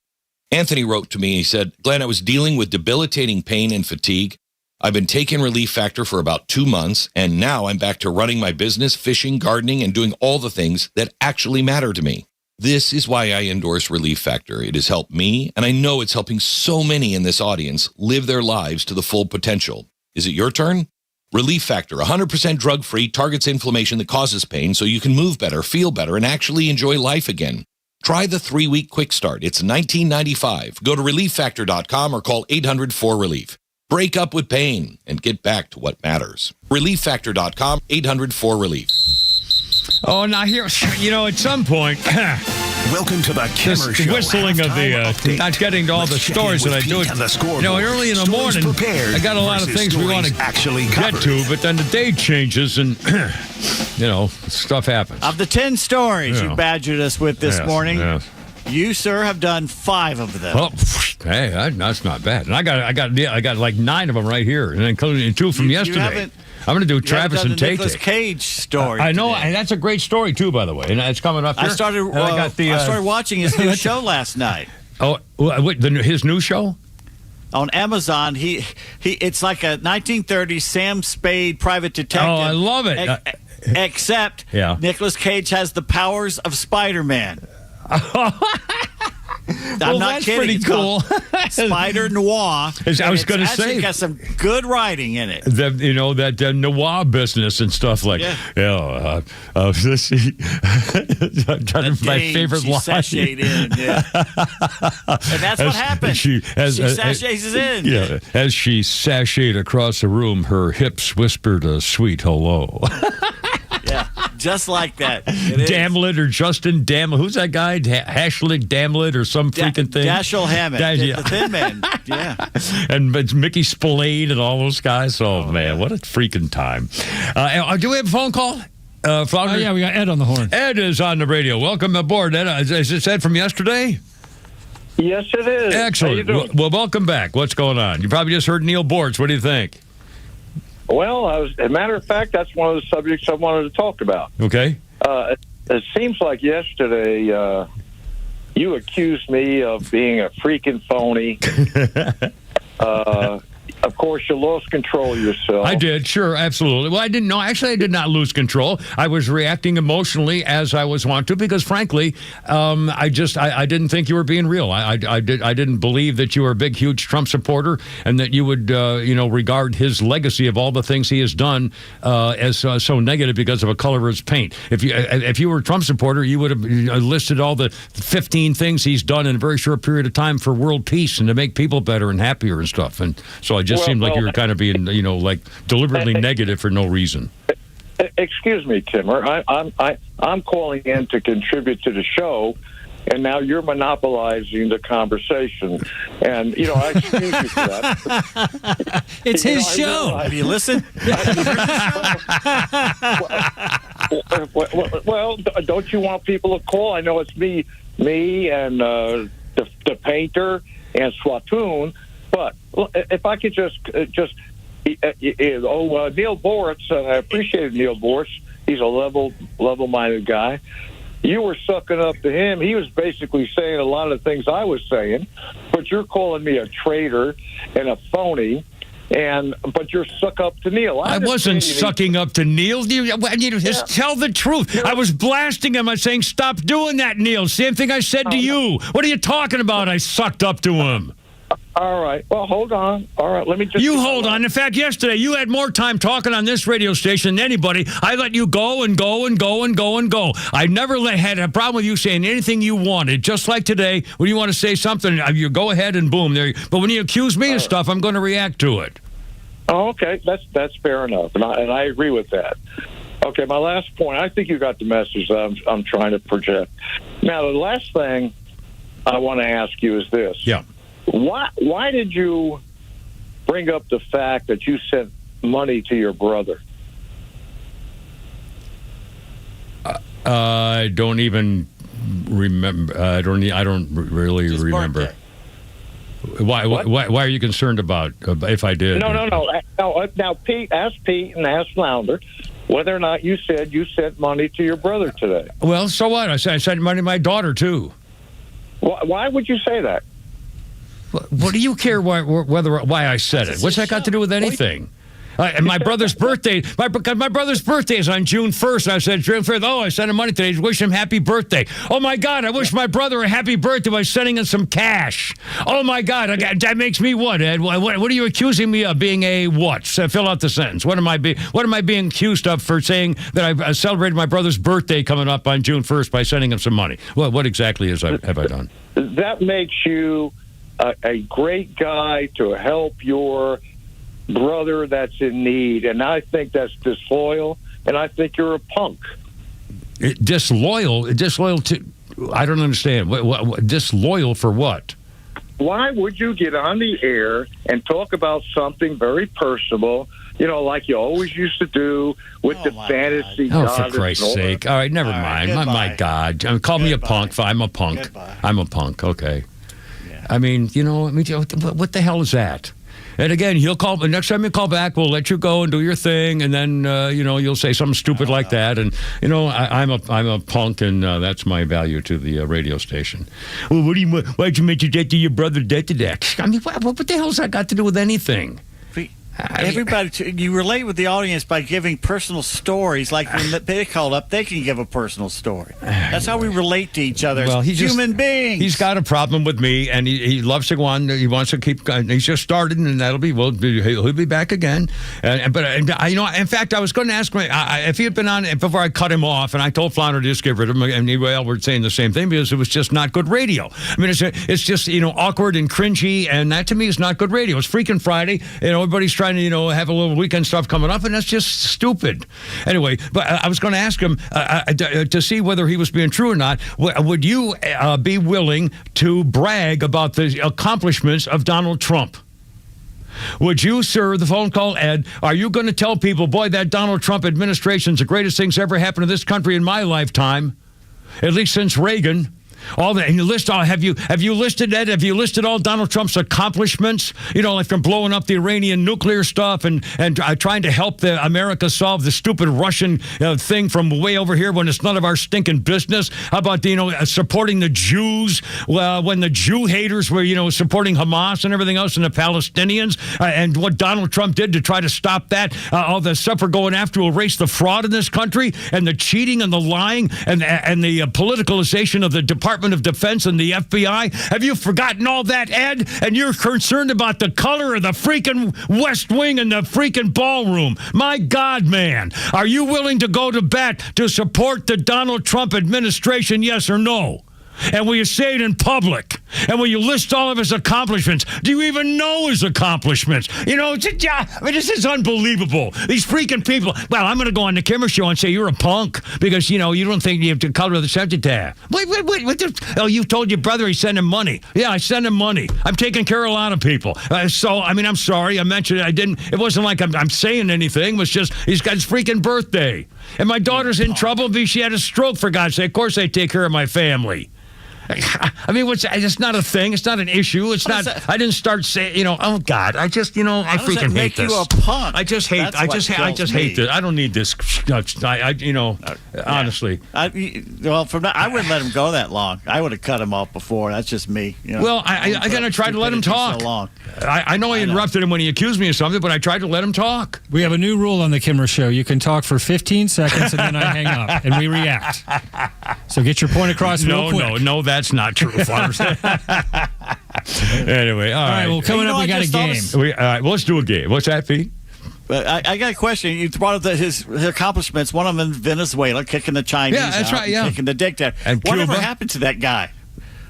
Anthony wrote to me, he said, Glenn, I was dealing with debilitating pain and fatigue. I've been taking Relief Factor for about 2 months, and now I'm back to running my business, fishing, gardening, and doing all the things that actually matter to me. This is why I endorse Relief Factor. It has helped me, and I know it's helping so many in this audience live their lives to the full potential. Is it your turn? Relief Factor, 100% drug-free, targets inflammation that causes pain so you can move better, feel better, and actually enjoy life again. Try the 3-week quick start. It's $19.95. Go to ReliefFactor.com or call 800-4RELIEF. Break up with pain and get back to what matters. ReliefFactor.com, 800-4RELIEF. Oh, now here, at some point... Welcome to the Kimmer Show. Whistling of the not getting to all the stories that I do. Early in the morning, I got a lot of things we want to get to, but then the day changes and, stuff happens. Of the 10 stories you badgered us with this morning, you, sir, have done 5 of them. Well, hey, that's not bad. And I got like 9 of them right here, and including 2 from yesterday. I'm going to do Travis and Tate. Nicolas Cage story. I know, and that's a great story too, by the way. And it's coming up here. I started watching his new show last night. Oh, his new show on Amazon. It's like a 1930s Sam Spade private detective. Oh, I love it. Except Nicolas Cage has the powers of Spider-Man. I'm not that's kidding. Pretty cool. Spider Noir. I was going to say, it's got some good writing in it. That noir business and stuff like. My favorite line. Sashayed in, and that's what happened. She sashays in. Yeah, as she sashayed across the room, her hips whispered a sweet hello. Yeah, just like that. Damlet or Justin Damlet. Who's that guy? Hashlik Damlet or some freaking thing? Dashiell Hammett, the Thin Man. Yeah. And it's Mickey Spillane and all those guys. Oh, man, what a freaking time. Do we have a phone call? Flounders? Yeah, we got Ed on the horn. Ed is on the radio. Welcome aboard, Ed. Is this Ed from yesterday? Yes, it is. Excellent. Well, welcome back. What's going on? You probably just heard Neil Boorts. What do you think? Well, as a matter of fact, that's one of the subjects I wanted to talk about. Okay. It seems like yesterday you accused me of being a freaking phony. Of course, you lost control of yourself. I did, sure, absolutely. Well, I didn't know. Actually, I did not lose control. I was reacting emotionally as I was wont to because, frankly, I didn't think you were being real. I didn't believe that you were a big, huge Trump supporter and that you would, regard his legacy of all the things he has done as so negative because of a color of his paint. If you were a Trump supporter, you would have listed all the 15 things he's done in a very short period of time for world peace and to make people better and happier and stuff. And so I just seemed like you were kind of being, deliberately negative for no reason. Excuse me, Timmer. I'm calling in to contribute to the show, and now you're monopolizing the conversation. And I excuse you for that. It's his show. Have you listened? Well, don't you want people to call? I know it's me, and the painter and Swatoon. But if I could just Neil Boorts, and I appreciated Neil Boorts. He's a level-minded guy. You were sucking up to him. He was basically saying a lot of things I was saying, but you're calling me a traitor and a phony. But you're suck up to Neil. I wasn't sucking up to Neil. Just tell the truth. I was blasting him. I was saying, stop doing that, Neil. Same thing I said to you. What are you talking about? I sucked up to him. All right. Well, hold on. All right. Let me just... You hold on. In fact, yesterday, you had more time talking on this radio station than anybody. I let you go and go and go and go and go. I never had a problem with you saying anything you wanted. Just like today, when you want to say something, you go ahead and boom. There. But when you accuse me of stuff, I'm going to react to it. Oh, okay. That's fair enough. And I agree with that. Okay, my last point. I think you got the message that I'm trying to project. Now, the last thing I want to ask you is this. Yeah. Why did you bring up the fact that you sent money to your brother? I don't even remember. I don't really remember. Why are you concerned about if I did? No. Now, Pete, ask Pete and ask Flounder whether or not you said you sent money to your brother today. Well, so what? I sent money to my daughter too. Why would you say that? What do you care why I said it? What's that got to do with anything? And my brother's birthday, my brother's birthday is on June 1st. I said, June 1st, I sent him money today to wish him happy birthday. Oh, my God, I wish my brother a happy birthday by sending him some cash. Oh, my God, that makes me what, Ed? What are you accusing me of being a what? So fill out the sentence. What am I being accused of for saying that I celebrated my brother's birthday coming up on June 1st by sending him some money? What exactly have I done? That makes you a great guy to help your brother that's in need, and I think that's disloyal, and I think you're a punk. Disloyal to? I don't understand. What disloyal for what? Why would you get on the air and talk about something very personal, like you always used to do with the fantasy goddess? Oh, for Christ's sake. All right, never mind. My God. Call me a punk. I'm a punk. Goodbye. I'm a punk. Okay. Yeah. I mean, what the hell is that? And again, he'll call. Next time you call back, we'll let you go and do your thing, and then you'll say something stupid like that. And I'm a punk, and that's my value to the radio station. Well, why'd you mention that to your brother? That? I mean, what the hell's that got to do with anything? Everybody, you relate with the audience by giving personal stories. Like when they call up, they can give a personal story. That's how we relate to each other as human beings. He's got a problem with me, and he loves to go on. He wants to keep. He's just started, and that'll be. Well, he'll be back again. But in fact, I was going to ask him if he had been on before I cut him off, and I told Flounder to just get rid of him. And we're saying the same thing because it was just not good radio. I mean, it's just awkward and cringy, and that to me is not good radio. It's freaking Friday, everybody's trying to have a little weekend stuff coming up, and that's just stupid. Anyway, but I was going to ask him to see whether he was being true or not. Would you be willing to brag about the accomplishments of Donald Trump? Would you, sir, the phone call, Ed, are you going to tell people, boy, that Donald Trump administration's the greatest thing's ever happened to this country in my lifetime, at least since Reagan? All that, and you list all. Have you listed Ed? Have you listed all Donald Trump's accomplishments? Like from blowing up the Iranian nuclear stuff and trying to help America solve the stupid Russian thing from way over here when it's none of our stinking business. How about supporting the Jews when the Jew haters were supporting Hamas and everything else and the Palestinians and what Donald Trump did to try to stop that? All the stuff we're going after to erase the fraud in this country and the cheating and the lying and the politicalization of the Department of Defense and the FBI. Have you forgotten all that, Ed? And you're concerned about the color of the freaking West Wing and the freaking ballroom. My God, man. Are you willing to go to bat to support the Donald Trump administration, yes or no? And will you say it in public? And will you list all of his accomplishments? Do you even know his accomplishments? This is unbelievable. These freaking people. Well, I'm going to go on the Kimmer show and say you're a punk because, you don't think you have to color the cenotaph. Wait. You told your brother he sent him money. Yeah, I sent him money. I'm taking care of a lot of people. I'm sorry. I mentioned it. I didn't. It wasn't like I'm saying anything. It was just he's got his freaking birthday. And my daughter's in trouble because she had a stroke, for God's sake. Of course I take care of my family. I mean, it's not a thing. It's not an issue. It's not. I didn't start saying, oh God. I just, I freaking hate this. Make you a punk. I just hate. I just hate this. I don't need this. Honestly. I wouldn't let him go that long. I would have cut him off before. That's just me. Well, I gotta try to let him talk. So long. I know I interrupted him when he accused me of something, but I tried to let him talk. We have a new rule on the Kimmer Show. You can talk for 15 seconds and then I hang up and we react. So get your point across real quick. No, that's not true, Flounders. Anyway, all right. Well, coming up, we got a game. All right, well, let's do a game. What's that, Pete? I got a question. You brought up his accomplishments. One of them in Venezuela, kicking the Chinese out. Yeah, that's right, yeah. Kicking the dictator. And whatever Cuba? happened to that guy?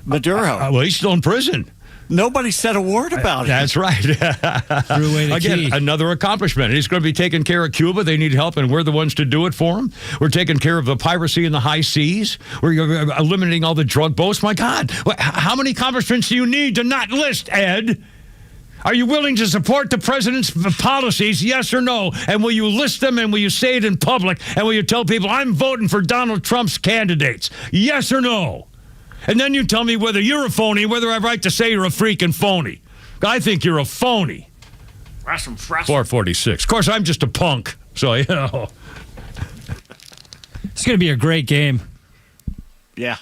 Maduro. Well, he's still in prison. Nobody said a word about it. That's right. Threw away the key. Another accomplishment. He's going to be taking care of Cuba. They need help, and we're the ones to do it for them. We're taking care of the piracy in the high seas. We're eliminating all the drug boats. My God, how many accomplishments do you need to not list, Ed? Are you willing to support the president's policies, yes or no? And will you list them, and will you say it in public? And will you tell people, I'm voting for Donald Trump's candidates, yes or no? And then you tell me whether you're a phony, whether I have right to say you're a freaking phony. I think you're a phony. 446. Of course, I'm just a punk, so, It's going to be a great game. Yeah.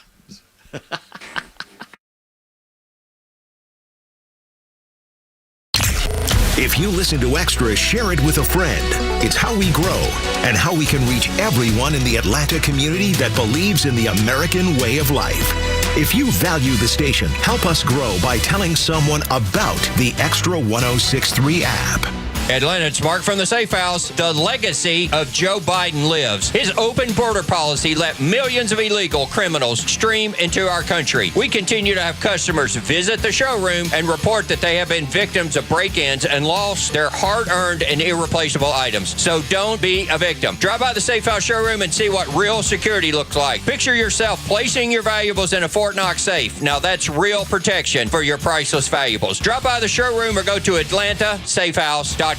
If you listen to Extra, share it with a friend. It's how we grow and how we can reach everyone in the Atlanta community that believes in the American way of life. If you value the station, help us grow by telling someone about the Extra 1063 app. Atlanta, it's Mark from the Safe House. The legacy of Joe Biden lives. His open border policy let millions of illegal criminals stream into our country. We continue to have customers visit the showroom and report that they have been victims of break-ins and lost their hard-earned and irreplaceable items. So don't be a victim. Drive by the Safe House showroom and see what real security looks like. Picture yourself placing your valuables in a Fort Knox safe. Now that's real protection for your priceless valuables. Drop by the showroom or go to AtlantaSafeHouse.com.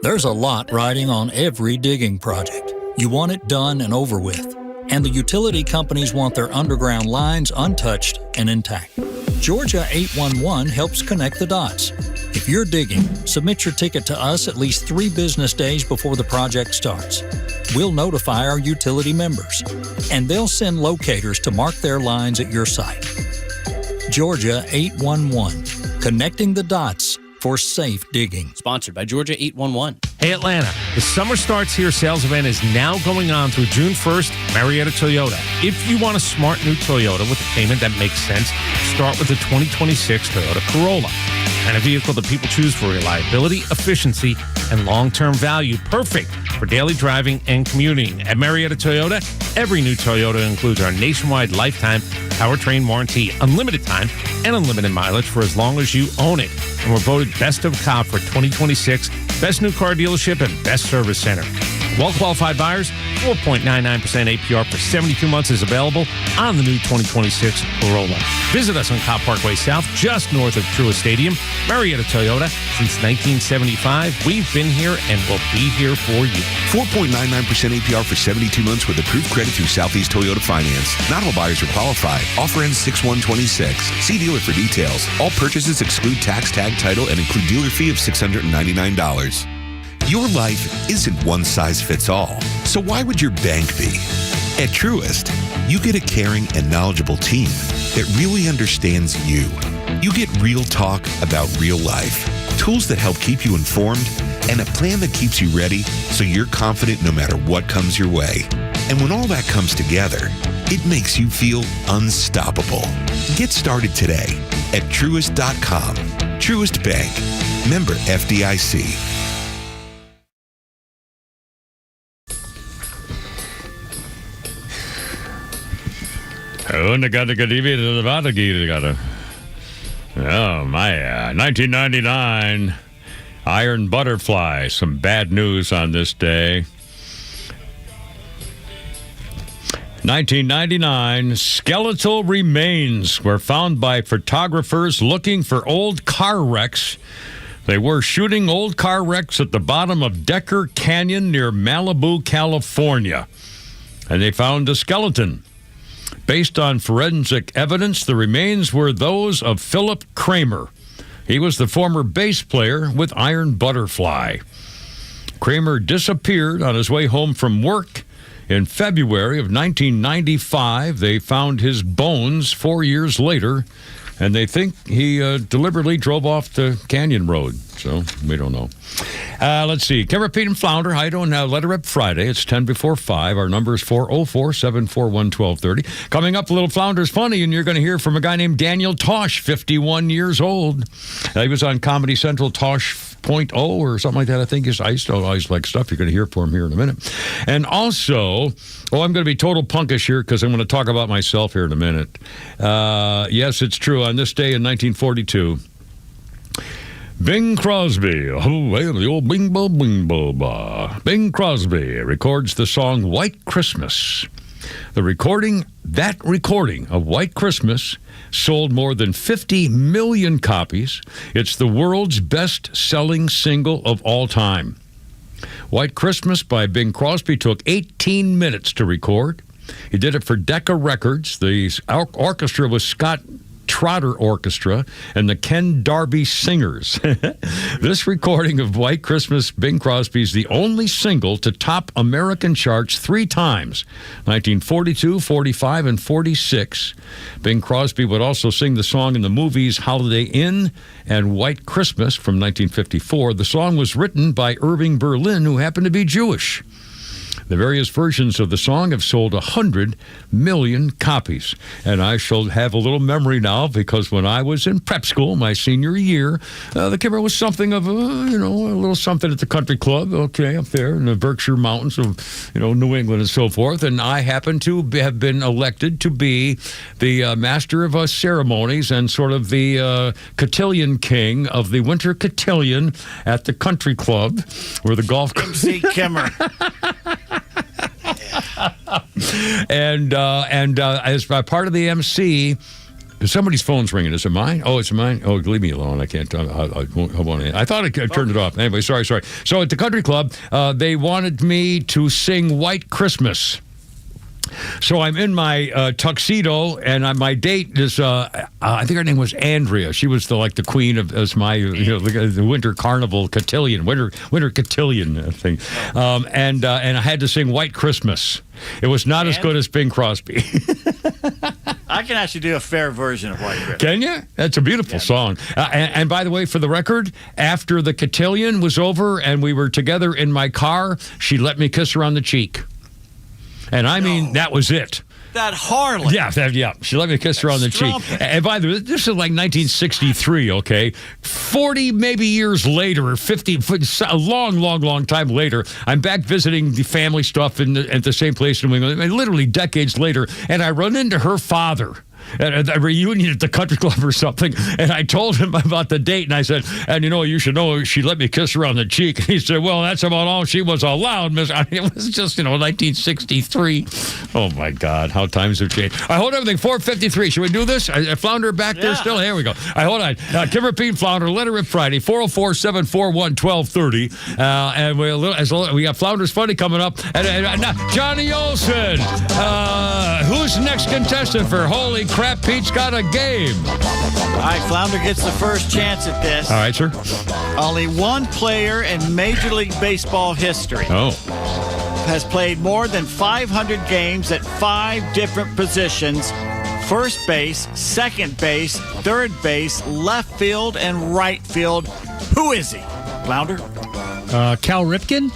There's a lot riding on every digging project. You want it done and over with. And the utility companies want their underground lines untouched and intact. Georgia 811 helps connect the dots. If you're digging, submit your ticket to us at least 3 business days before the project starts. We'll notify our utility members, and they'll send locators to mark their lines at your site. Georgia 811, connecting the dots for safe digging. Sponsored by Georgia 811. Hey, Atlanta, the Summer Starts Here sales event is now going on through June 1st, Marietta Toyota. If you want a smart new Toyota with a payment that makes sense, start with the 2026 Toyota Corolla. And a vehicle that people choose for reliability, efficiency, and long-term value. Perfect for daily driving and commuting. At Marietta Toyota, every new Toyota includes our nationwide lifetime powertrain warranty, unlimited time, and unlimited mileage for as long as you own it. And we're voted Best of Cobb for 2026, Best New Car Dealership, and Best Service Center. Well-qualified buyers, 4.99% APR for 72 months is available on the new 2026 Corolla. Visit us on Cobb Parkway South, just north of Truist Stadium. Marietta Toyota, since 1975. We've been here and will be here for you. 4.99% APR for 72 months with approved credit through Southeast Toyota Finance. Not all buyers are qualified. Offer ends 6/1/26. See dealer for details. All purchases exclude tax, tag, title, and include dealer fee of $699. Your life isn't one size fits all. So why would your bank be? At Truist, you get a caring and knowledgeable team that really understands you. You get real talk about real life, tools that help keep you informed, and a plan that keeps you ready so you're confident no matter what comes your way. And when all that comes together, it makes you feel unstoppable. Get started today at Truist.com. Truist Bank. Member FDIC. Oh, my, 1999, Iron Butterfly. Some bad news on this day. 1999, skeletal remains were found by photographers looking for old car wrecks. They were shooting old car wrecks at the bottom of Decker Canyon near Malibu, California. And they found a skeleton. Based on forensic evidence, the remains were those of Philip Kramer. He was the former bass player with Iron Butterfly. Kramer disappeared on his way home from work. In February of 1995, they found his bones 4 years later, and they think he deliberately drove off the Canyon Road. So we don't know. Let's see. Kim, Repeat, and Flounder. How you doing now? Letter Up Friday. It's 10 before 5. Our number is 404-741-1230. Coming up, a little Flounders Funny, and you're going to hear from a guy named Daniel Tosh, 51 years old. He was on Comedy Central, Tosh .0 or something like that. I think I still always like stuff. You're going to hear from him here in a minute. And also, I'm going to be total punkish here because I'm going to talk about myself here in a minute. Yes, it's true. On this day in 1942, Bing Crosby, the old bing bo bing bo ba. Bing Crosby records the song White Christmas. That recording of White Christmas sold more than 50 million copies. It's the world's best-selling single of all time. White Christmas by Bing Crosby took 18 minutes to record. He did it for Decca Records. The orchestra was Scott Trotter Orchestra and the Ken Darby Singers. This recording of White Christmas, Bing Crosby, is the only single to top American charts 3 times, 1942, 45, and 46. Bing Crosby would also sing the song in the movies Holiday Inn and White Christmas from 1954. The song was written by Irving Berlin, who happened to be Jewish. The various versions of the song have sold 100 million copies. And I shall have a little memory now, because when I was in prep school, my senior year, the Kimmer was something of a little something at the country club, okay, up there in the Berkshire Mountains of, New England and so forth. And I happened to have been elected to be the master of ceremonies and sort of the cotillion king of the winter cotillion at the country club, where the golf MC Kimmer. and as part of the MC, somebody's phone's ringing. Is it mine? Oh, it's mine. Oh, leave me alone. I can't. I thought I turned it off. Anyway, sorry. So at the country club, they wanted me to sing White Christmas. So I'm in my tuxedo, and my date is, I think her name was Andrea. She was the queen of, as my, the winter carnival cotillion, winter cotillion thing. And I had to sing White Christmas. It was not as good as Bing Crosby. I can actually do a fair version of White Christmas. Can you? That's a beautiful song. And by the way, for the record, after the cotillion was over and we were together in my car, she let me kiss her on the cheek. And I mean, that was it. That harlot. Yeah. She let me kiss her on the cheek. And by the way, this is like 1963, okay? 40 maybe years later, 50, a long time later, I'm back visiting the family stuff at the same place in New England, literally decades later, and I run into her father at a reunion at the country club or something, and I told him about the date, and I said, and you should know, she let me kiss her on the cheek. And he said, well, that's about all she was allowed, miss. I mean, it was just, 1963. Oh, my God, how times have changed. I hold everything, 4:53. Should we do this? Flounder back there still? Here we go. Hold on. Kimmer Pete Flounder, Let It Rip Friday, 404-741-1230. And we got Flounders Funny coming up. And Johnny Olson, who's next contestant for Holy Crap, Pete's got a game. All right, Flounder gets the first chance at this. All right, sir. Only one player in Major League Baseball history has played more than 500 games at 5 different positions: first base, second base, third base, left field, and right field. Who is he? Flounder? Cal Ripken?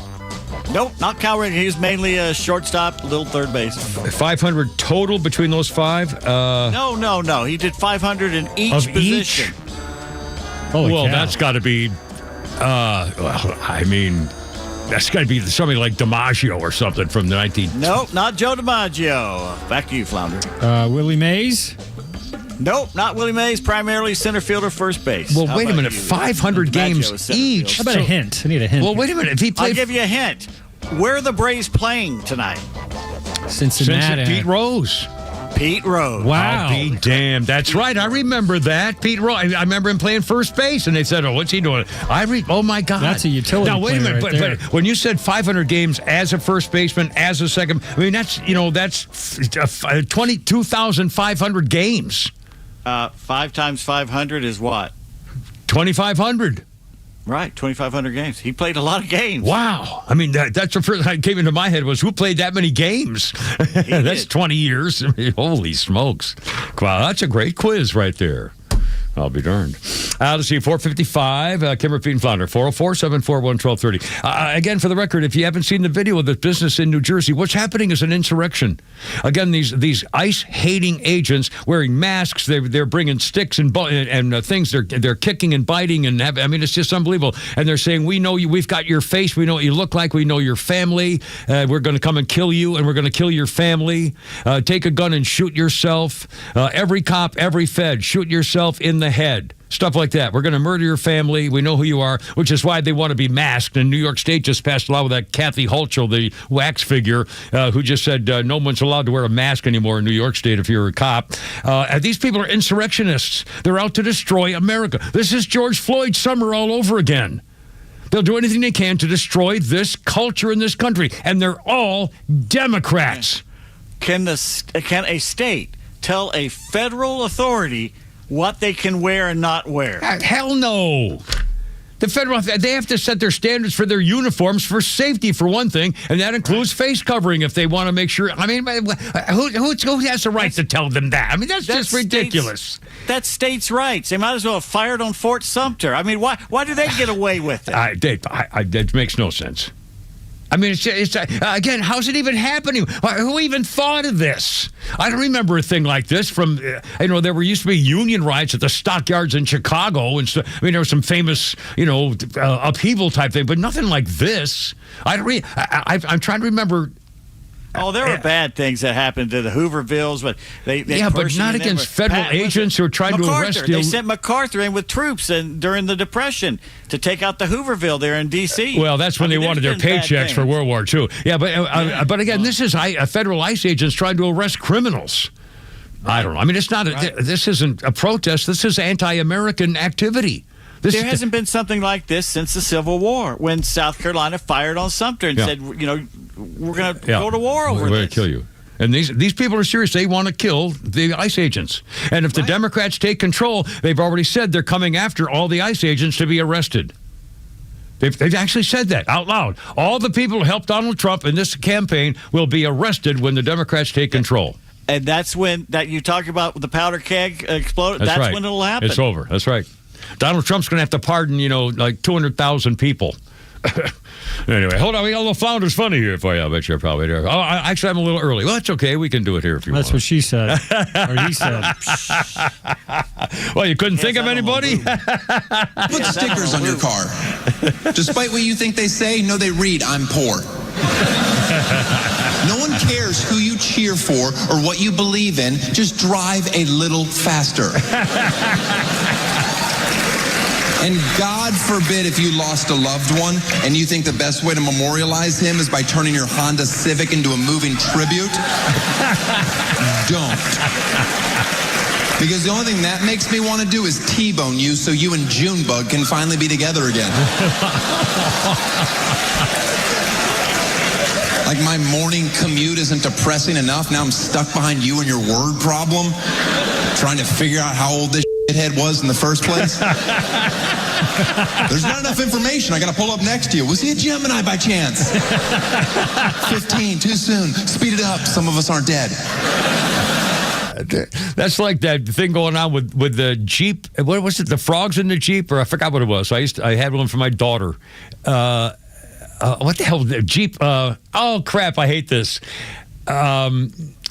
Nope, not Cal Ripken. He was mainly a shortstop, little third base. 500 total between those 5? No. He did 500 in each position. Well, that's got to be, that's got to be somebody like DiMaggio or something from the 19... Nope, not Joe DiMaggio. Back to you, Flounder. Willie Mays? Nope, not Willie Mays. Primarily center fielder, first base. Well, wait a minute. 500 games each. How about a hint? I need a hint. Well, wait a minute. If he played... I'll give you a hint. Where are the Braves playing tonight? Cincinnati. Pete Rose. Wow. I'll be damned. That's right. I remember that. Pete Rose. I remember him playing first base, and they said, oh, what's he doing? Oh, my God. That's a utility Now, wait a minute. Right but when you said 500 games as a first baseman, as a second, I mean, that's 22,500 games. 5 times 500 is what? 2,500. Right, 2,500 games. He played a lot of games. Wow. I mean, that's the first thing that came into my head was, who played that many games? That's 20 years. I mean, holy smokes. Wow, that's a great quiz right there. I'll be darned. Let's see, 4:55, Kimmer Pete and Flounder, 404-741-1230. Again, for the record, if you haven't seen the video of the business in New Jersey, what's happening is an insurrection. Again, these ICE-hating agents wearing masks, they're bringing sticks and things, they're kicking and biting, and it's just unbelievable. And they're saying, we know you, we've got your face, we know what you look like, we know your family, we're going to come and kill you, and we're going to kill your family. Take a gun and shoot yourself. Every cop, every fed, shoot yourself in the head. Stuff like that. We're going to murder your family. We know who you are, which is why they want to be masked. And New York State just passed a law with that Kathy Hochul, the wax figure, who just said no one's allowed to wear a mask anymore in New York State if you're a cop. These people are insurrectionists. They're out to destroy America. This is George Floyd summer all over again. They'll do anything they can to destroy this culture in this country. And they're all Democrats. Can a state tell a federal authority what they can wear and not wear. Hell no. The they have to set their standards for their uniforms for safety, for one thing, and that includes face covering if they want to make sure. I mean, who has the right to tell them that? I mean, that's just ridiculous. That's states' rights. They might as well have fired on Fort Sumter. I mean, why do they get away with it? That makes no sense. I mean, it's again, how's it even happening? Who even thought of this? I don't remember a thing like this from, there used to be union riots at the stockyards in Chicago. And so, I mean, there was some famous, upheaval type thing, but nothing like this. I'm trying to remember. Oh, there were bad things that happened to the Hoovervilles, but but not against federal agents who are trying to arrest you. They sent MacArthur in with troops during the Depression to take out the Hooverville there in D.C. Well, that's when they wanted their paychecks for World War II. Yeah, but again, this is federal ICE agents trying to arrest criminals. I don't know. I mean, it's not. This isn't a protest. This is anti-American activity. There hasn't been something like this since the Civil War, when South Carolina fired on Sumter and said, we're going to go to war over this. We're going to kill you. And these people are serious. They want to kill the ICE agents. And if the Democrats take control, they've already said they're coming after all the ICE agents to be arrested. They've actually said that out loud. All the people who helped Donald Trump in this campaign will be arrested when the Democrats take control. And that's when you talk about the powder keg exploded. That's right. When it'll happen. It's over. That's right. Donald Trump's going to have to pardon, like 200,000 people. Anyway, hold on. We got a little Flounders funny here for you. I bet you're probably there. Oh, actually, I'm a little early. Well, that's okay. We can do it here if you want. That's what she said. Or he said. Well, you couldn't think of anybody? Put stickers on your car. Despite what you think they say, no, they read, I'm poor. No one cares who you cheer for or what you believe in. Just drive a little faster. And God forbid if you lost a loved one and you think the best way to memorialize him is by turning your Honda Civic into a moving tribute. Don't. Because the only thing that makes me want to do is T-bone you so you and Junebug can finally be together again. Like my morning commute isn't depressing enough. Now I'm stuck behind you and your word problem, trying to figure out how old this head was in the first place. There's not enough information. I got to pull up next to you. Was he a Gemini by chance? 15, too soon. Speed it up. Some of us aren't dead. That's like that thing going on with the Jeep. What was it? The frogs in the Jeep? Or I forgot what it was. I had one for my daughter. What the hell? The Jeep. Oh, crap. I hate this.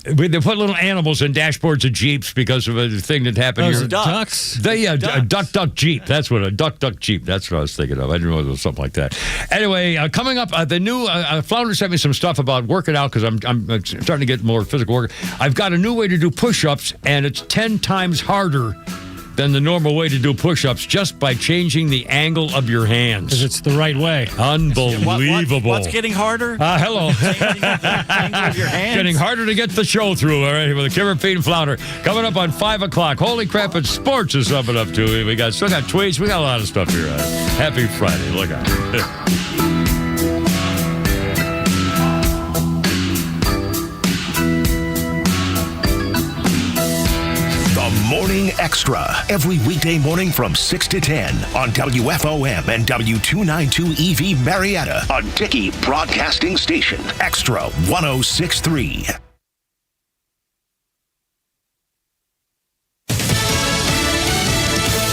They put little animals in dashboards of Jeeps because of a thing that happened here. Ducks? Duck Jeep. That's what a duck Jeep. That's what I was thinking of. I didn't know it was something like that. Anyway, coming up, the new Flounders sent me some stuff about working out because I'm starting to get more physical work. I've got a new way to do push-ups, and it's 10 times harder than the normal way to do push-ups just by changing the angle of your hands. Because it's the right way. Unbelievable. What's getting harder? Hello. Changing the angle of your hands. Getting harder to get the show through, all right, with a Kimmer, Pete, and Flounder. Coming up on 5 o'clock. Holy crap, it's sports is something up to. We still got tweets. We got a lot of stuff here. Happy Friday. Look out. Morning Extra, every weekday morning from 6 to 10 on WFOM and W292 EV Marietta, a Dickey Broadcasting Station. Extra 106.3.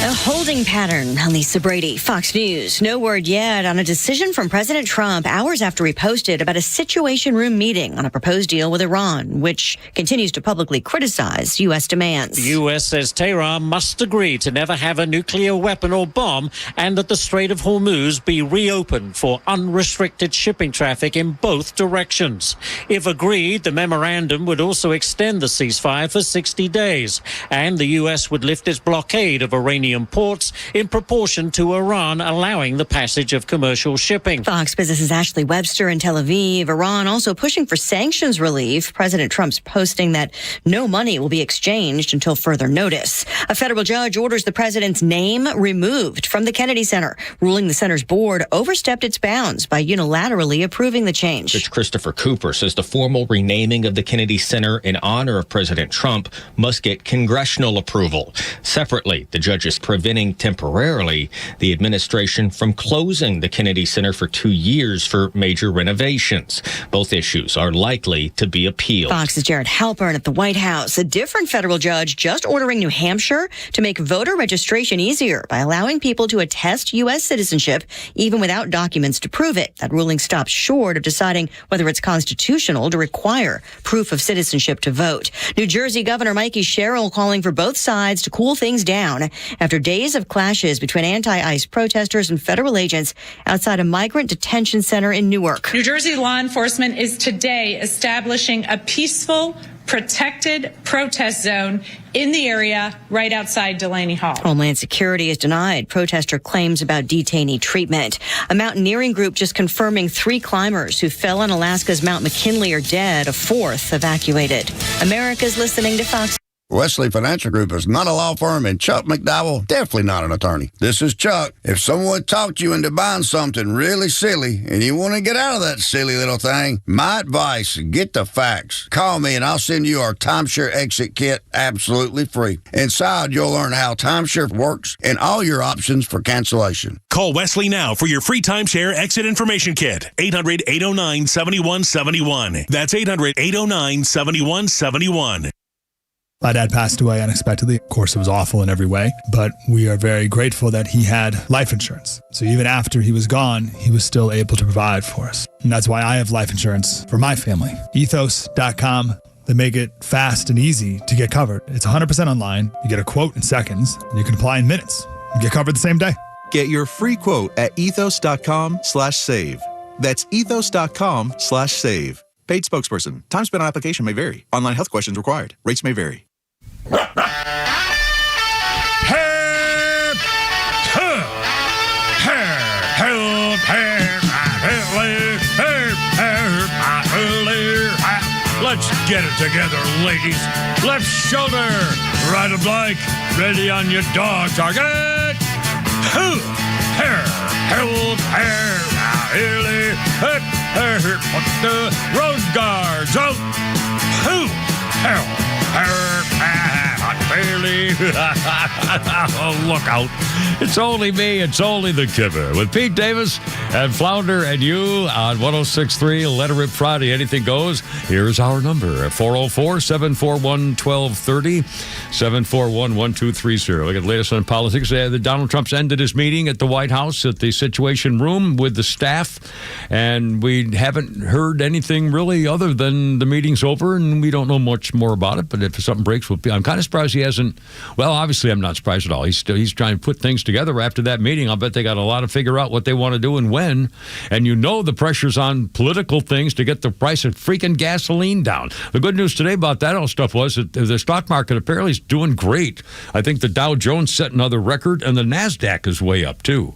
A holding pattern on Lisa Brady, Fox News. No word yet on a decision from President Trump hours after he posted about a Situation Room meeting on a proposed deal with Iran, which continues to publicly criticize U.S. demands. The U.S. says Tehran must agree to never have a nuclear weapon or bomb and that the Strait of Hormuz be reopened for unrestricted shipping traffic in both directions. If agreed, the memorandum would also extend the ceasefire for 60 days, and the U.S. would lift its blockade of Iranian ports in proportion to Iran allowing the passage of commercial shipping. Fox Business's Ashley Webster in Tel Aviv. Iran also pushing for sanctions relief. President Trump's posting that no money will be exchanged until further notice. A federal judge orders the president's name removed from the Kennedy Center, ruling the center's board overstepped its bounds by unilaterally approving the change. Judge Christopher Cooper says the formal renaming of the Kennedy Center in honor of President Trump must get congressional approval. Separately, the judge is preventing temporarily the administration from closing the Kennedy Center for 2 years for major renovations. Both issues are likely to be appealed. Fox's Jared Halpern at the White House. A different federal judge just ordering New Hampshire to make voter registration easier by allowing people to attest U.S. citizenship even without documents to prove it. That ruling stops short of deciding whether it's constitutional to require proof of citizenship to vote. New Jersey Governor Mikey Sherrill calling for both sides to cool things down after days of clashes between anti-ICE protesters and federal agents outside a migrant detention center in Newark. New Jersey law enforcement is today establishing a peaceful, protected protest zone in the area right outside Delaney Hall. Homeland Security has denied protester claims about detainee treatment. A mountaineering group just confirming 3 climbers who fell on Alaska's Mount McKinley are dead, a 4th evacuated. America's listening to Fox. Wesley Financial Group is not a law firm, and Chuck McDowell definitely not an attorney. This is Chuck. If someone talked you into buying something really silly and you want to get out of that silly little thing, my advice, get the facts. Call me and I'll send you our timeshare exit kit absolutely free. Inside, you'll learn how timeshare works and all your options for cancellation. Call Wesley now for your free timeshare exit information kit. 800-809-7171. That's 800-809-7171. My dad passed away unexpectedly. Of course, it was awful in every way, but we are very grateful that he had life insurance. So even after he was gone, he was still able to provide for us. And that's why I have life insurance for my family. Ethos.com. They make it fast and easy to get covered. It's 100% online. You get a quote in seconds, and you can apply in minutes. You get covered the same day. Get your free quote at ethos.com/save. That's ethos.com/save. Paid spokesperson. Time spent on application may vary. Online health questions required. Rates may vary. Let's get it together, ladies. Left shoulder, right of like, ready on your dog target. Put the road guards out. Oh, look out. It's only me. It's only the Kipper. With Pete Davis and Flounder and you on 106.3 Let It Rip Friday. Anything goes. Here's our number at 404-741-1230, 741-1230. Look at the latest on politics. Donald Trump's ended his meeting at the White House at the Situation Room with the staff, and we haven't heard anything really other than the meeting's over, and we don't know much more about it. But if something breaks, I'm kind of surprised he hasn't. Well, obviously, I'm not surprised at all. He's trying to put things together after that meeting. I'll bet they got a lot to figure out what they want to do and when. And you know the pressure's on political things to get the price of freaking gasoline down. The good news today about that all stuff was that the stock market apparently is doing great. I think the Dow Jones set another record, and the NASDAQ is way up, too.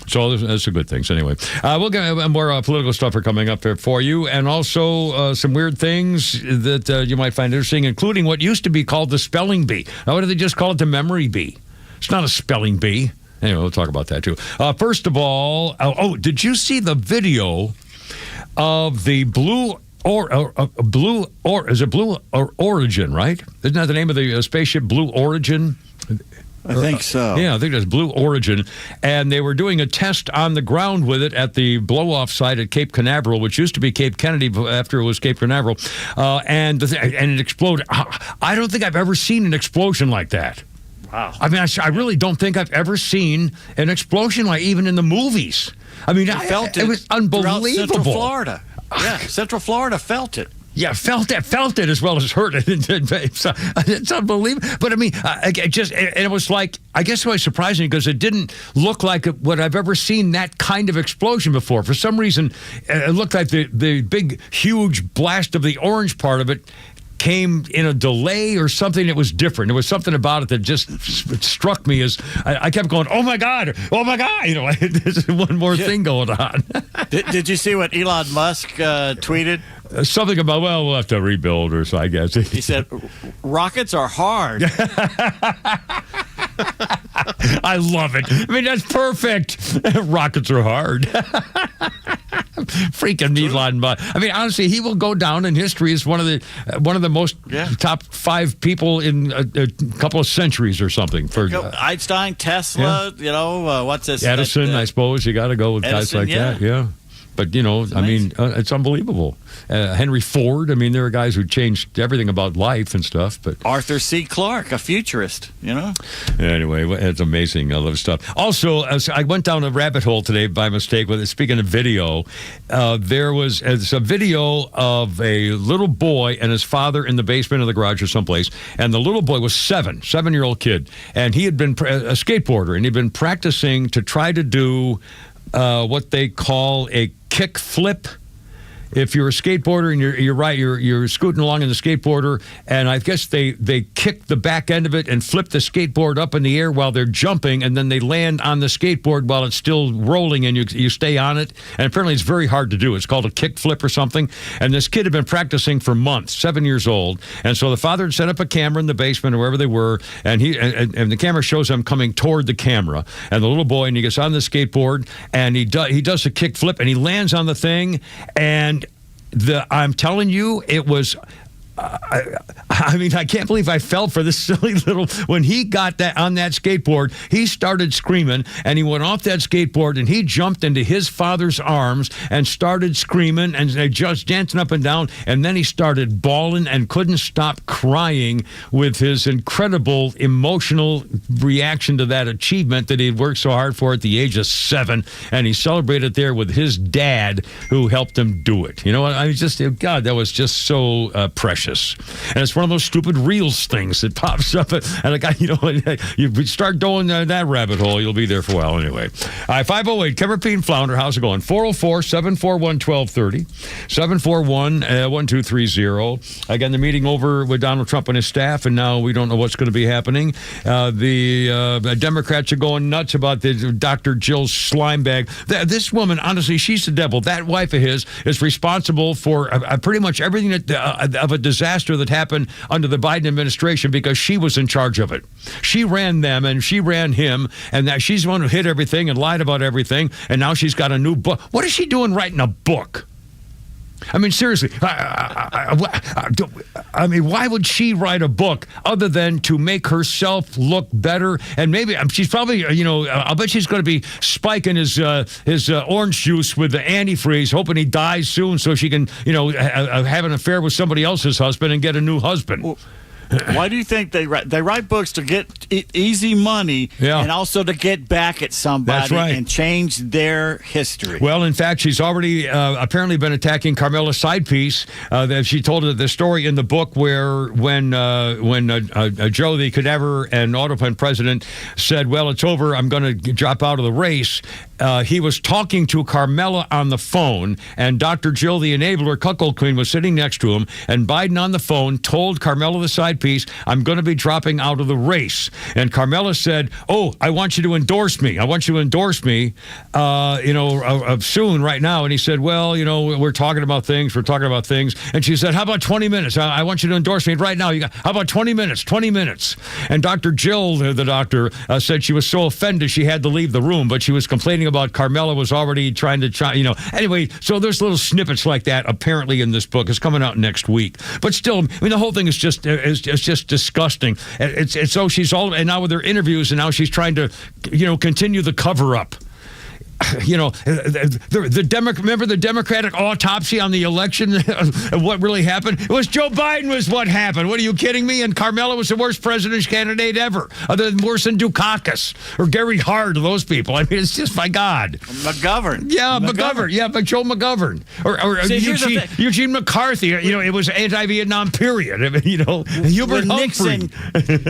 So that's a good thing. So anyway, we'll get more political stuff are coming up there for you, and also some weird things that you might find interesting, including what used to be called the spelling bee. Now, what do they just call it? The memory bee. It's not a spelling bee. Anyway, we'll talk about that too. First of all, did you see the video of the Blue Origin? Right? Isn't that the name of the spaceship, Blue Origin? I think so. Yeah, I think that's Blue Origin. And they were doing a test on the ground with it at the blow-off site at Cape Canaveral, which used to be Cape Kennedy after it was Cape Canaveral. And it exploded. I don't think I've ever seen an explosion like that. Wow. I mean, I really don't think I've ever seen an explosion like even in the movies. I mean, I felt it was unbelievable. Central Florida. Yeah, Central Florida felt it. Yeah, felt it as well as heard it. It's unbelievable. But I mean, it was like, I guess it was surprising because it didn't look like what I've ever seen that kind of explosion before. For some reason, it looked like the big, huge blast of the orange part of it came in a delay or something. It was different. There was something about it that just struck me as I kept going, oh my God. You know, there's one more thing going on. Did you see what Elon Musk tweeted? Something about, well, we'll have to rebuild or so, I guess. He said, rockets are hard. I love it. I mean, that's perfect. Rockets are hard. Freaking Elon Musk. I mean, honestly, he will go down in history as one of the most top 5 people in a couple of centuries or something. For Einstein, Tesla, you know, what's this? Edison, I suppose. You got to go with Edison, guys like that. Yeah. But, you know, I mean, it's unbelievable. Henry Ford, I mean, there are guys who changed everything about life and stuff. But Arthur C. Clarke, a futurist, you know? Anyway, it's amazing. I love stuff. Also, I went down a rabbit hole today by mistake. Speaking of video, there was a video of a little boy and his father in the basement of the garage or someplace. And the little boy was 7-year-old kid. And he had been a skateboarder, and he'd been practicing to try to do what they call a kick flip. If you're a skateboarder and you're scooting along in the skateboarder, and I guess they kick the back end of it and flip the skateboard up in the air while they're jumping, and then they land on the skateboard while it's still rolling, and you stay on it. And apparently it's very hard to do. It's called a kick flip or something. And this kid had been practicing for months, 7 years old. And so the father had set up a camera in the basement or wherever they were, and the camera shows him coming toward the camera. And the little boy, and he gets on the skateboard, and he does a kick flip, and he lands on the thing, and I'm telling you, it was. I mean, I can't believe I fell for this silly little. When he got that on that skateboard, he started screaming, and he went off that skateboard, and he jumped into his father's arms and started screaming and just dancing up and down. And then he started bawling and couldn't stop crying with his incredible emotional reaction to that achievement that he had worked so hard for at the age of 7. And he celebrated there with his dad, who helped him do it. You know, I was just, God, that was just so precious. And it's one of those stupid Reels things that pops up. And like, you know, you start going down that rabbit hole, you'll be there for a while anyway. 508, Kemmer P. and Flounder, how's it going? 404-741-1230, 741-1230. Again, the meeting over with Donald Trump and his staff, and now we don't know what's going to be happening. The Democrats are going nuts about the Dr. Jill slime bag. This woman, honestly, she's the devil. That wife of his is responsible for pretty much everything of a disaster that happened under the Biden administration, because she was in charge of it. She ran them and she ran him, and that she's the one who hid everything and lied about everything, and now she's got a new book. What is she doing writing a book? I mean, seriously, I mean, why would she write a book other than to make herself look better? And maybe she's probably, you know, I'll bet she's going to be spiking his orange juice with the antifreeze, hoping he dies soon so she can, you know, have an affair with somebody else's husband and get a new husband. Well, why do you think they write books to get easy money and also to get back at somebody and change their history? Well, in fact, she's already apparently been attacking Carmela's side piece. That she told the story in the book where when Joe, the cadaver and autopilot president, said, well, it's over, I'm going to drop out of the race. He was talking to Carmela on the phone, and Dr. Jill, the enabler cuckold queen, was sitting next to him, and Biden on the phone told Carmela, the side piece, I'm going to be dropping out of the race. And Carmela said, oh, I want you to endorse me. I want you to endorse me, soon, right now. And he said, well, you know, we're talking about things. And she said, how about 20 minutes? I want you to endorse me right now. How about 20 minutes? 20 minutes. And Dr. Jill, the doctor, said she was so offended she had to leave the room, but she was complaining about Carmela was already trying to, Anyway, so there's little snippets like that apparently in this book. It's coming out next week. But still, I mean, the whole thing is just disgusting. It's so she's all, and now with her interviews, and now she's trying to, continue the cover up. Remember the Democratic autopsy on the election of what really happened? It was Joe Biden was what happened. What, are you kidding me? And Carmela was the worst presidential candidate ever, other than worse than Dukakis or Gary Hart, those people. I mean, it's just, my God. McGovern. Yeah, McGovern. Yeah, but Joe McGovern. Or Eugene McCarthy. It was anti-Vietnam period. I mean, Hubert Humphrey.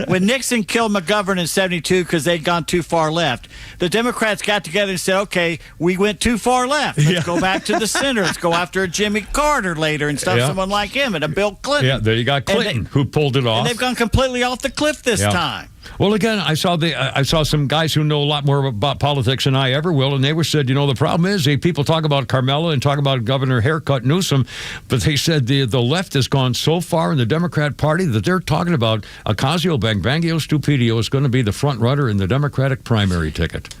When Nixon killed McGovern in 72 because they'd gone too far left, the Democrats got together and said, okay, okay, we went too far left. Let's go back to the center. Let's go after a Jimmy Carter later and stuff, someone like him, and a Bill Clinton. Yeah, there you got Clinton, who pulled it off. And they've gone completely off the cliff this time. Well, again, I saw some guys who know a lot more about politics than I ever will, and they said, the problem is people talk about Carmela and talk about Governor Haircut Newsom, but they said the left has gone so far in the Democrat Party that they're talking about Ocasio-Bangbangio Stupidio is going to be the front runner in the Democratic primary ticket.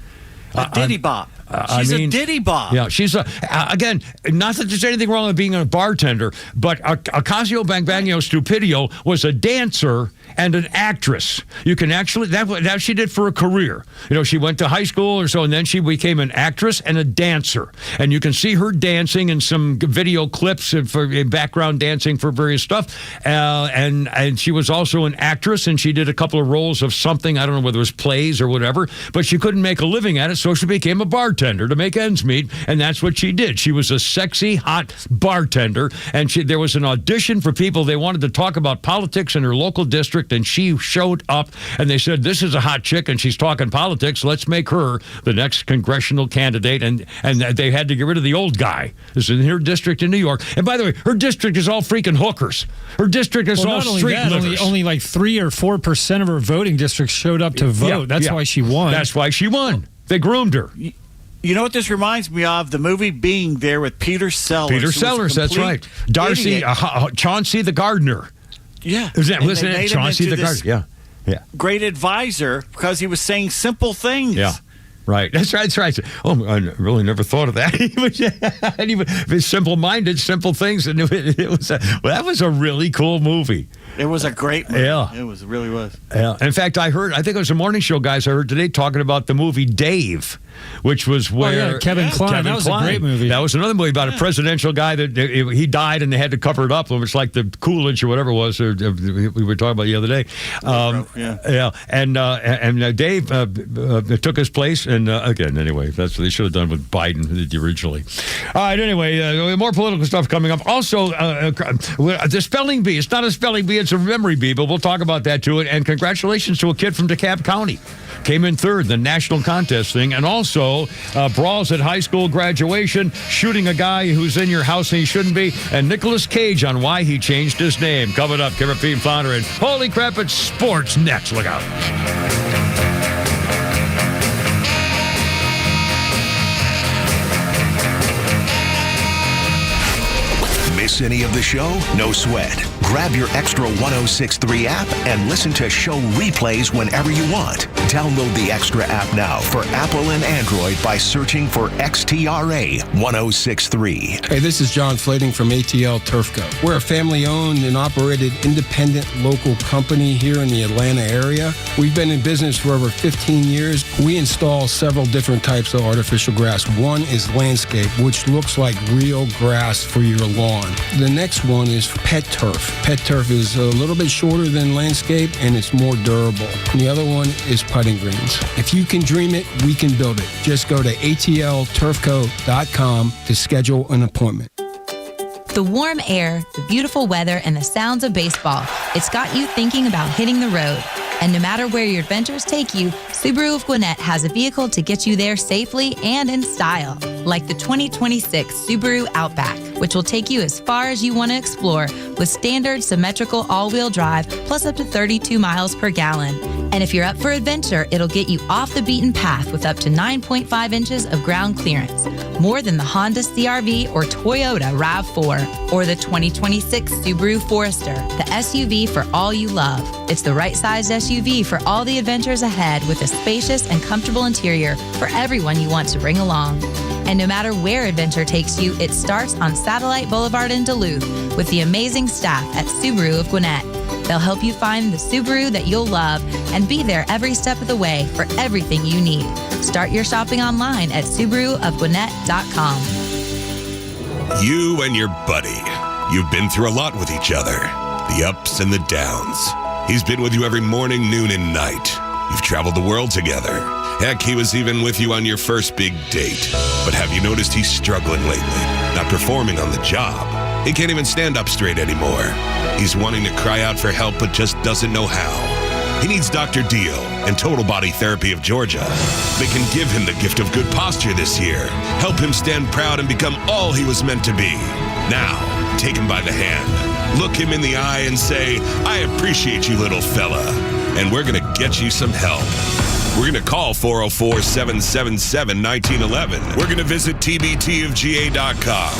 A diddy bop. She's a diddy bop. Yeah, she's again, not that there's anything wrong with being a bartender, but Ocasio-Bangbangio Stupidio was a dancer and an actress. You can actually, that she did for a career. She went to high school or so, and then she became an actress and a dancer. And you can see her dancing in some video clips for background dancing for various stuff. And she was also an actress, and she did a couple of roles of something, I don't know whether it was plays or whatever, but she couldn't make a living at it, so she became a bartender to make ends meet, and that's what she did. She was a sexy, hot bartender, and there was an audition for people. They wanted to talk about politics in her local district, and she showed up, and they said, this is a hot chick, and she's talking politics. Let's make her the next congressional candidate, and they had to get rid of the old guy. This is in her district in New York. And by the way, her district is all freaking hookers. Her district is all street livers. Only like 3 or 4% of her voting districts showed up to vote. That's why she won. That's why she won. They groomed her. You know what this reminds me of? The movie Being There with Peter Sellers. Peter Sellers, that's right. Darcy, Chauncey the gardener. Yeah. Wasn't it Chauncey the gardener? Yeah. Great advisor because he was saying simple things. Yeah. Right. That's right. Oh, I really never thought of that. He was simple-minded, simple things. And that was a really cool movie. It was a great movie. Yeah. It really was. Yeah. In fact, I think it was a morning show, guys, I heard today talking about the movie Dave, which was where... Kevin Kline. That was a great movie. That was another movie about a presidential guy that he died and they had to cover it up. It was like the Coolidge or whatever it was we were talking about the other day. And Dave took his place. And again, anyway, that's what they should have done with Biden originally. All right, anyway, more political stuff coming up. Also, the spelling bee. It's not a spelling bee, it's a memory bee, but we'll talk about that too. And congratulations to a kid from DeKalb County. Came in third, the national contest thing. And also, brawls at high school graduation, shooting a guy who's in your house and he shouldn't be, and Nicolas Cage on why he changed his name. Coming up, Kevin P. Flounder, and holy crap, it's sports next. Look out. Miss any of the show? No sweat. Grab your Extra 106.3 app and listen to show replays whenever you want. Download the Extra app now for Apple and Android by searching for XTRA 106.3. Hey, this is John Flading from ATL Turfco. We're a family-owned and operated independent local company here in the Atlanta area. We've been in business for over 15 years. We install several different types of artificial grass. One is landscape, which looks like real grass for your lawn. The next one is pet turf. Pet turf is a little bit shorter than landscape and it's more durable. And the other one is putting greens. If you can dream it, we can build it. Just go to atlturfco.com to schedule an appointment. The warm air, the beautiful weather, and the sounds of baseball. It's got you thinking about hitting the road. And no matter where your adventures take you, Subaru of Gwinnett has a vehicle to get you there safely and in style. Like the 2026 Subaru Outback, which will take you as far as you want to explore with standard symmetrical all-wheel drive plus up to 32 miles per gallon. And if you're up for adventure, it'll get you off the beaten path with up to 9.5 inches of ground clearance. More than the Honda CR-V or Toyota RAV4 or the 2026 Subaru Forester, the SUV for all you love. It's the right-sized SUV for all the adventures ahead with a spacious and comfortable interior for everyone you want to bring along. And no matter where adventure takes you, it starts on Satellite Boulevard in Duluth with the amazing staff at Subaru of Gwinnett. They'll help you find the Subaru that you'll love and be there every step of the way for everything you need. Start your shopping online at SubaruofGwinnett.com. You and your buddy. You've been through a lot with each other. The ups and the downs. He's been with you every morning, noon, and night. You've traveled the world together. Heck, he was even with you on your first big date. But have you noticed he's struggling lately? Not performing on the job. He can't even stand up straight anymore. He's wanting to cry out for help, but just doesn't know how. He needs Dr. Deal and Total Body Therapy of Georgia. They can give him the gift of good posture this year, help him stand proud and become all he was meant to be. Now, take him by the hand, look him in the eye and say, I appreciate you, little fella, and we're going to get you some help. We're going to call 404-777-1911. We're going to visit tbtofga.com.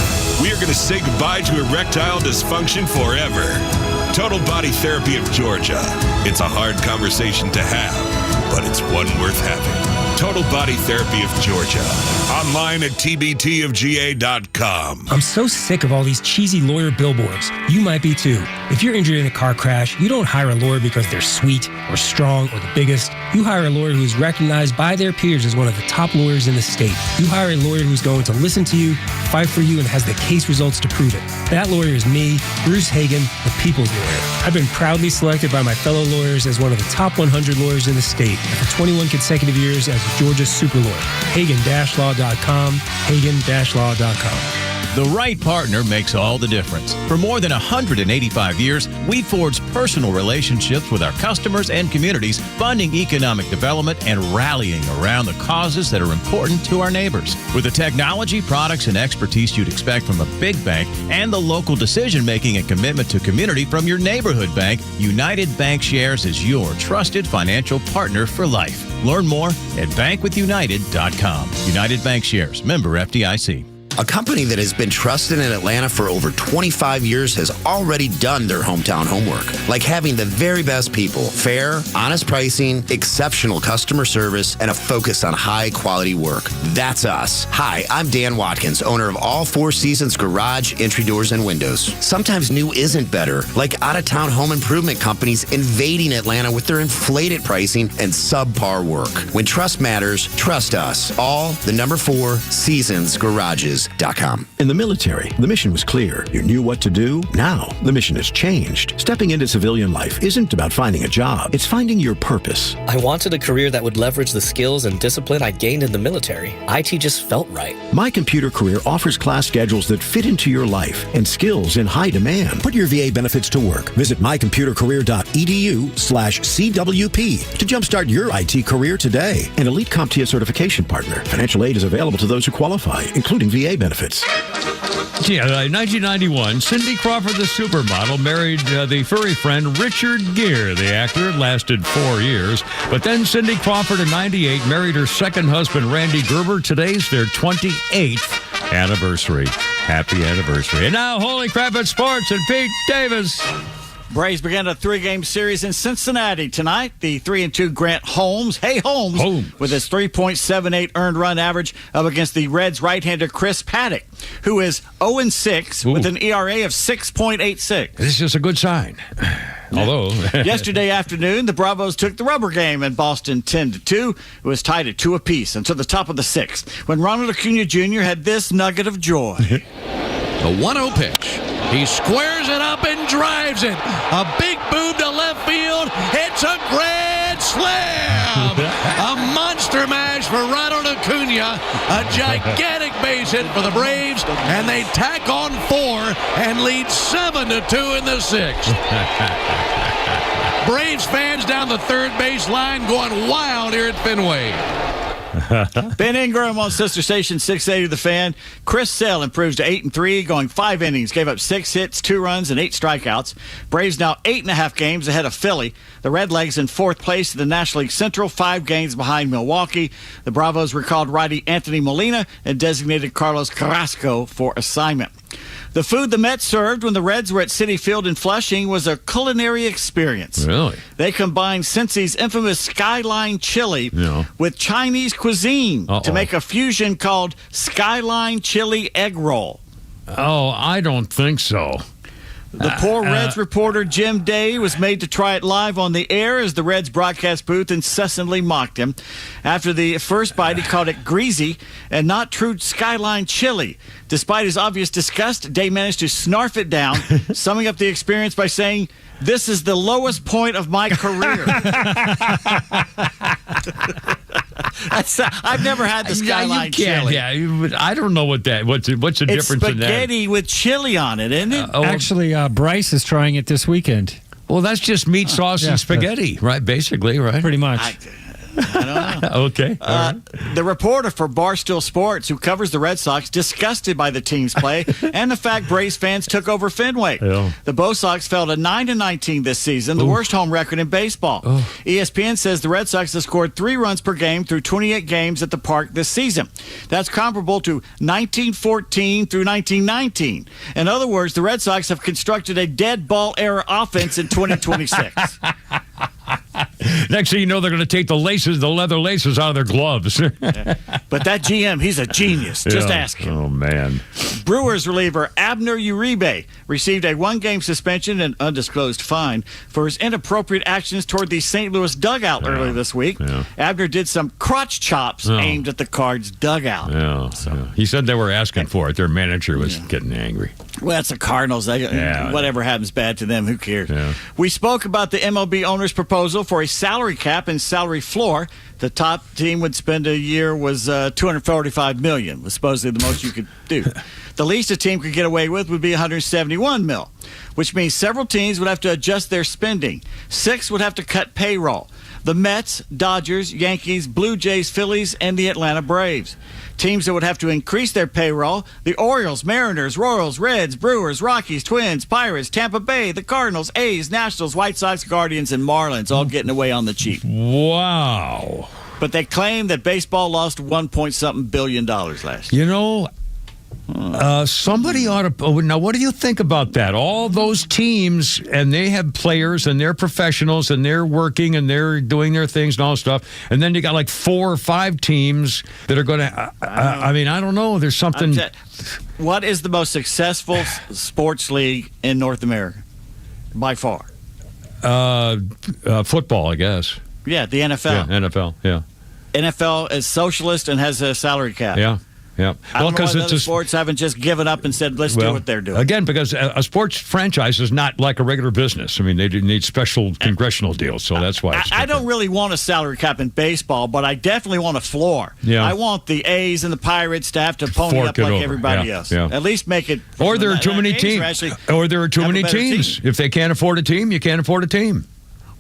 We are going to say goodbye to erectile dysfunction forever. Total Body Therapy of Georgia. It's a hard conversation to have, but it's one worth having. Total Body Therapy of Georgia. Online at tbtofga.com. I'm so sick of all these cheesy lawyer billboards. You might be too. If you're injured in a car crash, you don't hire a lawyer because they're sweet or strong or the biggest. You hire a lawyer who's recognized by their peers as one of the top lawyers in the state. You hire a lawyer who's going to listen to you, fight for you, and has the case results to prove it. That lawyer is me, Bruce Hagan, the people's lawyer. I've been proudly selected by my fellow lawyers as one of the top 100 lawyers in the state, and for 21 consecutive years as Georgia's super lawyer. Hagan-law.com, Hagan-law.com. The right partner makes all the difference. For more than 185 years, we've forged personal relationships with our customers and communities, funding economic development and rallying around the causes that are important to our neighbors. With the technology, products, and expertise you'd expect from a big bank and the local decision-making and commitment to community from your neighborhood bank, United Bankshares is your trusted financial partner for life. Learn more at bankwithunited.com. United Bankshares, member FDIC. A company that has been trusted in Atlanta for over 25 years has already done their hometown homework, like having the very best people, fair, honest pricing, exceptional customer service, and a focus on high-quality work. That's us. Hi, I'm Dan Watkins, owner of All Four Seasons Garage, Entry Doors, and Windows. Sometimes new isn't better, like out-of-town home improvement companies invading Atlanta with their inflated pricing and subpar work. When trust matters, trust us. All the number 4 Seasons Garages. In the military, the mission was clear. You knew what to do. Now, the mission has changed. Stepping into civilian life isn't about finding a job. It's finding your purpose. I wanted a career that would leverage the skills and discipline I gained in the military. IT just felt right. My Computer Career offers class schedules that fit into your life and skills in high demand. Put your VA benefits to work. Visit mycomputercareer.edu/CWP to jumpstart your IT career today. An elite CompTIA certification partner. Financial aid is available to those who qualify, including VA benefits. Yeah, 1991, Cindy Crawford, the supermodel, married the furry friend Richard Gere, the actor. It lasted 4 years. But then Cindy Crawford in 98 married her second husband, Randy Gerber. Today's their 28th anniversary. Happy anniversary. And now, holy crap at sports and Pete Davis. Braves began a 3-game series in Cincinnati tonight. The 3-2 Grant Holmes, Holmes, with his 3.78 earned run average up against the Reds' right-hander Chris Paddock, who is 0-6 with an ERA of 6.86. This is a good sign. Although yesterday afternoon, the Bravos took the rubber game in Boston 10-2. It was tied at 2 apiece until the top of the 6th, when Ronald Acuna Jr. had this nugget of joy. The 1-0 pitch. He squares it up and drives it. A big boom to left field. It's a grand slam. A monster mash for Ronald Acuna. A gigantic base hit for the Braves. And they tack on 4 and lead 7-2 in the 6th. Braves fans down the third base line going wild here at Fenway. Ben Ingram on sister station 680 The Fan. Chris Sale improves to 8-3, going 5 innings, gave up 6 hits, 2 runs, and 8 strikeouts. Braves now 8.5 games ahead of Philly. The Redlegs in 4th place in the National League Central, 5 games behind Milwaukee. The Bravos recalled righty Anthony Molina and designated Carlos Carrasco for assignment. The food the Mets served when the Reds were at Citi Field in Flushing was a culinary experience. Really? They combined Cincy's infamous Skyline Chili with Chinese cuisine to make a fusion called Skyline Chili Egg Roll. Oh, I don't think so. The poor Reds reporter Jim Day was made to try it live on the air as the Reds broadcast booth incessantly mocked him. After the first bite, he called it greasy and not true Skyline chili. Despite his obvious disgust, Day managed to snarf it down, summing up the experience by saying, "This is the lowest point of my career." I've never had the Skyline chili. Yeah, I don't know what that. What's the difference in that? It's spaghetti with chili on it, isn't it? Actually, Bryce is trying it this weekend. Well, that's just meat, sauce, and spaghetti, right? Basically, right? Pretty much. I don't know. Okay. The reporter for Barstool Sports, who covers the Red Sox, disgusted by the team's play and the fact Braves fans took over Fenway. Yeah. The Bo Sox fell to 9-19 this season, the worst home record in baseball. ESPN says the Red Sox have scored 3 runs per game through 28 games at the park this season. That's comparable to 1914 through 1919. In other words, the Red Sox have constructed a dead ball era offense in 2026. Next thing you know, they're going to take the leather laces out of their gloves. But that GM, he's a genius. Just ask him. Oh, man. Brewers reliever Abner Uribe received a 1-game suspension and undisclosed fine for his inappropriate actions toward the St. Louis dugout earlier this week. Abner did some crotch chops aimed at the Cards dugout. He said they were asking for it. Their manager was getting angry. Well, that's the Cardinals. Whatever happens bad to them, who cares? We spoke about the MLB owner's proposal for a salary cap and salary floor. The top team would spend a year was $245 million, was supposedly the most you could do. The least a team could get away with would be $171 million, which means several teams would have to adjust their spending. 6 would have to cut payroll. The Mets, Dodgers, Yankees, Blue Jays, Phillies, and the Atlanta Braves. Teams that would have to increase their payroll: the Orioles, Mariners, Royals, Reds, Brewers, Rockies, Twins, Pirates, Tampa Bay, the Cardinals, A's, Nationals, White Sox, Guardians, and Marlins, all getting away on the cheap. Wow. But they claim that baseball lost $1.something billion last year. You know, somebody ought to. Now, what do you think about that? All those teams, and they have players, and they're professionals, and they're working, and they're doing their things and all stuff. And then you got like 4 or 5 teams that are going to. I mean, I don't know. There's something. What is the most successful sports league in North America, by far? Football, I guess. Yeah, the NFL. Yeah, NFL. Yeah. NFL is socialist and has a salary cap. Yeah. Yeah. I don't know why other sports haven't just given up and said, let's do what they're doing. Again, because a sports franchise is not like a regular business. I mean, they need special congressional deals, so that's why. I don't really want a salary cap in baseball, but I definitely want a floor. Yeah. I want the A's and the Pirates to have to pony up like everybody else. Yeah. At least make it. Or there are too many teams. Or there are too many teams. If they can't afford a team, you can't afford a team.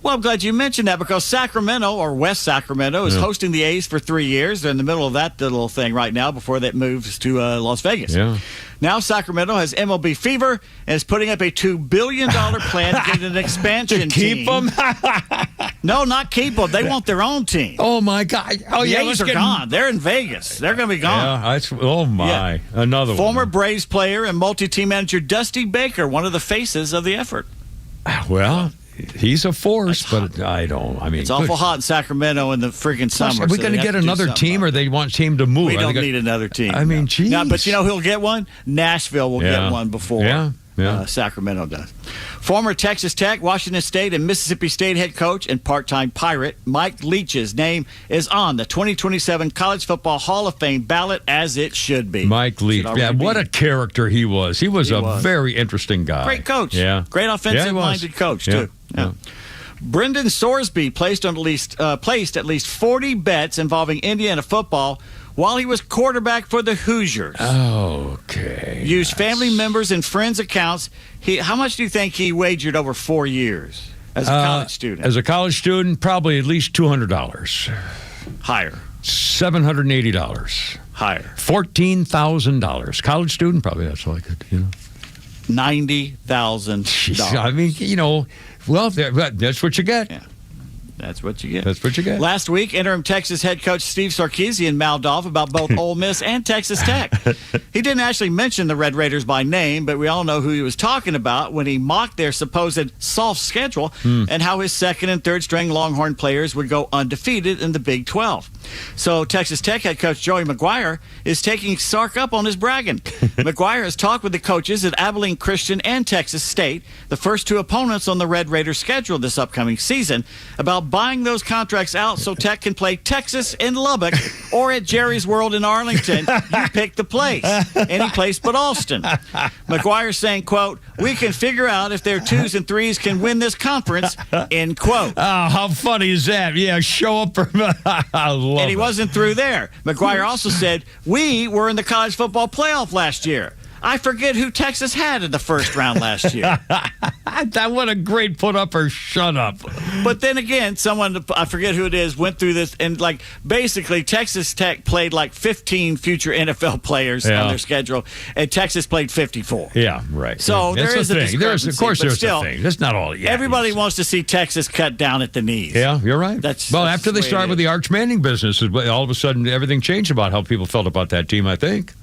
Well, I'm glad you mentioned that because Sacramento, or West Sacramento, is hosting the A's for 3 years. They're in the middle of that little thing right now before that moves to Las Vegas. Yeah. Now Sacramento has MLB fever and is putting up a $2 billion plan to get an expansion keep team. them? No, not keep them. They want their own team. Oh, my God. Oh, the yeah, A's are gone. They're in Vegas. They're going to be gone. Yeah, oh, my. Yeah. Another one. Former Braves player and multi-team manager Dusty Baker, one of the faces of the effort. Well, he's a force, but I mean, it's awful hot in Sacramento in the freaking summer. Are we going to get another team, or they want team to move? We don't need another team. I mean, geez. No, but you know who'll get one? Nashville will get one before Sacramento does. Former Texas Tech, Washington State, and Mississippi State head coach and part-time Pirate Mike Leach's name is on the 2027 College Football Hall of Fame ballot, as it should be. Mike Leach. Yeah, what a character he was. He was a very interesting guy. Great coach. Yeah. Great offensive-minded coach, too. Yeah. Brendan Sorsby placed at least 40 bets involving Indiana football while he was quarterback for the Hoosiers. Okay. Used family members and friends' accounts. How much do you think he wagered over 4 years as a college student? As a college student, probably at least $200. Higher. $780. Higher. $14,000. College student, probably that's all I could, $90,000. I mean, well, that's what you get. Yeah. That's what you get. That's what you get. Last week, interim Texas head coach Steve Sarkisian mouthed off about both Ole Miss and Texas Tech. He didn't actually mention the Red Raiders by name, but we all know who he was talking about when he mocked their supposed soft schedule and how his second and third string Longhorn players would go undefeated in the Big 12. So Texas Tech head coach Joey McGuire is taking Sark up on his bragging. McGuire has talked with the coaches at Abilene Christian and Texas State, the first 2 opponents on the Red Raiders schedule this upcoming season, about buying those contracts out so Tech can play Texas in Lubbock or at Jerry's World in Arlington. You pick the place. Any place but Austin. McGuire saying, quote, "We can figure out if their 2s and 3s can win this conference," end quote. Oh, how funny is that? Yeah, show up. I love and he wasn't through there. McGuire also said, "We were in the college football playoff last year. I forget who Texas had in the first round last year. That what a great put up or shut up. But then again, someone, I forget who it is, went through this, and like basically Texas Tech played like 15 future NFL players on their schedule, and Texas played 54. Yeah, right. So there is a discrepancy. Of course, there's still, a thing. That's not all. Yeah, everybody wants to see Texas cut down at the knees. Yeah, you're right. That's after the they way started it with the Arch Manning business, all of a sudden everything changed about how people felt about that team, I think.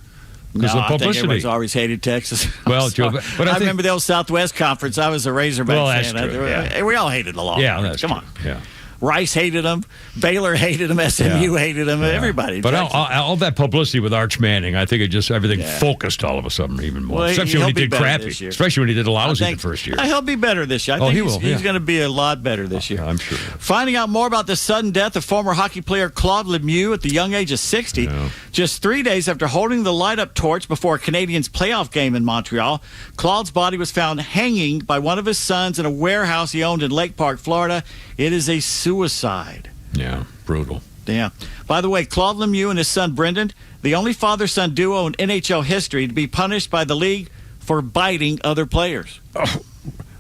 Because of I think publicity. everybody's always hated Texas. Well, Joe, but I remember the old Southwest Conference. I was a Razorback fan. True, yeah. We all hated the Longhorns. Yeah, that's Come true. on. Yeah. Rice hated them. Baylor hated them. SMU hated them. Everybody. But all that publicity with Arch Manning, I think it just everything focused all of a sudden even more. Well, especially when he did crappy. Especially when he did lousy the first year. He'll be better this year. I think he will. He's going to be a lot better this year. I'm sure. Finding out more about the sudden death of former hockey player Claude Lemieux at the young age of 60, just 3 days after holding the light-up torch before a Canadiens playoff game in Montreal, Claude's body was found hanging by one of his sons in a warehouse he owned in Lake Park, Florida. It is a suicide. Yeah, brutal. Yeah. By the way, Claude Lemieux and his son Brendan, the only father-son duo in NHL history to be punished by the league for biting other players. Oh,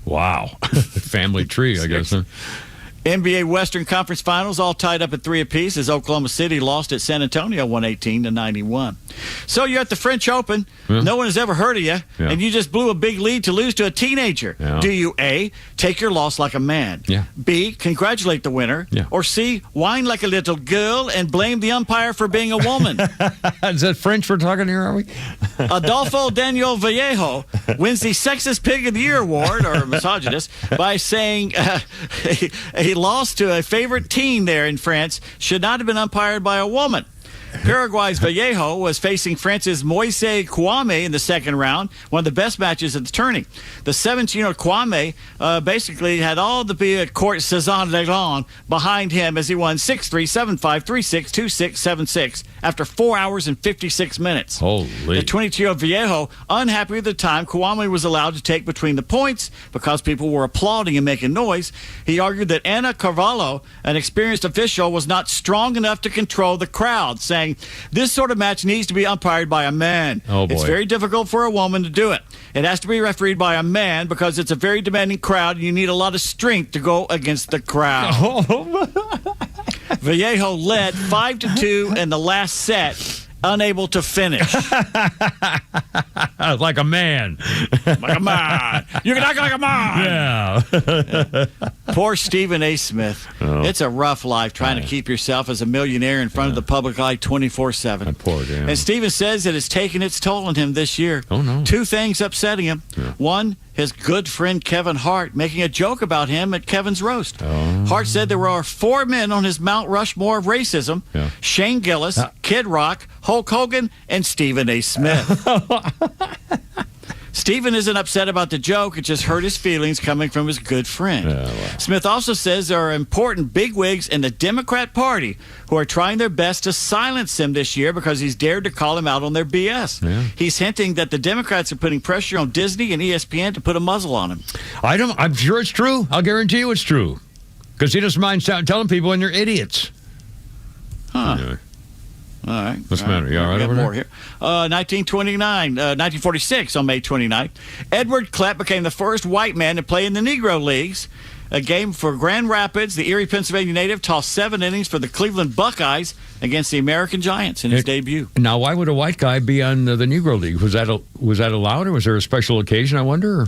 wow. Family tree, I guess. Huh? NBA Western Conference Finals all tied up at 3 apiece as Oklahoma City lost at San Antonio 118-91. So you're at the French Open. Yeah. No one has ever heard of you, and you just blew a big lead to lose to a teenager. Yeah. Do you A, take your loss like a man, B, congratulate the winner, or C, whine like a little girl and blame the umpire for being a woman? Is that French we're talking here, are we? Adolfo Daniel Vallejo wins the Sexist Pig of the Year award, or misogynist, by saying a loss to a favorite team there in France should not have been umpired by a woman. Paraguay's Vallejo was facing France's Moise Kouame in the second round, one of the best matches of the tourney. The 17-year-old Kouame basically had all the court Cezanne Legrand behind him as he won 6-3, 7-5, 3-6, 2-6, 7-6 after 4 hours and 56 minutes. Holy. The 22-year-old Vallejo, unhappy with the time Kouame was allowed to take between the points because people were applauding and making noise, he argued that Ana Carvalho, an experienced official, was not strong enough to control the crowd, saying, this sort of match needs to be umpired by a man. Oh, boy. It's very difficult for a woman to do it. It has to be refereed by a man because it's a very demanding crowd and you need a lot of strength to go against the crowd. Vallejo led 5-2 in the last set, unable to finish. Like a man. Like a man. You can act like a man. Yeah. Poor Stephen A. Smith. Oh. It's a rough life trying to keep yourself as a millionaire in front of the public eye 24/7. Poor damn. And Stephen says that it's taken its toll on him this year. Oh, no. 2 things upsetting him. Yeah. One, his good friend Kevin Hart making a joke about him at Kevin's roast. Oh. Hart said there were 4 men on his Mount Rushmore of racism. Yeah. Shane Gillis, Kid Rock, Hulk Hogan, and Stephen A. Smith. Stephen isn't upset about the joke. It just hurt his feelings coming from his good friend. Wow. Smith also says there are important bigwigs in the Democrat Party who are trying their best to silence him this year because he's dared to call him out on their BS. Yeah. He's hinting that the Democrats are putting pressure on Disney and ESPN to put a muzzle on him. I'm sure it's true. I'll guarantee you it's true. Because he doesn't mind telling people when they're idiots. Huh. Anyway. All right. What's the matter? You all right over more there? Here. 1946, on May 29th, Edward Klepp became the first white man to play in the Negro Leagues. A game for Grand Rapids, the Erie, Pennsylvania native tossed 7 innings for the Cleveland Buckeyes against the American Giants in his debut. Now, why would a white guy be on the Negro League? Was that allowed, or was there a special occasion? I wonder.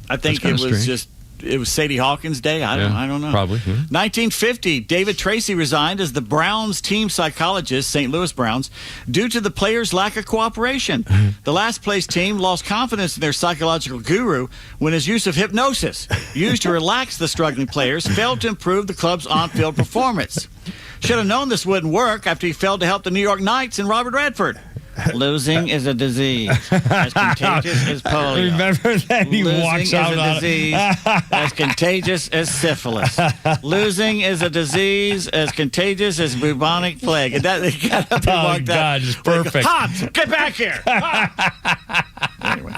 I think it was strange. just. It was Sadie Hawkins' day. I don't know. Probably. Yeah. 1950, David Tracy resigned as the Browns team psychologist, St. Louis Browns, due to the players' lack of cooperation. The last place team lost confidence in their psychological guru when his use of hypnosis, used to relax the struggling players, failed to improve the club's on-field performance. Should have known this wouldn't work after he failed to help the New York Knights and Robert Redford. Losing is a disease as contagious as polio. Remember that he walks out on disease as contagious as syphilis. Losing is a disease as contagious as bubonic plague. And that they got up and walked out. God, it's perfect. Hobbs, get back here! Anyway.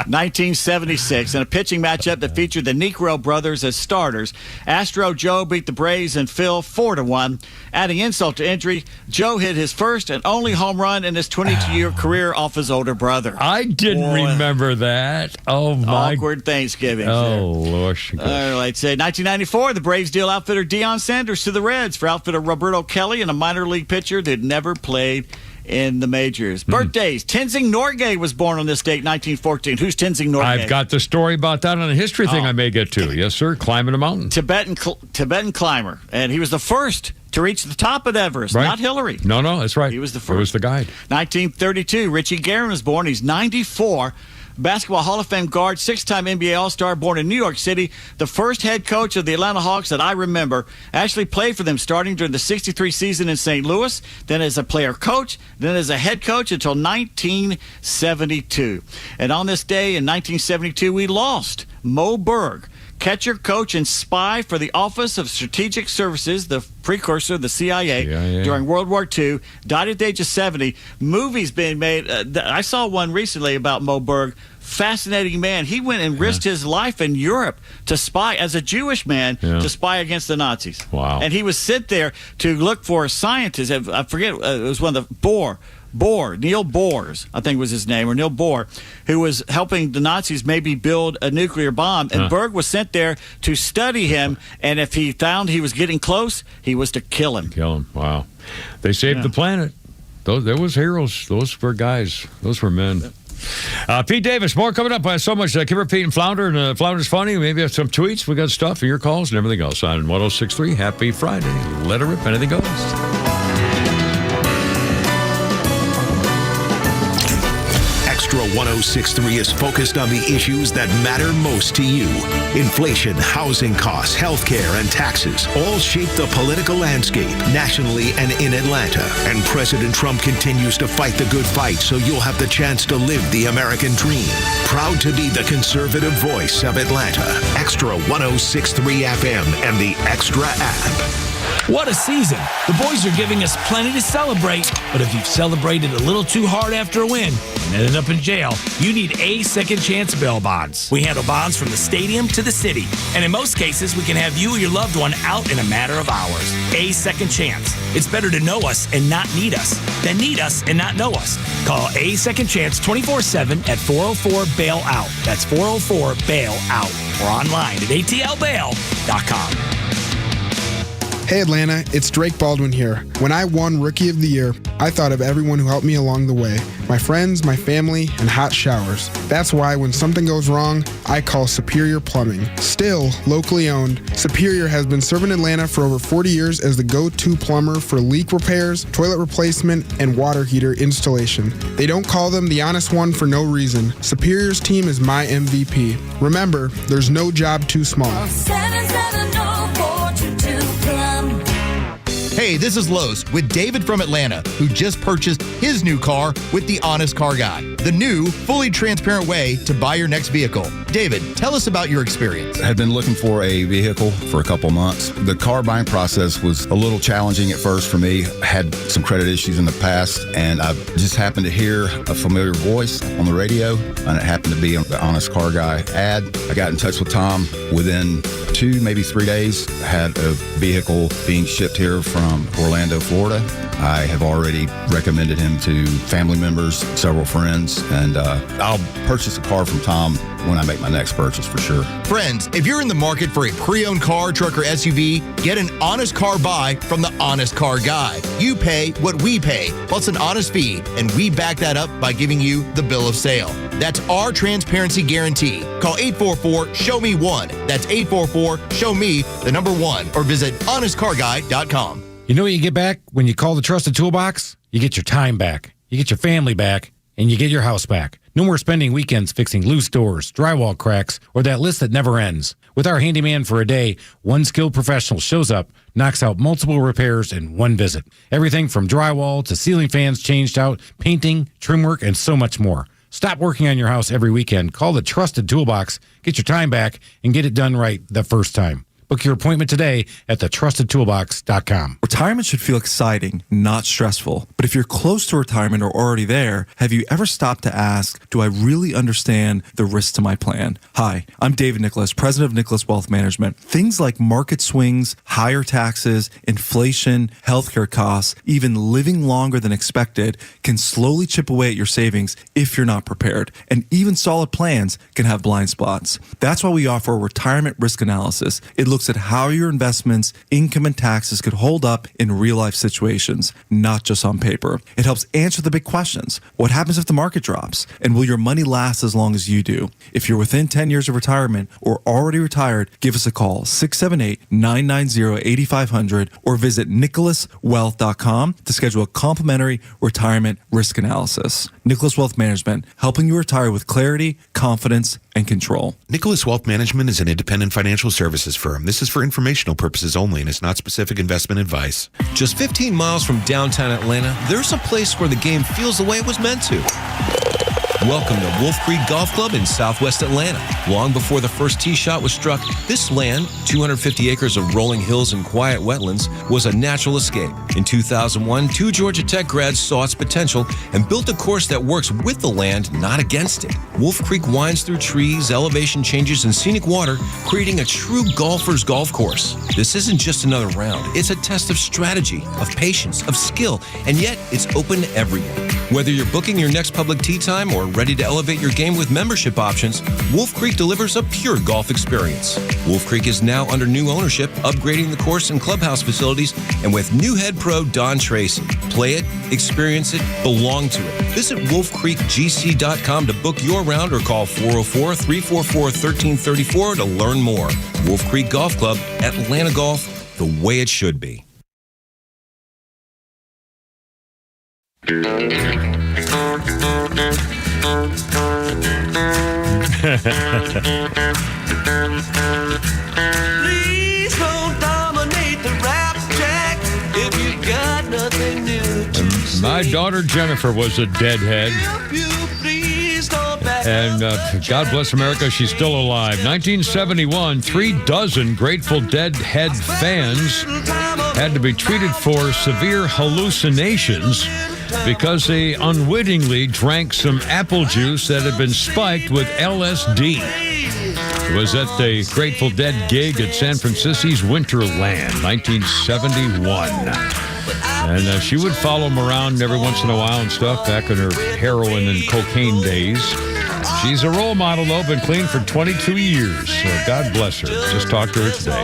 1976, in a pitching matchup that featured the Negro brothers as starters, Astro Joe beat the Braves and Phil 4-1. Adding insult to injury, Joe hit his first and only home run in his 22-year career off his older brother. I didn't remember that. Oh, my. Awkward Thanksgiving. Oh, Lord. Let's say 1994, the Braves deal outfitter Deion Sanders to the Reds for outfitter Roberto Kelly and a minor league pitcher that never played in the majors. Birthdays. Tenzing Norgay was born on this date, 1914. Who's Tenzing Norgay? I've got the story about that on a history thing I may get to. Yes, sir. Climbing a mountain. Tibetan climber. And he was the first to reach the top of Everest, not Hillary. No, that's right. He was the first. It was the guide. 1932, Richie Guerin was born. He's 94. Basketball Hall of Fame guard, 6-time NBA All-Star, born in New York City. The first head coach of the Atlanta Hawks that I remember actually played for them starting during the 63 season in St. Louis, then as a player coach, then as a head coach until 1972. And on this day in 1972, we lost Mo Berg, catcher, coach, and spy for the Office of Strategic Services, the precursor of the CIA. During World War II, died at the age of 70. Movies being made. I saw one recently about Mo Berg. Fascinating man. He went and risked his life in Europe to spy, as a Jewish man, to spy against the Nazis. Wow. And he was sent there to look for scientists. I forget, it was one of the Neil Boers, I think was his name, or Neil Bohr, who was helping the Nazis maybe build a nuclear bomb. And Berg was sent there to study him, and if he found he was getting close, he was to kill him. Wow. They saved the planet. There was heroes. Those were guys. Those were men. Pete Davis, more coming up. So much. Kimber, Pete, and Flounder, and Flounders Funny. Maybe have some tweets. We got stuff for your calls and everything else on 106.3. Happy Friday. Let her rip. Anything goes. Extra 106.3 is focused on the issues that matter most to you. Inflation, housing costs, healthcare, and taxes all shape the political landscape nationally and in Atlanta. And President Trump continues to fight the good fight so you'll have the chance to live the American dream. Proud to be the conservative voice of Atlanta. Extra 106.3 FM and the Extra app. What a season. The boys are giving us plenty to celebrate, but if you've celebrated a little too hard after a win and ended up in jail, you need A Second Chance bail bonds. We handle bonds from the stadium to the city, and in most cases, we can have you or your loved one out in a matter of hours. A Second Chance. It's better to know us and not need us than need us and not know us. Call A Second Chance 24/7 at 404-BAIL-OUT. That's 404-BAIL-OUT. Or online at atlbail.com. Hey Atlanta, it's Drake Baldwin here. When I won Rookie of the Year, I thought of everyone who helped me along the way. My friends, my family, and hot showers. That's why when something goes wrong, I call Superior Plumbing. Still locally owned, Superior has been serving Atlanta for over 40 years as the go-to plumber for leak repairs, toilet replacement, and water heater installation. They don't call them the honest one for no reason. Superior's team is my MVP. Remember, there's no job too small. Hey, this is Lowe's with David from Atlanta, who just purchased his new car with the Honest Car Guy, the new, fully transparent way to buy your next vehicle. David, tell us about your experience. I had been looking for a vehicle for a couple months. The car buying process was a little challenging at first for me. I had some credit issues in the past, and I just happened to hear a familiar voice on the radio, and it happened to be on the Honest Car Guy ad. I got in touch with Tom. Within 2, maybe 3 days, I had a vehicle being shipped here from Orlando, Florida. I have already recommended him to family members, several friends, and I'll purchase a car from Tom when I make my next purchase for sure. Friends, if you're in the market for a pre-owned car, truck, or SUV, get an honest car buy from the Honest Car Guy. You pay what we pay, plus an honest fee, and we back that up by giving you the bill of sale. That's our transparency guarantee. Call 844-SHOW-ME-1. That's 844-SHOW-ME-1, or visit honestcarguy.com. You know what you get back when you call the Trusted Toolbox? You get your time back, you get your family back, and you get your house back. No more spending weekends fixing loose doors, drywall cracks, or that list that never ends. With our handyman for a day, one skilled professional shows up, knocks out multiple repairs in one visit. Everything from drywall to ceiling fans changed out, painting, trim work, and so much more. Stop working on your house every weekend. Call the Trusted Toolbox, get your time back, and get it done right the first time. Book your appointment today at thetrustedtoolbox.com. Retirement should feel exciting, not stressful. But if you're close to retirement or already there, have you ever stopped to ask, do I really understand the risks to my plan? Hi, I'm David Nicholas, president of Nicholas Wealth Management. Things like market swings, higher taxes, inflation, healthcare costs, even living longer than expected can slowly chip away at your savings if you're not prepared. And even solid plans can have blind spots. That's why we offer a retirement risk analysis. It looks at how your investments, income, and taxes could hold up in real-life situations, not just on paper. It helps answer the big questions. What happens if the market drops? And will your money last as long as you do? If you're within 10 years of retirement or already retired, give us a call, 678-990-8500, or visit nicholaswealth.com to schedule a complimentary retirement risk analysis. Nicholas Wealth Management, helping you retire with clarity, confidence, and control. Nicholas Wealth Management is an independent financial services firm. This is for informational purposes only and is not specific investment advice. Just 15 miles from downtown Atlanta, there's a place where the game feels the way it was meant to. Welcome to Wolf Creek Golf Club in Southwest Atlanta. Long before the first tee shot was struck, this land, 250 acres of rolling hills and quiet wetlands, was a natural escape. In 2001, 2 Georgia Tech grads saw its potential and built a course that works with the land, not against it. Wolf Creek winds through trees, elevation changes, and scenic water, creating a true golfer's golf course. This isn't just another round. It's a test of strategy, of patience, of skill, and yet it's open to everyone. Whether you're booking your next public tee time or ready to elevate your game with membership options, Wolf Creek delivers a pure golf experience. Wolf Creek is now under new ownership, upgrading the course and clubhouse facilities, and with new head pro Don Tracy. Play it, experience it, belong to it. Visit wolfcreekgc.com to book your round or call 404-344-1334 to learn more. Wolf Creek Golf Club, Atlanta Golf, the way it should be. Please don't dominate the rap track if you got nothing new to say. My daughter Jennifer was a deadhead. And God bless America, she's still alive. 1971, 36 Grateful Dead head fans had to be treated for severe hallucinations because they unwittingly drank some apple juice that had been spiked with LSD. It was at the Grateful Dead gig at San Francisco's Winterland, 1971. And she would follow him around every once in a while and stuff back in her heroin and cocaine days. She's a role model, though, been clean for 22 years. So God bless her. Just talked to her today.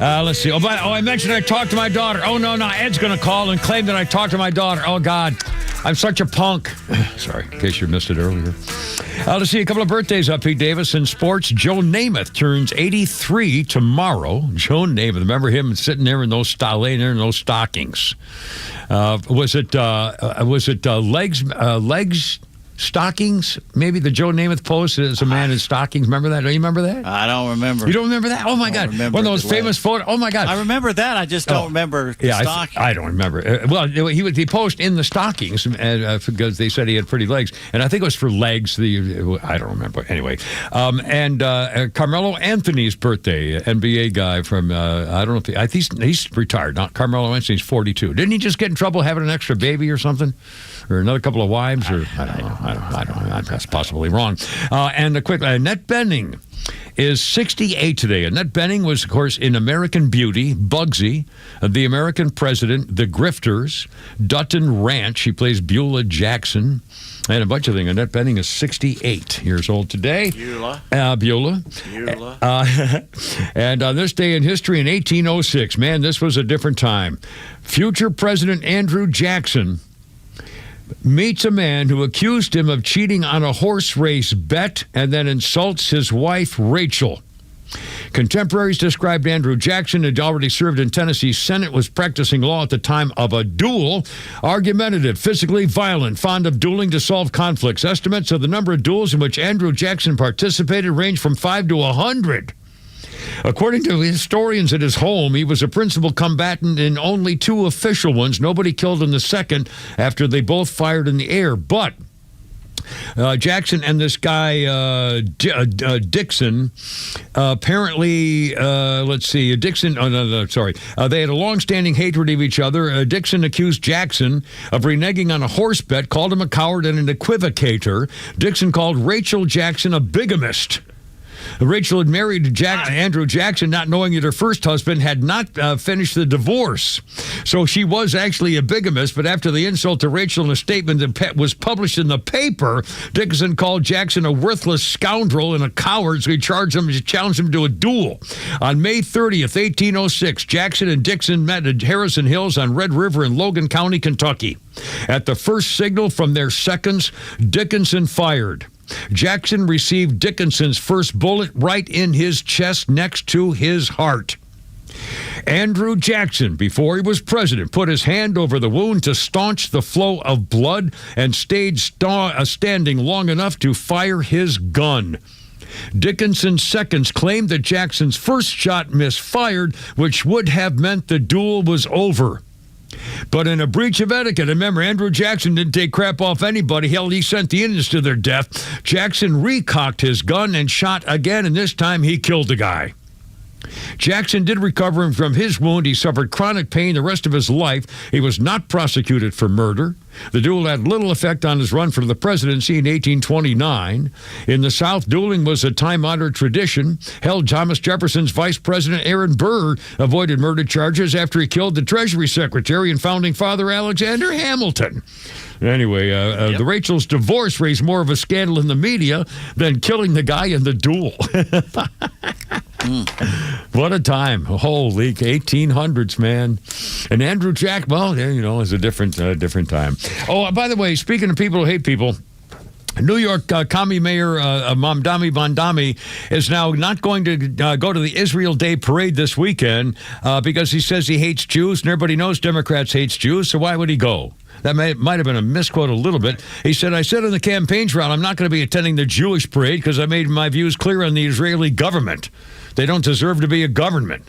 Let's see. I mentioned I talked to my daughter. Oh, no, Ed's going to call and claim that I talked to my daughter. Oh, God. I'm such a punk. Sorry, in case you missed it earlier. Let's see. A couple of birthdays up, Pete Davis. In sports, Joe Namath turns 83 tomorrow. Joe Namath. Remember him sitting there in those stockings. Was it legs? Stockings? Maybe the Joe Namath post is a man in stockings. Remember that? Do you remember that? I don't remember. You don't remember that? Oh, my God. One of those famous photos. Oh, my God. I remember that. I just don't remember the stockings. I don't remember. Well, he posed in the stockings because they said he had pretty legs. And I think it was for legs. I don't remember. Anyway. Carmelo Anthony's birthday, NBA guy from, I don't know if he's retired. Not Carmelo Anthony's 42. Didn't he just get in trouble having an extra baby or something? Or another couple of wives? Or I don't know. That's possibly wrong. And a quick, Annette Bening is 68 today. Annette Bening was, of course, in American Beauty, Bugsy, The American President, The Grifters, Dutton Ranch. She plays Beulah Jackson, and a bunch of things. Annette Bening is 68 years old today. Beulah. And on this day in history in 1806, man, this was a different time. Future President Andrew Jackson meets a man who accused him of cheating on a horse race bet and then insults his wife, Rachel. Contemporaries described Andrew Jackson, who had already served in Tennessee's Senate, was practicing law at the time of a duel, argumentative, physically violent, fond of dueling to solve conflicts. Estimates of the number of duels in which Andrew Jackson participated range from 5 to 100. According to historians at his home, he was a principal combatant in only 2 official ones. Nobody killed in the second after they both fired in the air. But Jackson and this guy Dixon. Apparently, let's see, Dixon. Oh no, sorry. They had a long-standing hatred of each other. Dixon accused Jackson of reneging on a horse bet, called him a coward and an equivocator. Dixon called Rachel Jackson a bigamist. Rachel had married Andrew Jackson, not knowing that her first husband had not finished the divorce. So she was actually a bigamist, but after the insult to Rachel in a statement that was published in the paper, Dickinson called Jackson a worthless scoundrel and a coward, so he challenged him to a duel. On May 30th, 1806, Jackson and Dixon met at Harrison Hills on Red River in Logan County, Kentucky. At the first signal from their seconds, Dickinson fired. Jackson received Dickinson's first bullet right in his chest next to his heart. Andrew Jackson, before he was president, put his hand over the wound to staunch the flow of blood and stayed standing long enough to fire his gun. Dickinson's seconds claimed that Jackson's first shot misfired, which would have meant the duel was over. But in a breach of etiquette, remember, Andrew Jackson didn't take crap off anybody. Hell, he sent the Indians to their death. Jackson recocked his gun and shot again, and this time he killed the guy. Jackson did recover from his wound. He suffered chronic pain the rest of his life. He was not prosecuted for murder. The duel had little effect on his run for the presidency in 1829. In the South, dueling was a time-honored tradition. Hell, Thomas Jefferson's Vice President Aaron Burr avoided murder charges after he killed the Treasury Secretary and Founding Father Alexander Hamilton. Anyway, the Rachel's divorce raised more of a scandal in the media than killing the guy in the duel. What a time. Holy 1800s, man. And Andrew Jack, well, you know, it's a different time. Oh, by the way, speaking of people who hate people, New York commie mayor Mamdani is now not going to go to the Israel Day parade this weekend because he says he hates Jews, and everybody knows Democrats hate Jews, so why would he go? That might have been a misquote a little bit. He said, I said in the campaign trail, I'm not going to be attending the Jewish parade because I made my views clear on the Israeli government. They don't deserve to be a government.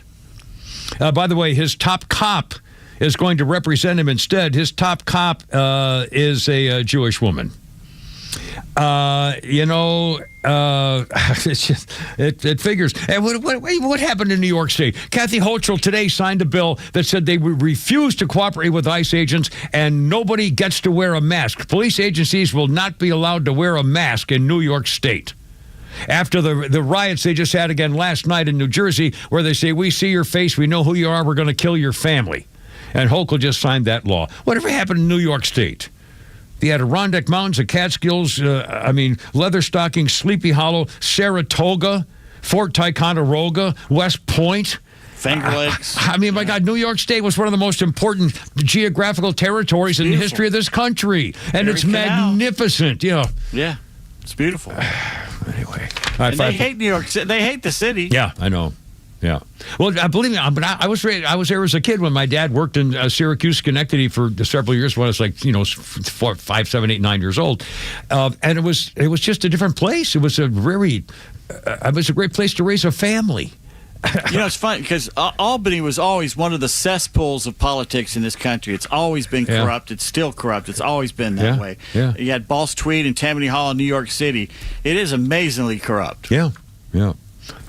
By the way, his top cop is going to represent him instead. His top cop is a Jewish woman. It's just, it figures. And what happened in New York State? Kathy Hochul today signed a bill that said they would refuse to cooperate with ICE agents and nobody gets to wear a mask. Police agencies will not be allowed to wear a mask in New York State. After the riots they just had again last night in New Jersey, where they say, we see your face, we know who you are, we're going to kill your family. And Hochul just signed that law. Whatever happened in New York State? The Adirondack Mountains, the Catskills, Leatherstocking, Sleepy Hollow, Saratoga, Fort Ticonderoga, West Point. Finger Lakes. I mean, my God, New York State was one of the most important geographical territories in the history of this country. And it's magnificent. Yeah. Yeah. It's beautiful. Anyway. And they hate New York City. They hate the city. Yeah, I know. Yeah. Well, believe me, but I was there as a kid when my dad worked in Syracuse, Schenectady for several years when I was like, 4, 5, 7, 8, 9 years old. And it was just a different place. It was a great place to raise a family. It's funny because Albany was always one of the cesspools of politics in this country. It's always been corrupt. It's still corrupt. It's always been that way. Yeah. You had Balls Tweed and Tammany Hall in New York City. It is amazingly corrupt. Yeah.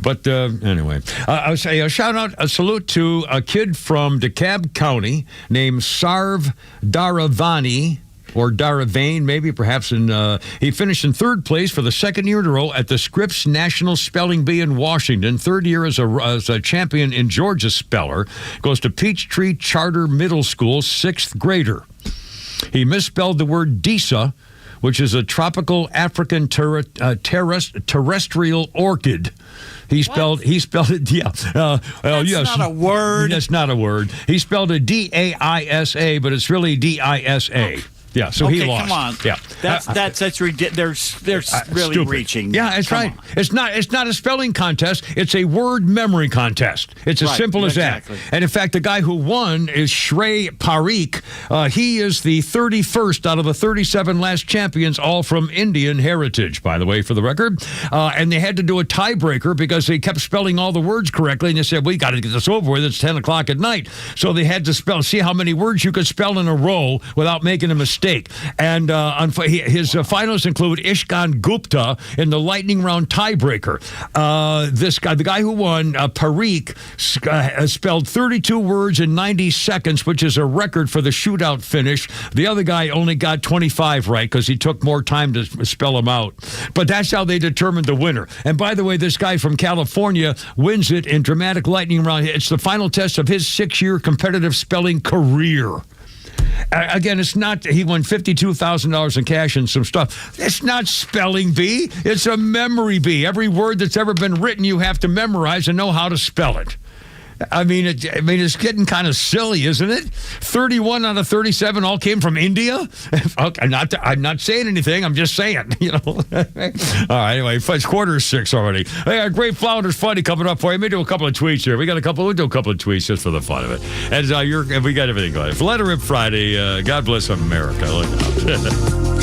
But anyway, I would say a salute to a kid from DeKalb County named Sarv Dharavani. Or Dharavane, maybe, perhaps. He finished in third place for the second year in a row at the Scripps National Spelling Bee in Washington. Third year as a champion in Georgia speller. Goes to Peachtree Charter Middle School, sixth grader. He misspelled the word Disa, which is a tropical African terrestrial orchid. He spelled it, yeah. That's not a word. That's not a word. He spelled it D-A-I-S-A, but it's really D-I-S-A. Yeah, so he lost. Come on. Yeah, that's ridiculous. They're really stupid. reaching. Yeah, that's right. It's not a spelling contest. It's a word memory contest. It's as simple as that. And in fact, the guy who won is Shrey Parikh. He is the 31st out of the 37 last champions, all from Indian heritage, by the way, for the record. And they had to do a tiebreaker because they kept spelling all the words correctly. And they said, we got to get this over with. It's 10 o'clock at night. So they had to see how many words you could spell in a row without making a mistake. mistake. And his finals include Ishkan Gupta in the lightning round tiebreaker. This guy, the guy who won, Parikh, spelled 32 words in 90 seconds, which is a record for the shootout finish. The other guy only got 25 right because he took more time to spell them out. But that's how they determined the winner. And by the way, this guy from California wins it in dramatic lightning round. It's the final test of his 6-year competitive spelling career. Again, it's not, he won $52,000 in cash and some stuff. It's not spelling bee. It's a memory bee. Every word that's ever been written, you have to memorize and know how to spell it. I mean, it's getting kind of silly, isn't it? 31 out of 37 all came from India. I'm not saying anything. I'm just saying, All right, anyway, it's 5:45 already. Hey, a great Flounders funny coming up for you. Let me do a couple of tweets here. We'll do a couple of tweets just for the fun of it. And we got everything going. Let Her Rip Friday. God bless America. Look out.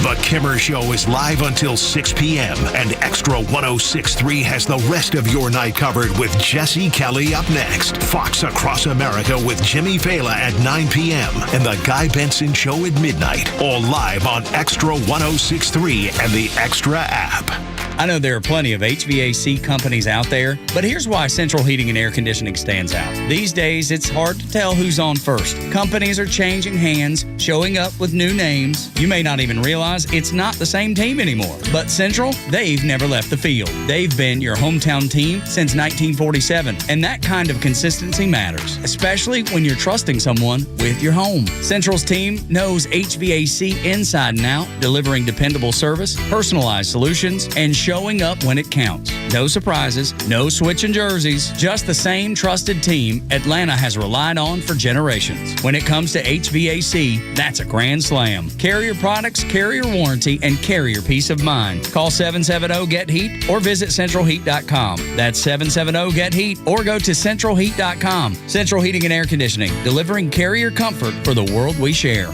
The Kimmer Show is live until 6 p.m. and Extra 106.3 has the rest of your night covered with Jesse Kelly up next. Fox Across America with Jimmy Fela at 9 p.m. and The Guy Benson Show at midnight. All live on Extra 106.3 and the Extra app. I know there are plenty of HVAC companies out there, but here's why Central Heating and Air Conditioning stands out. These days, it's hard to tell who's on first. Companies are changing hands, showing up with new names. You may not even realize it's not the same team anymore. But Central, they've never left the field. They've been your hometown team since 1947, and that kind of consistency matters, especially when you're trusting someone with your home. Central's team knows HVAC inside and out, delivering dependable service, personalized solutions, and showing up when it counts. No surprises, no switching jerseys, just the same trusted team Atlanta has relied on for generations. When it comes to HVAC, that's a grand slam. Carrier products, carrier warranty, and carrier peace of mind. Call 770-GET-HEAT or visit centralheat.com. That's 770-GET-HEAT or go to centralheat.com. Central Heating and Air Conditioning, delivering carrier comfort for the world we share.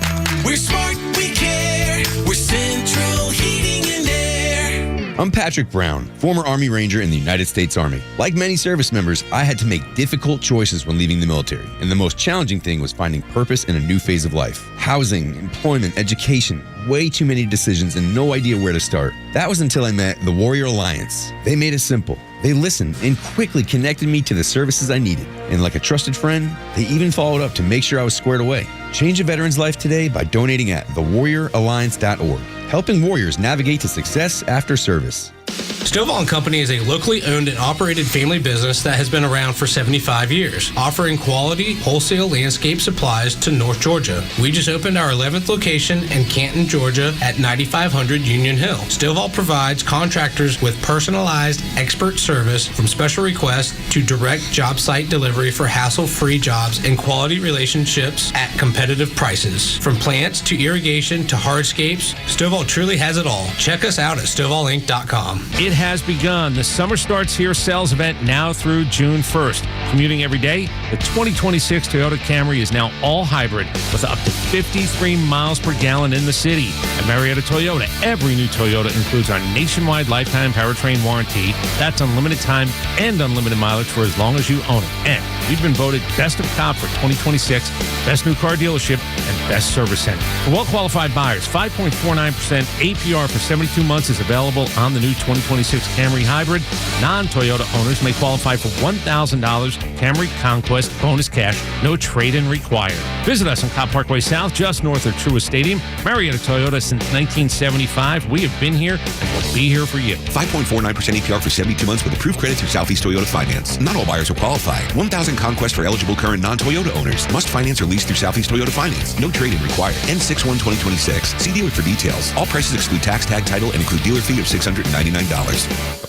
We're smart, we care. We're Central Heating and Air. I'm Patrick Brown, former Army Ranger in the United States Army. Like many service members, I had to make difficult choices when leaving the military, and the most challenging thing was finding purpose in a new phase of life. Housing, employment, education, way too many decisions and no idea where to start. That was until I met the Warrior Alliance. They made it simple. They listened and quickly connected me to the services I needed. And like a trusted friend, they even followed up to make sure I was squared away. Change a veteran's life today by donating at thewarrioralliance.org, helping warriors navigate to success after service. Stovall & Company is a locally owned and operated family business that has been around for 75 years, offering quality wholesale landscape supplies to North Georgia. We just opened our 11th location in Canton, Georgia at 9500 Union Hill. Stovall provides contractors with personalized expert service from special requests to direct job site delivery for hassle-free jobs and quality relationships at competitive prices. From plants to irrigation to hardscapes, Stovall truly has it all. Check us out at StovallInc.com. It has begun. The Summer Starts Here sales event now through June 1st. Commuting every day, the 2026 Toyota Camry is now all hybrid with up to 53 miles per gallon in the city. At Marietta Toyota, every new Toyota includes our nationwide lifetime powertrain warranty. That's unlimited time and unlimited mileage for as long as you own it. And we've been voted Best of Cop for 2026, Best New Car Dealership, and Best Service Center. For well-qualified buyers, 5.49% APR for 72 months is available on the new 2026 Camry Hybrid. Non-Toyota owners may qualify for $1,000 Camry Conquest bonus cash, no trade-in required. Visit us on Cobb Parkway South, just north of Truist Stadium. Marietta Toyota since 1975. We have been here and will be here for you. 5.49% APR for 72 months with approved credit through Southeast Toyota Finance. Not all buyers will qualify. 1,000 Conquest for eligible current non-Toyota owners. Must finance or lease through Southeast Toyota Finance. No trade-in required. N61-2026. See dealer for details. All prices exclude tax, tag, title, and include dealer fee of $699.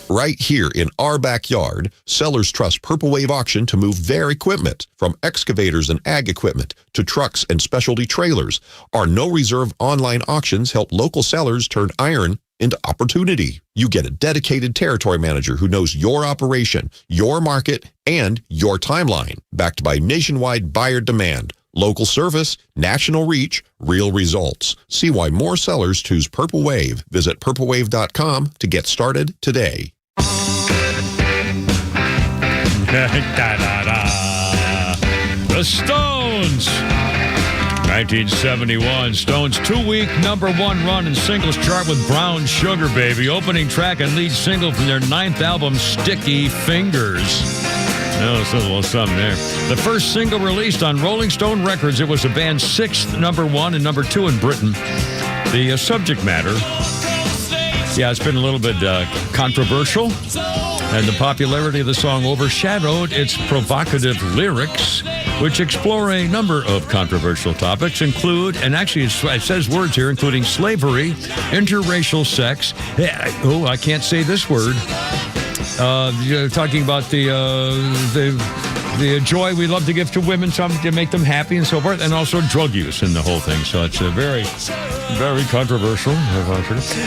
Right here in our backyard, sellers trust Purple Wave Auction to move their equipment, from excavators and ag equipment to trucks and specialty trailers. Our no-reserve online auctions help local sellers turn iron into opportunity. You get a dedicated territory manager who knows your operation, your market, and your timeline, backed by nationwide buyer demand. Local service, national reach, real results. See why more sellers choose Purple Wave. Visit purplewave.com to get started today. The Stones. 1971, Stones' 2-week #1 run in singles chart with Brown Sugar Baby, opening track and lead single from their 9th album, Sticky Fingers. Oh, it's a little something there. The first single released on Rolling Stone Records, it was the band's 6th #1 and #2 in Britain. The subject matter, yeah, it's been a little bit controversial, and the popularity of the song overshadowed its provocative lyrics, which explore a number of controversial topics, include, and actually it says words here, including slavery, interracial sex. Oh, I can't say this word. Talking about the joy we love to give to women, something to make them happy and so forth, and also drug use in the whole thing. So it's a very, very controversial.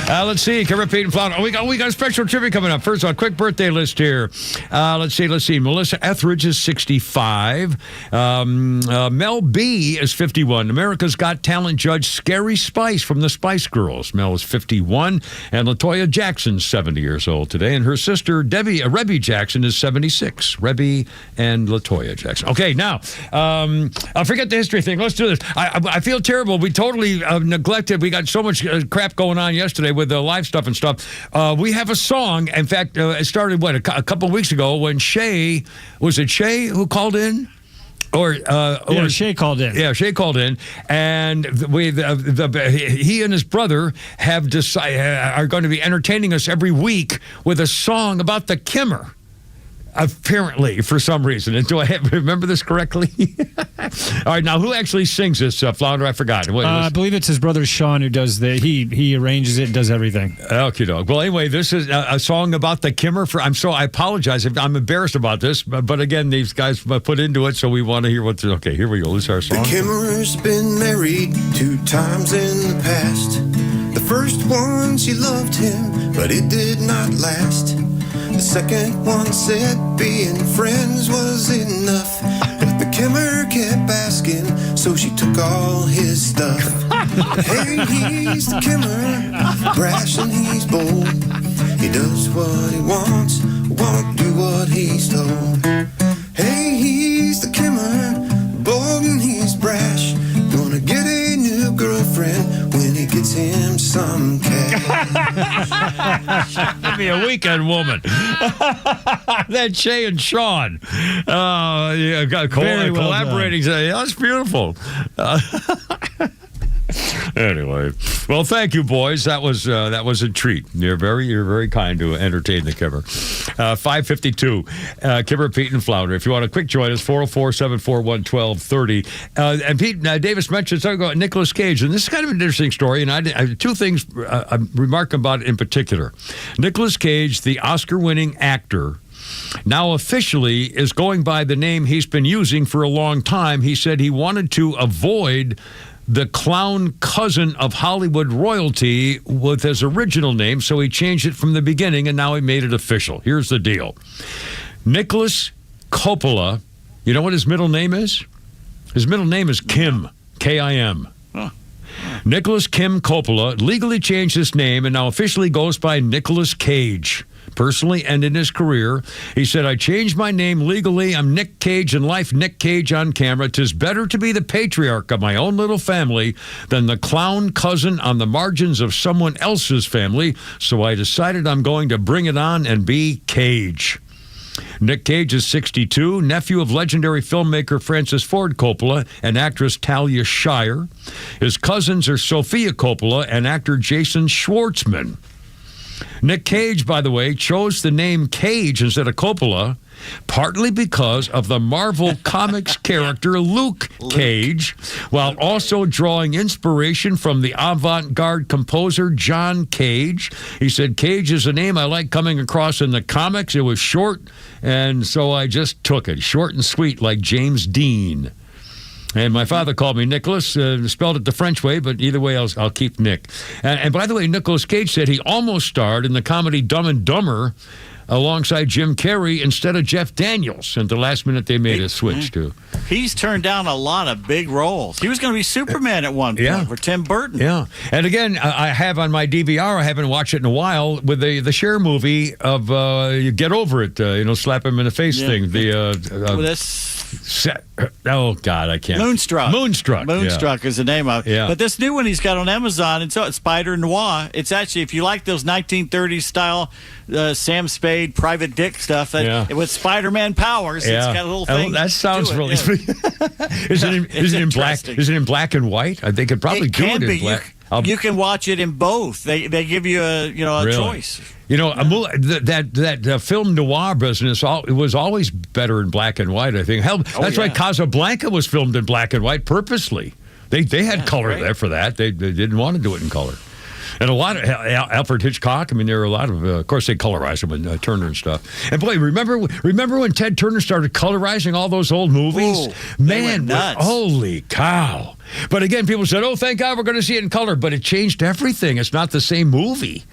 Let's see. Kevin Pete and Flounder. We got a special trivia coming up. First of all, quick birthday list here. Let's see. Melissa Etheridge is 65. Mel B is 51. America's Got Talent judge Scary Spice from the Spice Girls. Mel is 51. And LaToya Jackson's 70 years old today. And her sister, Rebby Jackson, is 76. Rebby and LaToya Jackson. Okay, now, I'll forget the history thing. Let's do this. I feel terrible. We totally neglected. We got so much crap going on yesterday with the live stuff and stuff. We have a song. In fact, it started, a couple of weeks ago when Shay, was it Shay who called in? Shay called in. Yeah, Shay called in, and he and his brother have are going to be entertaining us every week with a song about the Kimmer. Apparently, for some reason. And do I remember this correctly? All right, now who actually sings this, Flounder? I forgot. I believe it's his brother Sean who does he arranges it, does everything. Okay, dog. Well, anyway, this is a song about the Kimmer. I apologize if I'm embarrassed about this, but again, these guys put into it, so we want to hear what's okay. Here we go. This is our song. The Kimmer's been married 2 times in the past. The first one, she loved him, but it did not last. The second one said being friends was enough, but the Kimmer kept asking, so she took all his stuff. Hey, he's the Kimmer, brash and he's bold. He does what he wants, won't do what he's told. Hey, he's the Kimmer, bold and he's brash. Gonna get a new girlfriend when he gets him some cash. Give me a weekend woman. That's Shay and Sean. Collaborating. That's beautiful. Anyway, well, thank you, boys. That was a treat. You're very kind to entertain the Kimmer. 552, Kimmer, Pete, and Flounder. If you want to quick join us, 404-741-1230. And Pete Davis mentioned something about Nicolas Cage, and this is kind of an interesting story. And I have 2 things I'm remarking about it in particular. Nicolas Cage, the Oscar-winning actor, now officially is going by the name he's been using for a long time. He said he wanted to avoid the clown cousin of Hollywood royalty with his original name, so he changed it from the beginning, and now he made it official. Here's the deal. Nicholas Coppola, you know what his middle name is? His middle name is Kim, K-I-M. Huh. Nicholas Kim Coppola legally changed his name and now officially goes by Nicolas Cage. Personally and in his career, he said, I changed my name legally. I'm Nick Cage in life, Nick Cage on camera. 'Tis better to be the patriarch of my own little family than the clown cousin on the margins of someone else's family. So I decided I'm going to bring it on and be Cage. Nick Cage is 62, nephew of legendary filmmaker Francis Ford Coppola and actress Talia Shire. His cousins are Sofia Coppola and actor Jason Schwartzman. Nick Cage, by the way, chose the name Cage instead of Coppola, partly because of the Marvel Comics character Luke Cage, while also drawing inspiration from the avant-garde composer John Cage. He said, Cage is a name I like coming across in the comics. It was short, and so I just took it. Short and sweet, like James Dean. And my father called me Nicholas, spelled it the French way, but either way, I'll keep Nick. And by the way, Nicolas Cage said he almost starred in the comedy Dumb and Dumber alongside Jim Carrey instead of Jeff Daniels. And the last minute they made a switch to. He's turned down a lot of big roles. He was going to be Superman at one point for Tim Burton. Yeah. And again, I have on my DVR, I haven't watched it in a while, with the Cher movie of you Get Over It, slap him in the face thing. Oh, God, I can't. Moonstruck is the name of it. Yeah. But this new one he's got on Amazon, and so it's Spider Noir. It's actually, if you like those 1930s style Sam Spade, Private Dick stuff, with Spider-Man powers, it's got a little thing. That sounds really. Is it in black? Is it in black and white? They could probably do it in black. You can watch it in both. They give you a choice. That film noir business, it was always better in black and white, I think. Hell, that's why Casablanca was filmed in black and white purposely. They had color there for that. They didn't want to do it in color. And a lot of Alfred Hitchcock. I mean, there were a lot of course, they colorized them in Turner and stuff. And boy, remember when Ted Turner started colorizing all those old movies? Ooh, man, holy cow! But again, people said, "Oh, thank God we're going to see it in color." But it changed everything. It's not the same movie.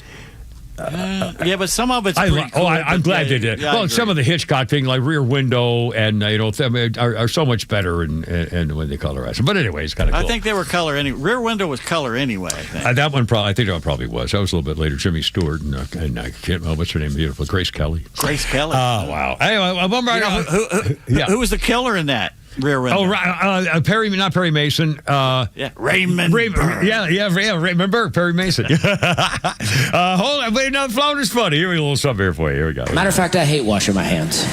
But some of it's pretty cool. I'm glad they did. Yeah, well, some of the Hitchcock thing, like Rear Window, and are so much better and when they colorize them. But anyway, it's kind of cool. I think they were color anyway. Rear Window was color anyway. I think. That one probably was. That was a little bit later. Jimmy Stewart and I can't remember what's her name. Beautiful, Grace Kelly. Grace Kelly. Oh wow. Anyway, who was the killer in that? Rear Window. Not Perry Mason. Raymond. Raymond Burke, Perry Mason. Hold on, wait, no, Flounders funny. Here we go, a little something here for you. Here we go. Matter of fact, I hate washing my hands.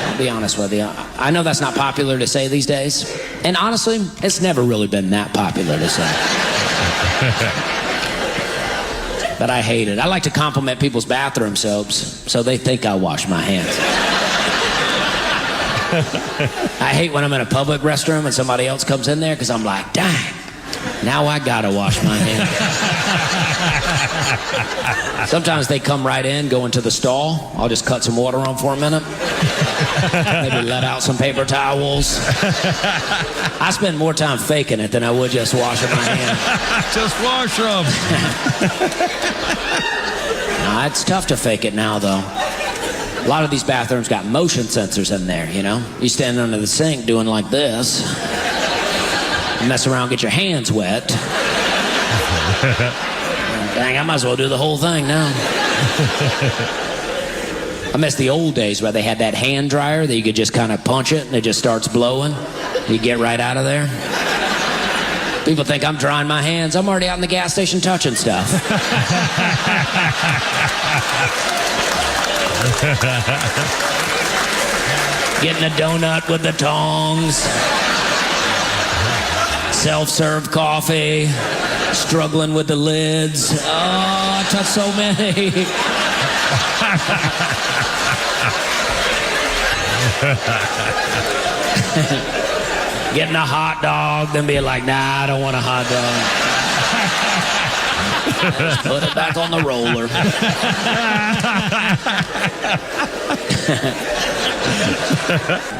I'll be honest with you. I know that's not popular to say these days, and honestly, it's never really been that popular to say. But I hate it. I like to compliment people's bathroom soaps, so they think I wash my hands. I hate when I'm in a public restroom and somebody else comes in there because I'm like, dang, now I gotta wash my hands. Sometimes they come right in, go into the stall. I'll just cut some water on for a minute. Maybe let out some paper towels. I spend more time faking it than I would just washing my hands. Just wash them. Nah, it's tough to fake it now, though. A lot of these bathrooms got motion sensors in there, You stand under the sink doing like this. You mess around, get your hands wet. Dang, I might as well do the whole thing now. I miss the old days where they had that hand dryer that you could just kind of punch it and it just starts blowing. You get right out of there. People think I'm drying my hands. I'm already out in the gas station touching stuff. Getting a donut with the tongs. Self-serve coffee. Struggling with the lids. Oh, I touched so many. Getting a hot dog, then being like, nah, I don't want a hot dog. Just put it back on the roller.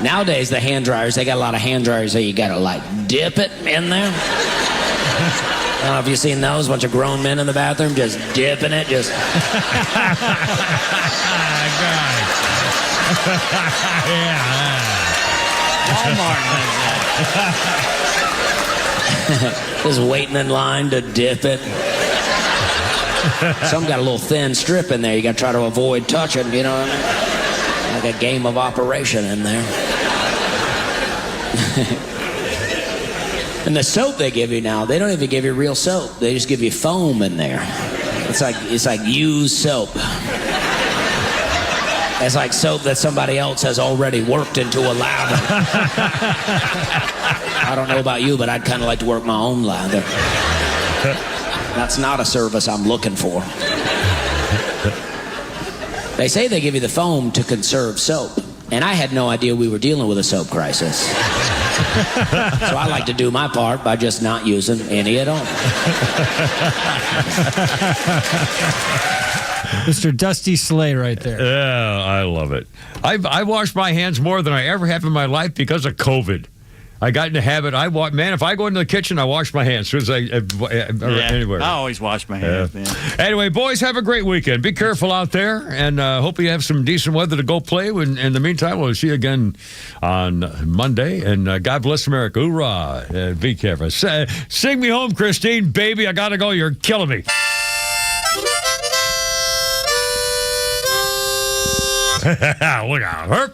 Nowadays, the hand dryers, they got a lot of hand dryers that you gotta like dip it in there. I don't know if you've seen those, bunch of grown men in the bathroom just dipping it, just. Walmart does that. Just waiting in line to dip it. Some got a little thin strip in there. You got to try to avoid touching, you know what I mean? Like a game of operation in there. And the soap they give you now, they don't even give you real soap. They just give you foam in there. It's like used soap. It's like soap that somebody else has already worked into a lather. I don't know about you, but I'd kind of like to work my own lather. That's not a service I'm looking for. They say they give you the foam to conserve soap, and I had no idea we were dealing with a soap crisis. So I like to do my part by just not using any at all. Mr. Dusty Slay right there. Yeah, I love it. I wash my hands more than I ever have in my life because of COVID. I got in the habit. Man, if I go into the kitchen, I wash my hands as soon as anywhere. I always wash my hands, man. Anyway, boys, have a great weekend. Be careful out there, and hope you have some decent weather to go play. In the meantime, we'll see you again on Monday, and God bless America. Hoorah. Be careful. Sing me home, Christine. Baby, I got to go. You're killing me. Look out. Herp.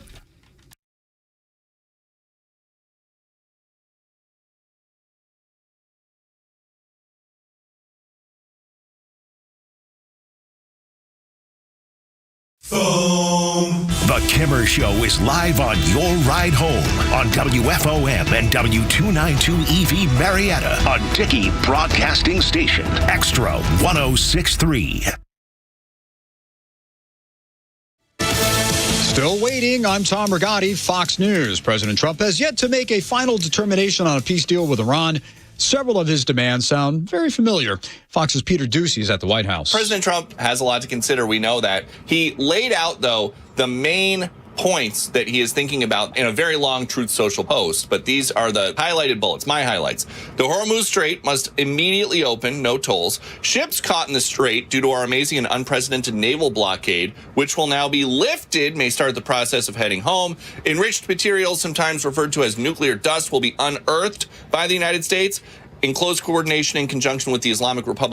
The Kimmer Show is live on your ride home on WFOM and W292 EV Marietta, a Dickey Broadcasting Station, Extra 106.3. Still waiting. I'm Tom Rigotti, Fox News. President Trump has yet to make a final determination on a peace deal with Iran. Several of his demands sound very familiar. Fox's Peter Ducey is at the White House. President Trump has a lot to consider. We know that. He laid out, though, the main points that he is thinking about in a very long Truth Social post. But these are the highlighted bullets, my highlights. The Hormuz Strait must immediately open, no tolls. Ships caught in the strait due to our amazing and unprecedented naval blockade, which will now be lifted, may start the process of heading home. Enriched materials, sometimes referred to as nuclear dust, will be unearthed by the United States in close coordination in conjunction with the Islamic Republic.